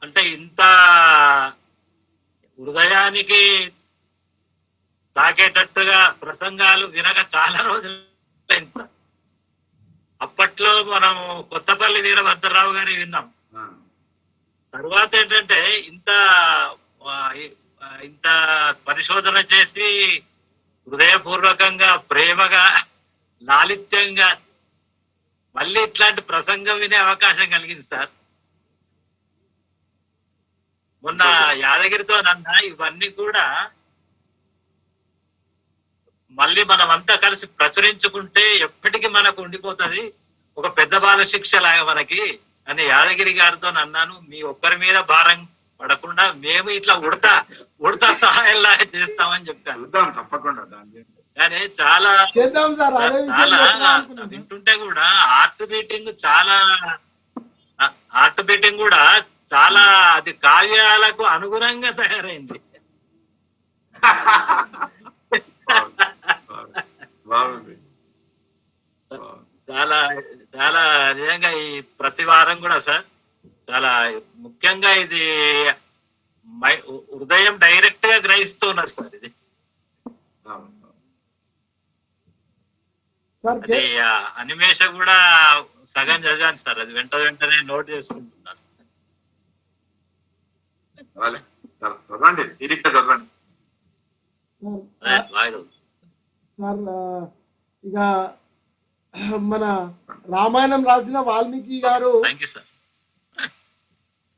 అంటే ఇంత హృదయానికి తాకేటట్టుగా ప్రసంగాలు వినక చాలా రోజులైంది సార్. అప్పట్లో మనం కొత్తపల్లి వీరభద్రరావు గారి విన్నాం. తర్వాత ఏంటంటే ఇంత పరిశోధన చేసి హృదయపూర్వకంగా, ప్రేమగా, లాలిత్యంగా మళ్ళీ ఇట్లాంటి ప్రసంగం వినే అవకాశం కలిగింది సార్. మొన్న యాదగిరితో నన్న ఇవన్నీ కూడా మళ్ళీ మనం అంతా కలిసి ప్రచురించుకుంటే ఎప్పటికీ మనకు ఉండిపోతుంది, ఒక పెద్ద బాల శిక్ష లాగా మనకి అని యాదగిరి గారితో అన్నాను. మీ ఒక్కరి మీద భారం పడకుండా మేము ఇట్లా ఉడతా సహాయం లాగా చేస్తామని చెప్పాను. తప్పకుండా. కానీ చాలా చేద్దాం సార్. వింటుంటే కూడా హార్ట్ బీటింగ్ కూడా చాలా అది కావ్యాలకు అనుగుణంగా తయారైంది. చాలా చాలా నిజంగా ఈ ప్రతి వారం కూడా సార్ చాలా ముఖ్యంగా ఇది హృదయం డైరెక్ట్ గా గ్రహిస్తున్నారు సార్. ఇది అది అనిమేష కూడా సగం చదివాను సార్. అది వెంటనే నోట్ చేసుకుంటున్నాను. చదవండి, చదవండి సార్. ఇక మన రామాయణం రాసిన వాల్మీకి గారు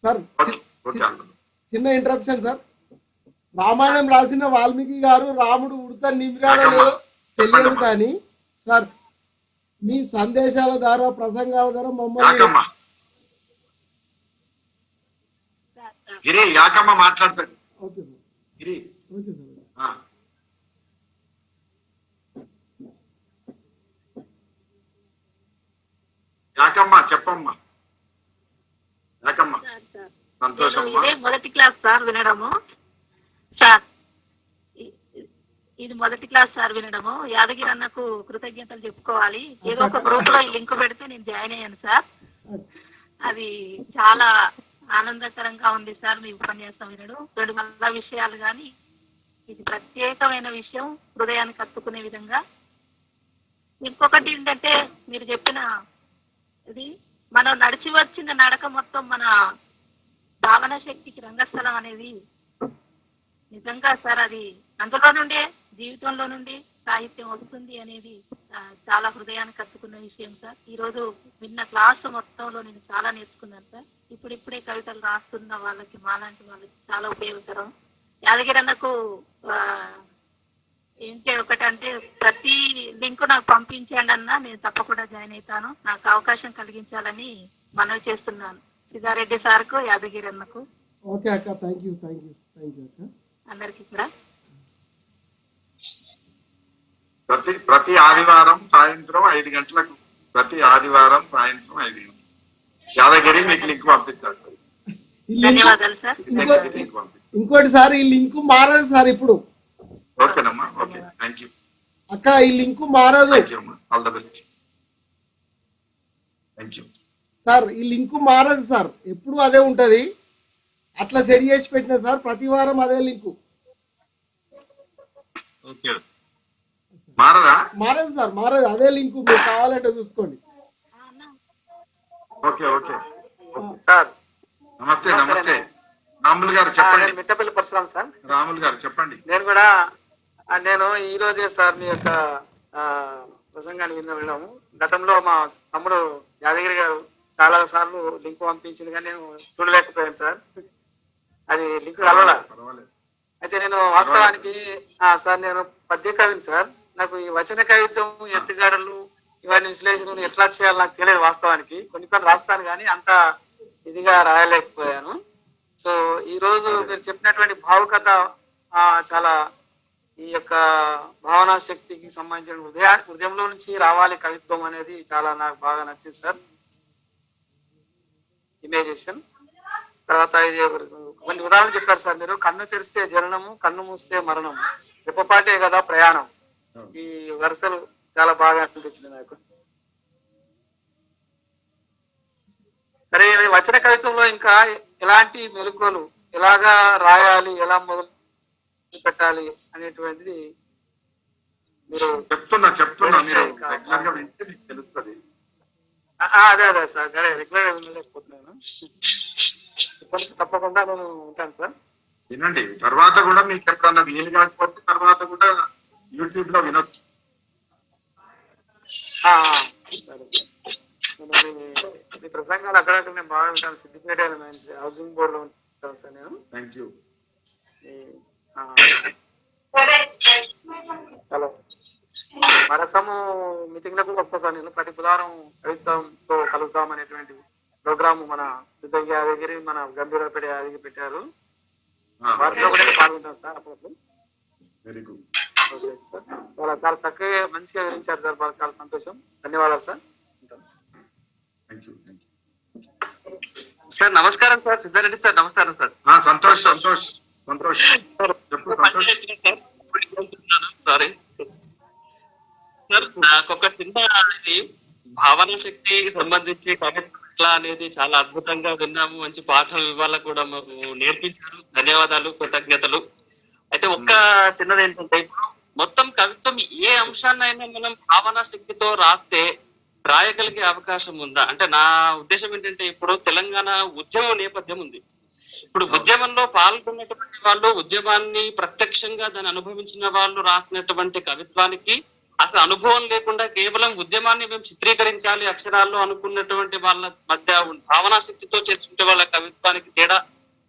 సార్, చిన్న ఇంటరప్షన్ సార్. రామాయణం రాసిన వాల్మీకి గారు రాముడు ఉడత నిమిరాడో లేదో తెలియదు, కానీ సార్ మీ సందేశాల ద్వారా, ప్రసంగాల ద్వారా మమ్మల్ని గిరి యాకమ్మ మాట్లాడతారు. Okay sir. Giri okay sir. Yakamma చెప్పమ్మా. యాకమ్మ సంతోషం. మొదటి క్లాస్ సార్ వినడము సార్. ఇది మొదటి క్లాస్ సార్ వినడము. యాదగిరి అన్నకు కృతజ్ఞతలు చెప్పుకోవాలి. ఏదో ఒక గ్రూప్ లో లింక్ పెడితే నేను జాయిన్ అయ్యాను సార్. అది చాలా ఆనందకరంగా ఉంది సార్ మీ ఉపన్యాసం వినడం. 2 మళ్ళా విషయాలు కానీ ఇది ప్రత్యేకమైన విషయం, హృదయానికి హత్తుకునే విధంగా. ఇంకొకటి ఏంటంటే మీరు చెప్పిన ఇది మనం నడిచి వచ్చిన నడక మొత్తం మన భావన శక్తికి రంగస్థలం అనేది నిజంగా సార్ అది అందులో నుండే జీవితంలో నుండి సాహిత్యం వస్తుంది అనేది చాలా హృదయానికి కత్తుకున్న విషయం సార్. ఈ రోజు విన్న క్లాసు మొత్తంలో నేను చాలా నేర్చుకున్నాను సార్. ఇప్పుడిప్పుడే కవితలు రాస్తున్న వాళ్ళకి మాలాంటి వాళ్ళకి చాలా ఉపయోగకరం. యాదగిరి అన్నకు ఏంటి ఒకటంటే ప్రతి లింక్ నాకు పంపించండి అన్నా నేను తప్పకుండా జాయిన్ అవుతాను. నాకు అవకాశం కలిగించాలని మనవి చేస్తున్నాను సిద్ధారెడ్డి సార్కు, యాదగిరి అన్నకు. ఓకే అక్క, థ్యాంక్ యూ అక్క. అందరికీ కూడా ప్రతి ఆదివారం సాయంత్రం 5 గంటలకు యాదగిరి మీకు లింక్ పంపిస్తాడు. ధన్యవాదాలు సార్. లింక్ పంపిస్తాడు. ఇంకోటి సార్, ఈ లింక్ మారదు సార్ ఇప్పుడు. ఓకేనమ్మా, ఓకే, థ్యాంక్ యూ అక్క. ఈ లింక్ మారదు. All the best. Thank you sir. ఈ లింక్ మారదు సార్, ఎప్పుడు అదే ఉంటది. అట్లా సెట్ చేసి పెట్టిన సార్, ప్రతి వారం అదే లింకు. మారదు సార్, మారదు, అదే లింకు. మీరు కావాలంటే చూసుకోండి. Okay sir. నమస్తే. రాములు గారు చెప్పండి. మిట్టపల్లి పరశురాం సార్. రాములు గారు చెప్పండి. నేను ఈ రోజే సార్ మీ యొక్క ప్రసంగాన్ని విన్నాము. గతంలో మా తమ్ముడు యాదగిరి గారు చాలా సార్లు లింక్ పంపించింది కానీ నేను చూడలేకపోయాను సార్. అది లింక్ కలవలా. అయితే నేను వాస్తవానికి సార్ నేను పద్య కవిని సార్. నాకు ఈ వచన కవిత్వం, ఎత్తుగడలు, ఇవన్నీ విశ్లేషణలు ఎట్లా చేయాలో నాకు తెలియదు వాస్తవానికి. కొన్ని రాస్తాను కానీ అంత ఇదిగా రాయలేకపోయాను. సో ఈ రోజు మీరు చెప్పినటువంటి భావుకత చాలా ఈ యొక్క భావనా శక్తికి సంబంధించిన హృదయంలో నుంచి రావాలి కవిత్వం అనేది చాలా నాకు బాగా నచ్చింది సార్. ఇమేజేషన్ తర్వాత ఇది కొన్ని ఉదాహరణలు చెప్పారు సార్ మీరు. కన్ను తెరిస్తే జననము, కన్ను మూస్తే మరణం, రెప్పపాటే కదా ప్రయాణం. ఈ వరుసలు చాలా బాగా అనిపించింది నాకు. సరే, వచన కవిత్వంలో ఇంకా ఎలాంటి మెలకువలు, ఎలాగా రాయాలి, ఎలా మొదలు పెట్టాలి అనేటువంటిది మీరు చెప్తున్నా మీరు రెగ్యులర్ గా వింటే మీకు తెలుస్తుంది. అదే సార్, అదే రెగ్యులర్ గా వినలేకపోతున్నాను. తప్పకుండా నేను ఉంటాను సార్. వినండి. తర్వాత కూడా మీకు ఎప్పుడన్నా వీలు కాకపోతే తర్వాత కూడా యూట్యూబ్ లో వినొచ్చు. సరే, మీ ప్రసంగాలు అక్కడక్కడ నేను బాగా ఉంటాను. సిద్దిపేట హౌసింగ్ బోర్డు లో ఉంటాను సార్ నేను. Thank you. చాలా మరసము మీటింగ్ లో కూడా వస్తా సార్ నేను. ప్రతి బుధవారం కవిత్వంతో కలుద్దాం అనేటువంటి ప్రోగ్రామ్ మన సిద్ధంగా యాదగిరి, మన గంభీరపేట యాదగిరి పెట్టారు. వాటిలో కూడా పాల్గొంటాను సార్ అప్పుడప్పుడు. Very good. ఓకే సార్, చాలా చక్కగా మంచిగా వివరించారు సార్. చాలా సంతోషం. ధన్యవాదాలు సార్. సార్ నమస్కారం సార్. సిద్ధారెడ్డి సార్ నమస్కారం సార్. సంతోష్. సారీ సార్, నాకు ఒక చిన్న ఇది భావన శక్తికి సంబంధించి కవిత్వ అనేది చాలా అద్భుతంగా విన్నాము. మంచి పాఠం ఇవాళ కూడా మాకు నేర్పించారు. ధన్యవాదాలు, కృతజ్ఞతలు. అయితే ఒక్క చిన్నది ఏంటంటే, ఇప్పుడు మొత్తం కవిత్వం ఏ అంశాన్నైనా మనం భావన శక్తితో రాయగలిగే అవకాశం ఉందా అంటే, నా ఉద్దేశం ఏంటంటే, ఇప్పుడు తెలంగాణ ఉద్యమం నేపథ్యం ఉంది. ఇప్పుడు ఉద్యమంలో పాల్గొన్నటువంటి వాళ్ళు, ఉద్యమాన్ని ప్రత్యక్షంగా దాన్ని అనుభవించిన వాళ్ళు రాసినటువంటి కవిత్వానికి అసలు అనుభవం లేకుండా కేవలం ఉద్యమాన్ని మేము చిత్రీకరించాలి అక్షరాల్లో అనుకున్నటువంటి వాళ్ళ మధ్య భావనా శక్తితో చేస్తుంటే వాళ్ళ కవిత్వానికి తేడా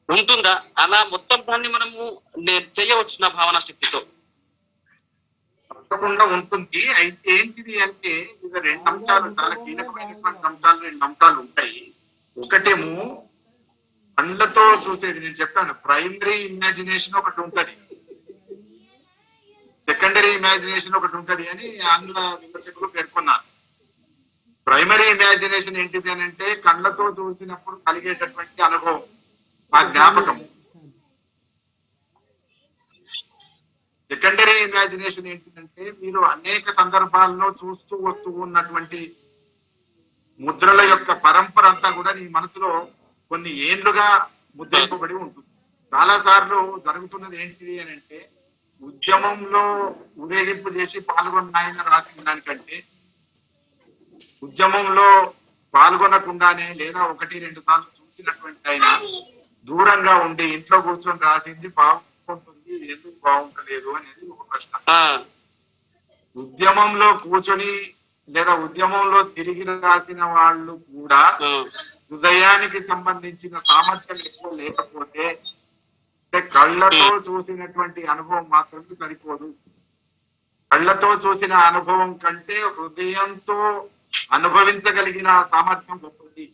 ఉంటుందా? అలా మొత్తం దాన్ని మనము చేయవచ్చు నా భావనా శక్తితో? తప్పకుండా ఉంటుంది. అయితే ఏంటిది అంటే, ఇక 2 అంశాలు చాలా కీలకమైనటువంటి అంశాలు, 2 అంశాలు ఉంటాయి. ఒకటేమో కళ్ళతో చూసేది. నేను చెప్పాను, ప్రైమరీ ఇమాజినేషన్ ఒకటి ఉంటది, సెకండరీ ఇమాజినేషన్ ఒకటి ఉంటది అని ఆంగ్ల విమర్శకులు పేర్కొన్నారు. ప్రైమరీ ఇమాజినేషన్ ఏంటిది అని అంటే, కళ్ళతో చూసినప్పుడు కలిగేటటువంటి అనుభవం, ఆ జ్ఞాపకం. సెకండరీ ఇమాజినేషన్ ఏంటిదంటే, మీరు అనేక సందర్భాల్లో చూస్తూ వస్తూ ఉన్నటువంటి ముద్రల యొక్క పరంపర అంతా కూడా నీ మనసులో కొన్ని ఏండ్లుగా ముద్రింపబడి ఉంటుంది. చాలా సార్లు జరుగుతున్నది ఏంటిది అని అంటే, ఉద్యమంలో ఊరేగింపు చేసి పాల్గొన్న ఆయన రాసిన దానికంటే, ఉద్యమంలో పాల్గొనకుండానే లేదా 1-2 సార్లు చూసినటువంటి ఆయన దూరంగా ఉండి ఇంట్లో కూర్చొని రాసింది బాగుంటుంది, ఎందుకు బాగుంటలేదు అనేది ఒక ప్రశ్న. ఉద్యమంలో కూర్చొని లేదా ఉద్యమంలో తిరిగి రాసిన వాళ్ళు కూడా హృదయానికి సంబంధించిన సామర్థ్యం ఎక్కువ లేకపోతే కళ్ళతో చూసినటువంటి అనుభవం మాత్రమే సరిపోదు. కళ్ళతో చూసిన అనుభవం కంటే హృదయంతో అనుభవించగలిగిన సామర్థ్యం గొప్పది.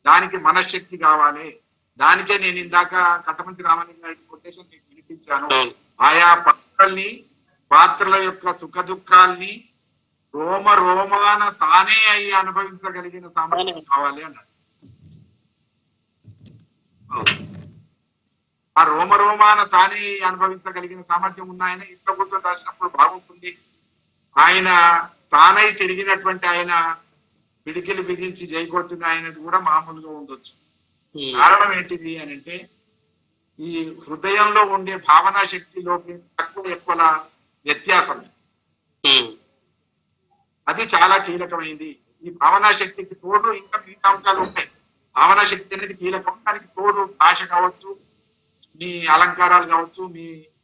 దానికి మనశ్శక్తి కావాలి. దానికే నేను ఇందాక కట్టమంచి రామలింగ గారి కొటేషన్ మీకు వినిపించాను. ఆయా పాత్రల యొక్క సుఖ దుఃఖాల్ని రోమ రోమాన తానే అయ్యి అనుభవించగలిగిన సామర్థ్యం కావాలి అన్నాడు. ఆ రోమ రోమాన తానే అనుభవించగలిగిన సామర్థ్యం ఉన్నాయన ఇంట్లో కూర్చొని రాసినప్పుడు బాగుంటుంది. ఆయన తానై తిరిగినటువంటి ఆయన పిడికిలు బిగించి జైకొట్టిన ఆయనది కూడా మామూలుగా ఉండొచ్చు. కారణం ఏంటిది అని అంటే ఈ హృదయంలో ఉండే భావనా శక్తిలోకి తక్కువ ఎక్కువ వ్యత్యాసం, అది చాలా కీలకమైంది. ఈ భావనా శక్తికి తోడు ఇంకా మిగతా అంశాలు ఉంటాయి. భావనా శక్తి అనేది కీలకం. దానికి తోడు భాష కావచ్చు, మీ అలంకారాలు కావచ్చు,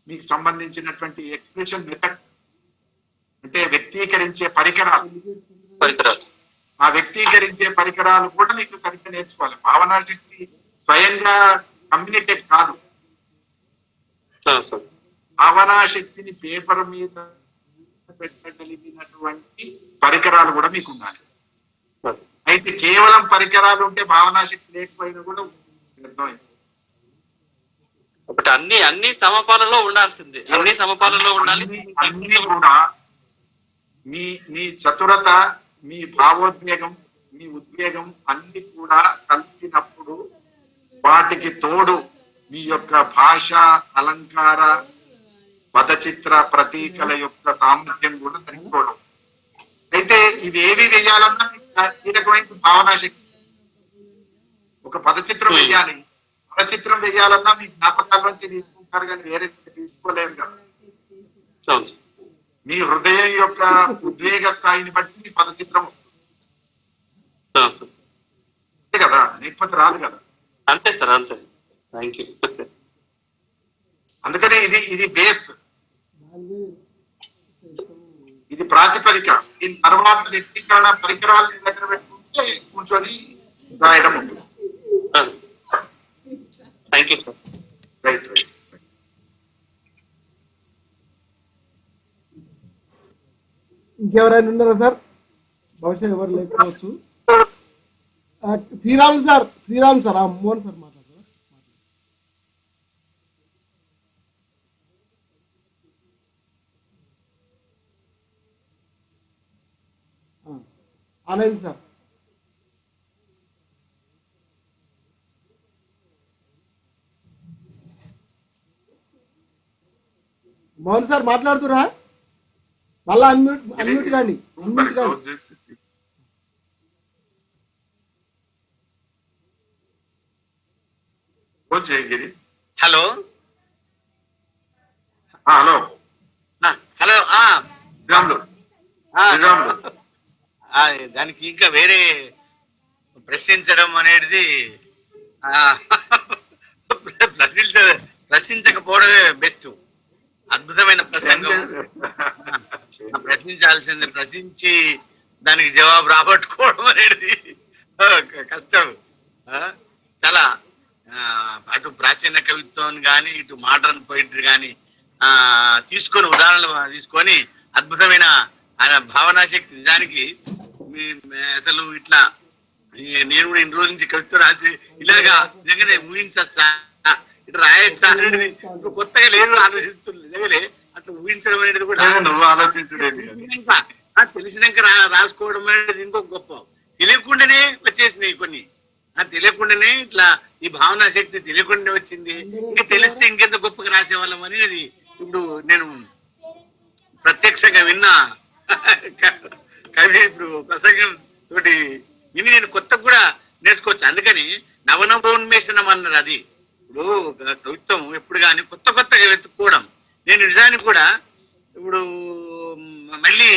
మీకు సంబంధించినటువంటి ఎక్స్ప్రెషన్ మెథడ్స్ అంటే వ్యక్తీకరించే పరికరాలు, ఆ వ్యక్తీకరించే పరికరాలు కూడా మీకు సరిగ్గా నేర్చుకోవాలి. భావనా శక్తి స్వయంగా కమ్యూనికేట్ కాదు. భావనా శక్తిని పేపర్ మీద పెట్టగలిగినటువంటి పరికరాలు కూడా మీకు ఉండాలి. అయితే కేవలం పరికరాలు ఉంటే భావనా శక్తి లేకపోయినా కూడా అర్థమైంది. ఒకటి అన్ని సమపాలలో ఉండాల్సింది, అన్ని సమపాలలో ఉండాలి. అన్ని కూడా మీ చతురత, మీ భావోద్వేగం, మీ ఉద్వేగం అన్ని కూడా కలిసినప్పుడు వాటికి తోడు మీ యొక్క భాష, అలంకార, పదచిత్ర, ప్రతీకల యొక్క సామర్థ్యం కూడా తగ్గిపోవడం. అయితే ఇవేవి వేయాలన్నా ఈ రకమైన భావనా శక్తి. ఒక పదచిత్రం వేయాలి, పదచిత్రం వేయాలన్నా మీ జ్ఞాపకాల నుంచి తీసుకుంటారు కానీ వేరే తీసుకోలేరు కదా. మీ హృదయం యొక్క ఉద్వేగ స్థాయిని బట్టి మీ పదచిత్రం వస్తుంది కదా, లేకపోతే రాదు కదా. అంతే సార్, అంతే. Thank you. అందుకనే ఇది బేస్, ఇది ప్రాతిపదిక. దీని తర్వాత వ్యక్తీకరణ పరికరాలని దగ్గర పెట్టుకుంటే కూర్చొని రాయడం ఉంటుంది. Thank you sir. రైట్. ఇంకెవరైనా ఉన్నారా సార్? బహుశా ఎవరు లేకపోవచ్చు. శ్రీరామ్ సార్ మోహన్ సార్ మాట్లాడతారా? ఆనంద్ సార్. మోహన్ సార్ మాట్లాడుతురా? మళ్ళా అన్మ్యూట్ కాండి. Hello hello hello. దానికి ఇంకా వేరే ప్రశ్నించడం అనేది ప్రశ్నించకపోవడమే బెస్ట్. అద్భుతమైన ప్రసంగం. ప్రశ్నించాల్సింది ప్రశ్నించి దానికి జవాబు రాబట్టుకోవడం అనేది కష్టం. చాలా అటు ప్రాచీన కవిత్వం కానీ ఇటు మోడర్న్ పోయిటరీ కానీ తీసుకొని ఉదాహరణలు తీసుకొని అద్భుతమైన ఆయన భావనా శక్తి. నిజానికి అసలు ఇట్లా నేను కూడా ఇన్ని రోజుల నుంచి కవిత్వం రాసి ఇలాగా నిజంగానే ఊహించచ్చా, ఇటు రాయొచ్చా అనేది ఇప్పుడు కొత్తగా లేదు ఆలోచిస్తుంది. నిజంగానే అట్లా ఊహించడం అనేది కూడా నువ్వు ఆలోచించలేదు. తెలిసినాక రాసుకోవడం అనేది ఇంకొక గొప్ప. తెలియకుండానే వచ్చేసినాయి కొన్ని. తెలియకుండానే ఇట్లా ఈ భావనా శక్తి తెలియకుండానే వచ్చింది. ఇంకా తెలిస్తే ఇంకెంత గొప్పగా రాసేవాళ్ళం అనేది ఇప్పుడు నేను ప్రత్యక్షంగా విన్నా. కవి ఇప్పుడు ప్రసంగం తోటి విని నేను కొత్తగా కూడా నేర్చుకోవచ్చు. అందుకని నవనవోన్మేషణం అన్నది అది. ఇప్పుడు కవిత్వం ఎప్పుడు కానీ కొత్తగా వెతుక్కోవడం. నేను నిజానికి కూడా ఇప్పుడు మళ్ళీ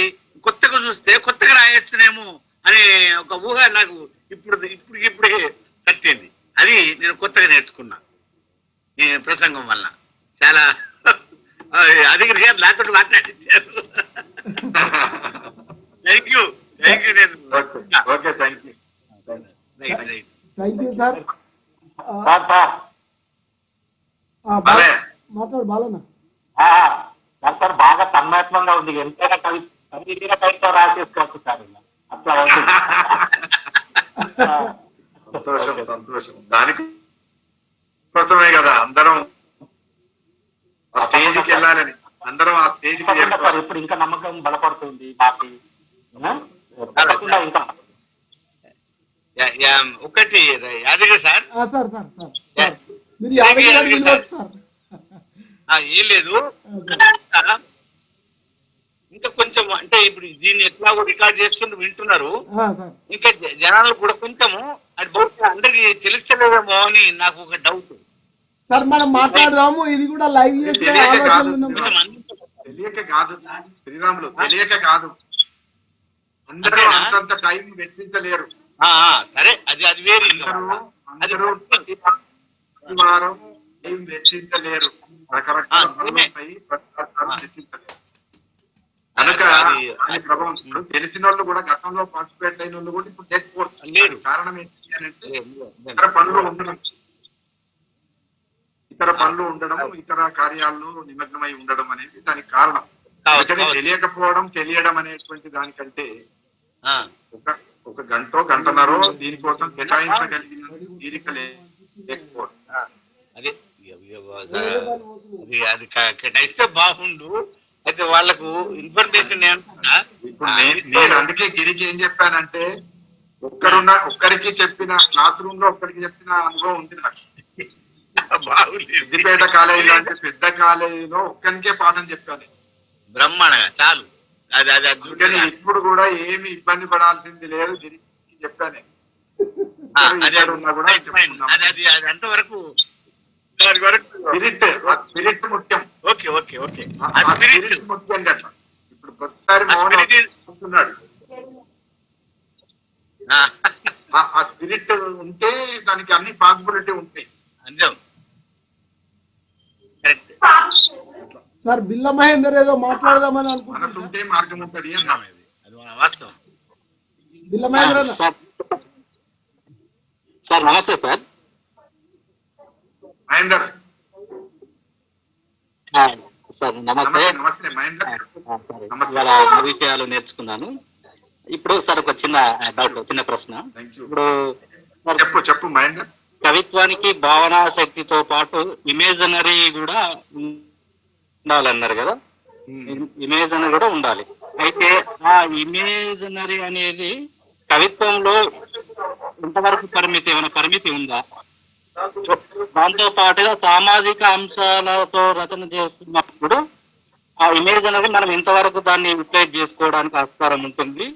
కొత్తగా చూస్తే కొత్తగా రాయొచ్చునేమో అనే ఒక ఊహ నాకు ఇప్పుడే తట్టింది. అది నేను కొత్తగా నేర్చుకున్నా ఈ ప్రసంగం వల్ల. చాలా యాదగిరి గారు నాతో మాట్లాడించారు. థ్యాంక్ యూ నేను okay thank you. Thank you sir. మాట్లాడు బాలన్న. సార్ బాగా తన్మయత్వంగా ఉంది. ఎంతైనా కవిత రాసేసుకోవచ్చు సార్ ఇలా. అట్లా సంతోషం. దానికి కోసమే కదా అందరం ఆ స్టేజ్కి వెళ్ళాలని, అందరం ఆ స్టేజ్కి సార్ ఇప్పుడు ఇంకా నమ్మకం బలపడుతుంది మాకు. ఇంకా ఒకటి Yadagiri sir, sir sir sir sir మీరు యాదగిరి సార్. ఏం లేదు, ఇంకా కొంచెం అంటే ఇప్పుడు దీన్ని ఎట్లాగో రికార్డ్ చేస్తుంటే వింటున్నారు, ఇంకా జనాలు కూడా కొంచెము అది బహుశా అందరికి తెలుస్తలేదేమో అని నాకు ఒక డౌట్ సార్. మనం మాట్లాడదాము, ఇది కూడా లైవ్ చేసే తెలియక కాదు శ్రీరాములు, తెలియక కాదు, అందరూ అంతంత టైం వెచ్చించలేరు. సరే అది వేరే, అందరూ ప్రతి వారం టైం వెచ్చించలేరు, రకరకాల వెచ్చించలేరు కనుక ప్రభావం. ఇప్పుడు తెలిసిన వాళ్ళు కూడా గతంలో పార్టిసిపేట్ అయిన వాళ్ళు కూడా ఇప్పుడు లేకపోవచ్చు. లేరు. కారణం ఏంటి అని అంటే ఇతర పనులు ఉండడం, ఇతర కార్యాల్లో నిమగ్నమై ఉండడం అనేది దానికి కారణం. తెలియకపోవడం, తెలియడం అనేటువంటి దానికంటే ఒక గంటో గంటన్నరో దీనికోసం కేటాయించగలిగిన తీరిక లేకపోవడం, అదే అది కేటాయిస్తే బాగుండు. అయితే వాళ్ళకు ఇన్ఫర్మేషన్ ఇప్పుడు నేను అందుకే గిరికి ఏం చెప్పానంటే, ఒక్కరికి చెప్పిన క్లాస్ రూమ్ లో ఒక్కరికి చెప్పిన అనుభవం ఉంది నాకు. సిద్దిపేట కాలేజీ అంటే పెద్ద కాలేజీలో ఒక్కరికే పాఠం చెప్పాను బ్రహ్మాండంగా, చాలు. ఇప్పుడు కూడా ఏమి ఇబ్బంది పడాల్సింది లేదు, గిరికి చెప్పాను. అంతవరకు స్పిరిట్ ముఖ్యం. ఓకే ఓకే ఓకే, స్పిరిట్ ముఖ్యం అట్లా. ఇప్పుడు ప్రతిసారి మౌనం ఆ స్పిరిట్ ఉంటే దానికి అన్ని పాసిబిలిటీ ఉంటాయి. అంజం సార్ బిల్ల మహేందర్ ఏదో మాట్లాడదామని అనుకుంటున్నా. మనసు ఉంటే మార్గం ఉంటది అన్నాం, అది వాస్తవం. బిల్ల మహేందర్ సార్ నమస్తే సార్. మహేందర్ సార్ నమస్తే. నమస్తే మహేందర్. విషయాలు నేర్చుకున్నాను. ఇప్పుడు సార్ ఒక చిన్న డౌట్, చిన్న ప్రశ్న. ఇప్పుడు చెప్పు మహేందర్. కవిత్వానికి భావనా శక్తితో పాటు ఇమేజనరీ కూడా ఉండాలన్నారు కదా, ఇమేజనరీ కూడా ఉండాలి. అయితే ఆ ఇమేజనరీ అనేది కవిత్వంలో ఎంతవరకు ఏమైనా పరిమితి ఉందా? దాంతో పాటుగా సామాజిక అంశాలతో రచన చేస్తున్నప్పుడు ఆ ఇమేజనరీ మనం ఎంతవరకు దాన్ని యూటిలైజ్ చేసుకోవడానికి ఆస్కారం ఉంటుందా?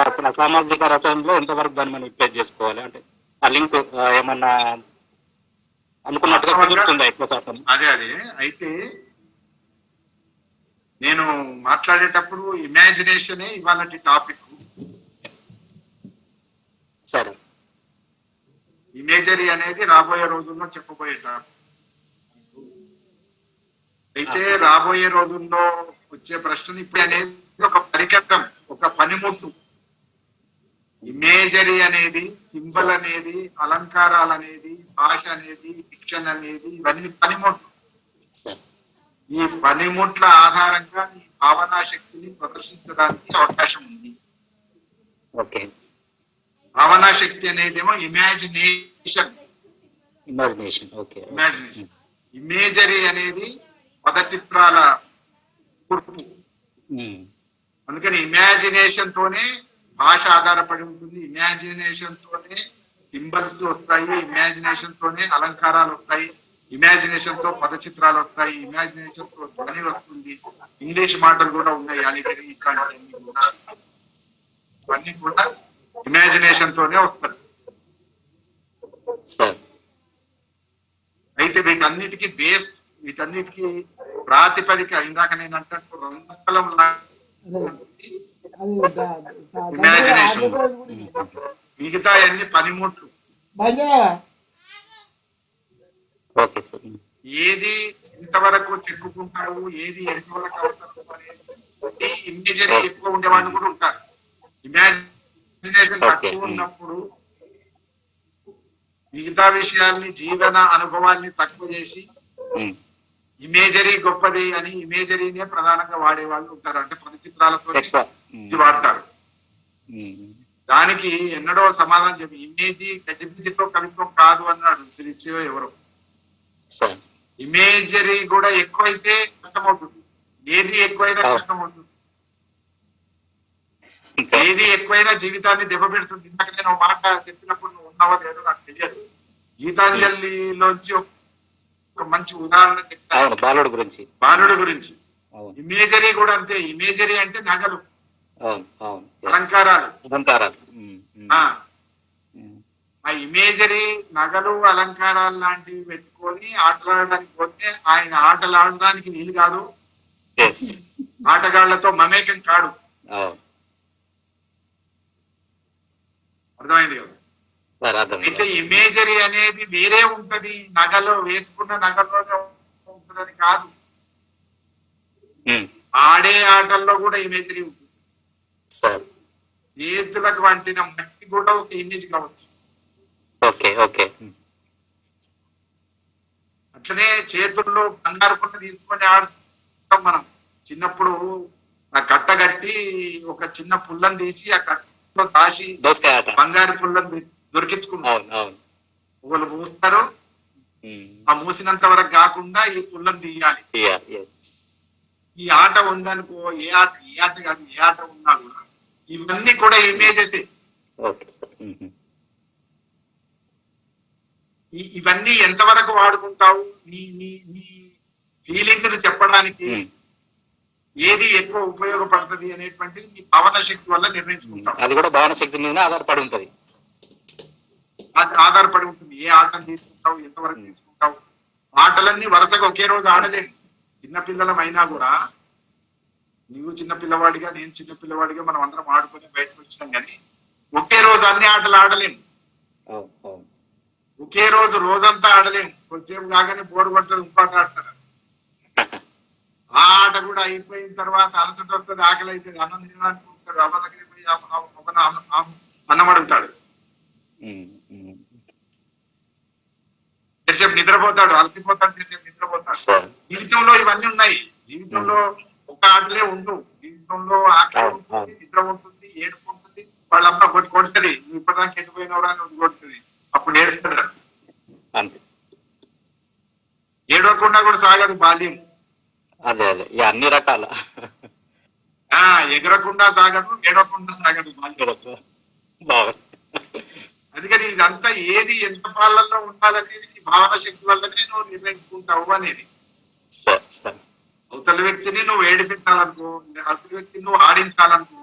అసలు సామాజిక రచనలో ఎంతవరకు దాన్ని మనం యూటిలైజ్ చేసుకోవాలి? అంటే ఆ లింక్ ఏమన్నా అనుకున్నట్టుగా కుదురుతుందా ఎక్కువ శాతం? అదే అయితే నేను మాట్లాడేటప్పుడు ఇమాజినేషనే ఇవాళ టాపిక్. సరే, ఇమేజరీ అనేది రాబోయే రోజుల్లో చెప్పబోయే టాపిక్. అయితే రాబోయే రోజుల్లో వచ్చే ప్రశ్న ఇప్పుడు అనేది ఒక పరికరం, ఒక పనిముట్టు. ఇమేజరీ అనేది, సింబల్ అనేది, అలంకారాలు అనేది, భాష అనేది, ఫిక్షన్ అనేది, ఇవన్నీ పనిముట్లు. ఈ పనిముట్ల ఆధారంగా నీ భావనా శక్తిని ప్రదర్శించడానికి అవకాశం ఉంది. భావనా శక్తి అనేదేమో ఇమాజినేషన్. ఇమేజరీ అనేది పదచిత్రాల కూర్పు. అందుకని ఇమాజినేషన్ తోనే భాష ఆధారపడి ఉంటుంది, ఇమాజినేషన్ తోనే సింబల్స్ వస్తాయి, ఇమాజినేషన్ తోనే అలంకారాలు వస్తాయి, ఇమాజినేషన్ తో పదచిత్రాలు వస్తాయి, ఇమాజినేషన్ తో ధ్వని వస్తుంది. ఇంగ్లీష్ మాటలు కూడా ఉన్నాయి, అలిగరి ఇట్లాంటివన్నీ కూడా, ఇవన్నీ కూడా ఇమాజినేషన్ తోనే వస్తుంది. అయితే వీటన్నిటికీ బేస్, వీటన్నిటికీ ప్రాతిపదిక ఇందాక నేను అంటే రంగస్థలం ఇమాజినేషన్, మిగతా అన్ని పనిముట్లు. Okay sir. ఏది ఎంతవరకు చెప్పుకుంటావు, ఏది ఎంతవరకు అవసరం అనేది ఇమేజరీ ఎక్కువ ఉండేవాళ్ళు కూడా ఉంటారు. ఇమాజినేషన్ తక్కువ ఉన్నప్పుడు మిగతా విషయాల్ని, జీవన అనుభవాల్ని తక్కువ చేసి ఇమేజరీ గొప్పది అని ఇమేజరీనే ప్రధానంగా వాడే వాళ్ళు ఉంటారు. అంటే పది చిత్రాలతో ఇది వాడతారు. దానికి ఎన్నడో సమాధానం చెప్పి గజిబిజితో కవిత్వం కాదు అన్నాడు శ్రీశ్రీ ఎవరో. ఇమేజరీ కూడా ఎక్కువైతే కష్టమవుతుంది. ఏది ఎక్కువైనా కష్టమవుతుంది. ఏది ఎక్కువైనా జీవితాన్ని దెబ్బపెడుతుంది. ఇందాక నేను ఒక మాట చెప్పినప్పుడు నువ్వు ఉన్నావో లేదో నాకు తెలియదు. గీతాంజలిలోంచి ఒక మంచి ఉదాహరణ చెప్తాను. బాలుడు గురించి ఇమేజరీ కూడా అంతే. ఇమేజరీ అంటే నగలు, అలంకారాలు. ఆ ఇమేజరీ నగలు, అలంకారాలు లాంటివి పెట్టుకొని ఆటలాడడానికి పోతే ఆయన ఆటలు ఆడడానికి వీలు కాదు, ఆటగాళ్లతో మమేకం కాడు. అర్థమైంది కదా? అయితే ఇమేజరీ అనేది వేరే ఉంటది, నగలో వేసుకున్న నగలోనే ఉంటదని కాదు. ఆడే ఆటల్లో కూడా ఇమేజరీ ఉంటుంది. చేతులకు వంటిన మట్టి కూడా ఒక ఇమేజ్ కావచ్చు. అట్లనే చేతుల్లో బంగారు పుల్ల తీసుకొని ఆడుతాం మనం. చిన్నప్పుడు ఆ కట్ట కట్టి ఒక చిన్న పుల్లని తీసి ఆ కట్టలో దాచి బంగారు పుల్లని దొరికించుకున్నాం. ఒకళ్ళు మూస్తారు, ఆ మూసినంత వరకు కాకుండా ఈ పుల్లని తీయాలి. ఈ ఆట ఉందనుకో, ఏ ఆట కాదు, ఏ ఆట ఉన్నా కూడా ఇవన్నీ కూడా ఇమేజెస్. ఇవన్నీ ఎంతవరకు వాడుకుంటావు, నీ నీ నీ ఫీలింగ్స్ చెప్పడానికి ఏది ఎక్కువ ఉపయోగపడుతుంది అనేటువంటిది నీ భావన శక్తి వల్ల నిర్ణయించుకుంటావు. అది కూడా భావన శక్తి మీద ఆధారపడి ఉంటుంది. ఆధారపడి ఉంటుంది. ఏ ఆటను తీసుకుంటావు, ఎంతవరకు తీసుకుంటావు. ఆటలన్నీ వరుసగా ఒకే రోజు ఆడలేము. చిన్నపిల్లలం అయినా కూడా, నువ్వు చిన్న పిల్లవాడిగా, నేను చిన్న పిల్లవాడిగా మనం అందరం ఆడుకొని బయటకు వచ్చినాం. కానీ ఒకే రోజు అన్ని ఆటలు ఆడలేము. ఒకే రోజు రోజంతా ఆడలేము. కొద్దిసేపు కాగానే బోరు పడుతుంది, ఇంకోటి ఆడతాడు. ఆ ఆట కూడా అయిపోయిన తర్వాత అలసట వస్తుంది, ఆకలి అవుతుంది, అన్నం తినడానికి ఉంటాడు. అమ్మ దగ్గరికి పోయి అన్నం అడుగుతాడు. ఎంతసేపు నిద్రపోతాడు, అలసిపోతాడు, ఎంతసేపు నిద్రపోతాడు. జీవితంలో ఇవన్నీ ఉన్నాయి. జీవితంలో ఒక ఆటలే ఉండవు. జీవితంలో ఆకలి ఉంటుంది, నిద్ర ఉంటుంది, ఏడుపు ఉంటుంది. వాళ్ళమ్మ కొడుతుంది, నువ్వు ఇప్పటిదాకా ఎటుపోయినవరా నువ్వు కొడుతుంది. అప్పుడు ఏడుస్తాడు. ఏడవకుండా కూడా సాగదు బాల్యం. అన్ని రకాల ఎగరకుండా సాగదు, ఏడవకుండా సాగదు బాల్యం. అందుకని ఇదంతా ఏది ఎంత పాలల్లో ఉండాలనేది నీ భావన శక్తి వల్లనే నువ్వు నిర్ణయించుకుంటావు అనేది. అవతల వ్యక్తిని నువ్వు ఏడిపించాలనుకో, అవతల వ్యక్తిని నువ్వు ఆడించాలనుకో,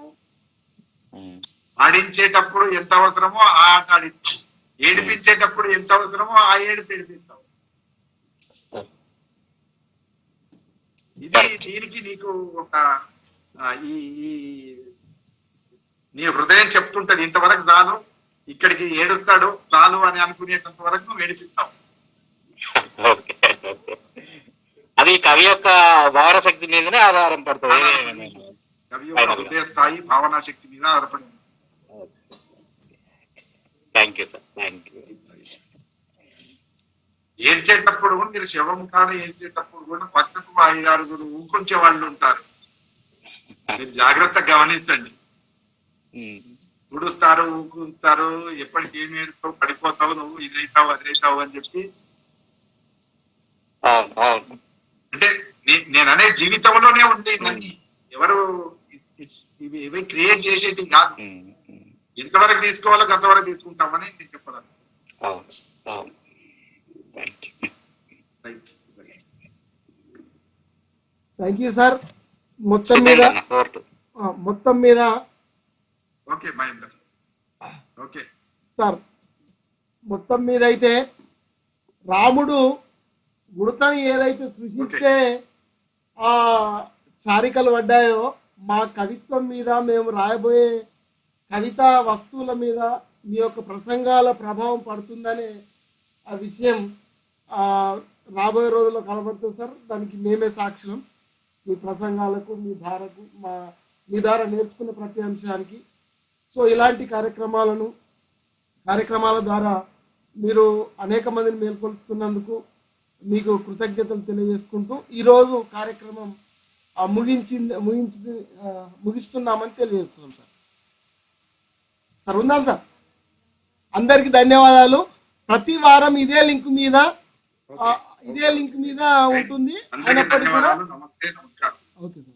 ఆడించేటప్పుడు ఎంత అవసరమో ఆ ఆట ఆడిస్తావు. ఏడిపించేటప్పుడు ఎంత అవసరమో ఆ ఏడుపు ఏడిపిస్తావు. ఇది దీనికి నీకు ఒక నీ హృదయం చెప్తుంటది, ఇంతవరకు చాలు, ఇక్కడికి ఏడుస్తాడు చాలు అని అనుకునేటంత వరకు నువ్వు ఏడిపిస్తావు. అది కవి యొక్క భావన శక్తి మీదనే ఆధారం పడుతుంది. కవి యొక్క హృదయ స్థాయి భావనా శక్తి మీద ఆధారపడి. Thank you sir, thank you. ఏడ్చేటప్పుడు మీరు శవం కాడ ఏడ్చేటప్పుడు కూడా పక్కకు 5-6 ఊకుంచే వాళ్ళు ఉంటారు. మీరు జాగ్రత్తగా గమనించండి. తుడుస్తారు, ఊకుంటారు, ఎప్పటికి ఏమి ఏడుస్తావు, పడిపోతావు, నువ్వు ఇదైతావు అదైతావు అని చెప్పి. అంటే నేను అనే జీవితంలోనే ఉంది ఇవన్నీ. ఎవరు ఇవి క్రియేట్ చేసేటి కాదు. ఎంతవరకు తీసుకోవాలో అంతవరకు తీసుకుంటామని నేను చెప్పదాను. Thank you sir. మొత్తం మీద ఓకే మహేందర్, ఓకే సార్, మొత్తం మీద అయితే రాముడు ఉడతని ఏదైతే సృష్టిస్తే ఆ చారికలు పడ్డాయో, మా కవిత్వం మీద, మేము రాయబోయే కవితా వస్తువుల మీద మీ యొక్క ప్రసంగాల ప్రభావం పడుతుందనే ఆ విషయం రాబోయే రోజుల్లో కనబడుతుంది సార్. దానికి మేమే సాక్షులం. మీ ప్రసంగాలకు, మీ ధారకు, మీ ద్వారా నేర్చుకున్న ప్రతి అంశానికి. సో ఇలాంటి కార్యక్రమాల ద్వారా మీరు అనేక మందిని మేల్కొల్పుతున్నందుకు మీకు కృతజ్ఞతలు తెలియజేసుకుంటూ ఈరోజు కార్యక్రమం ముగిస్తున్నామని తెలియజేస్తున్నాం సార్. సార్ ఉందాం సార్. అందరికి ధన్యవాదాలు. ప్రతి వారం ఇదే లింక్ మీద ఉంటుంది. అయినప్పటికీ కూడా నమస్తే, నమస్కారం. Okay sir.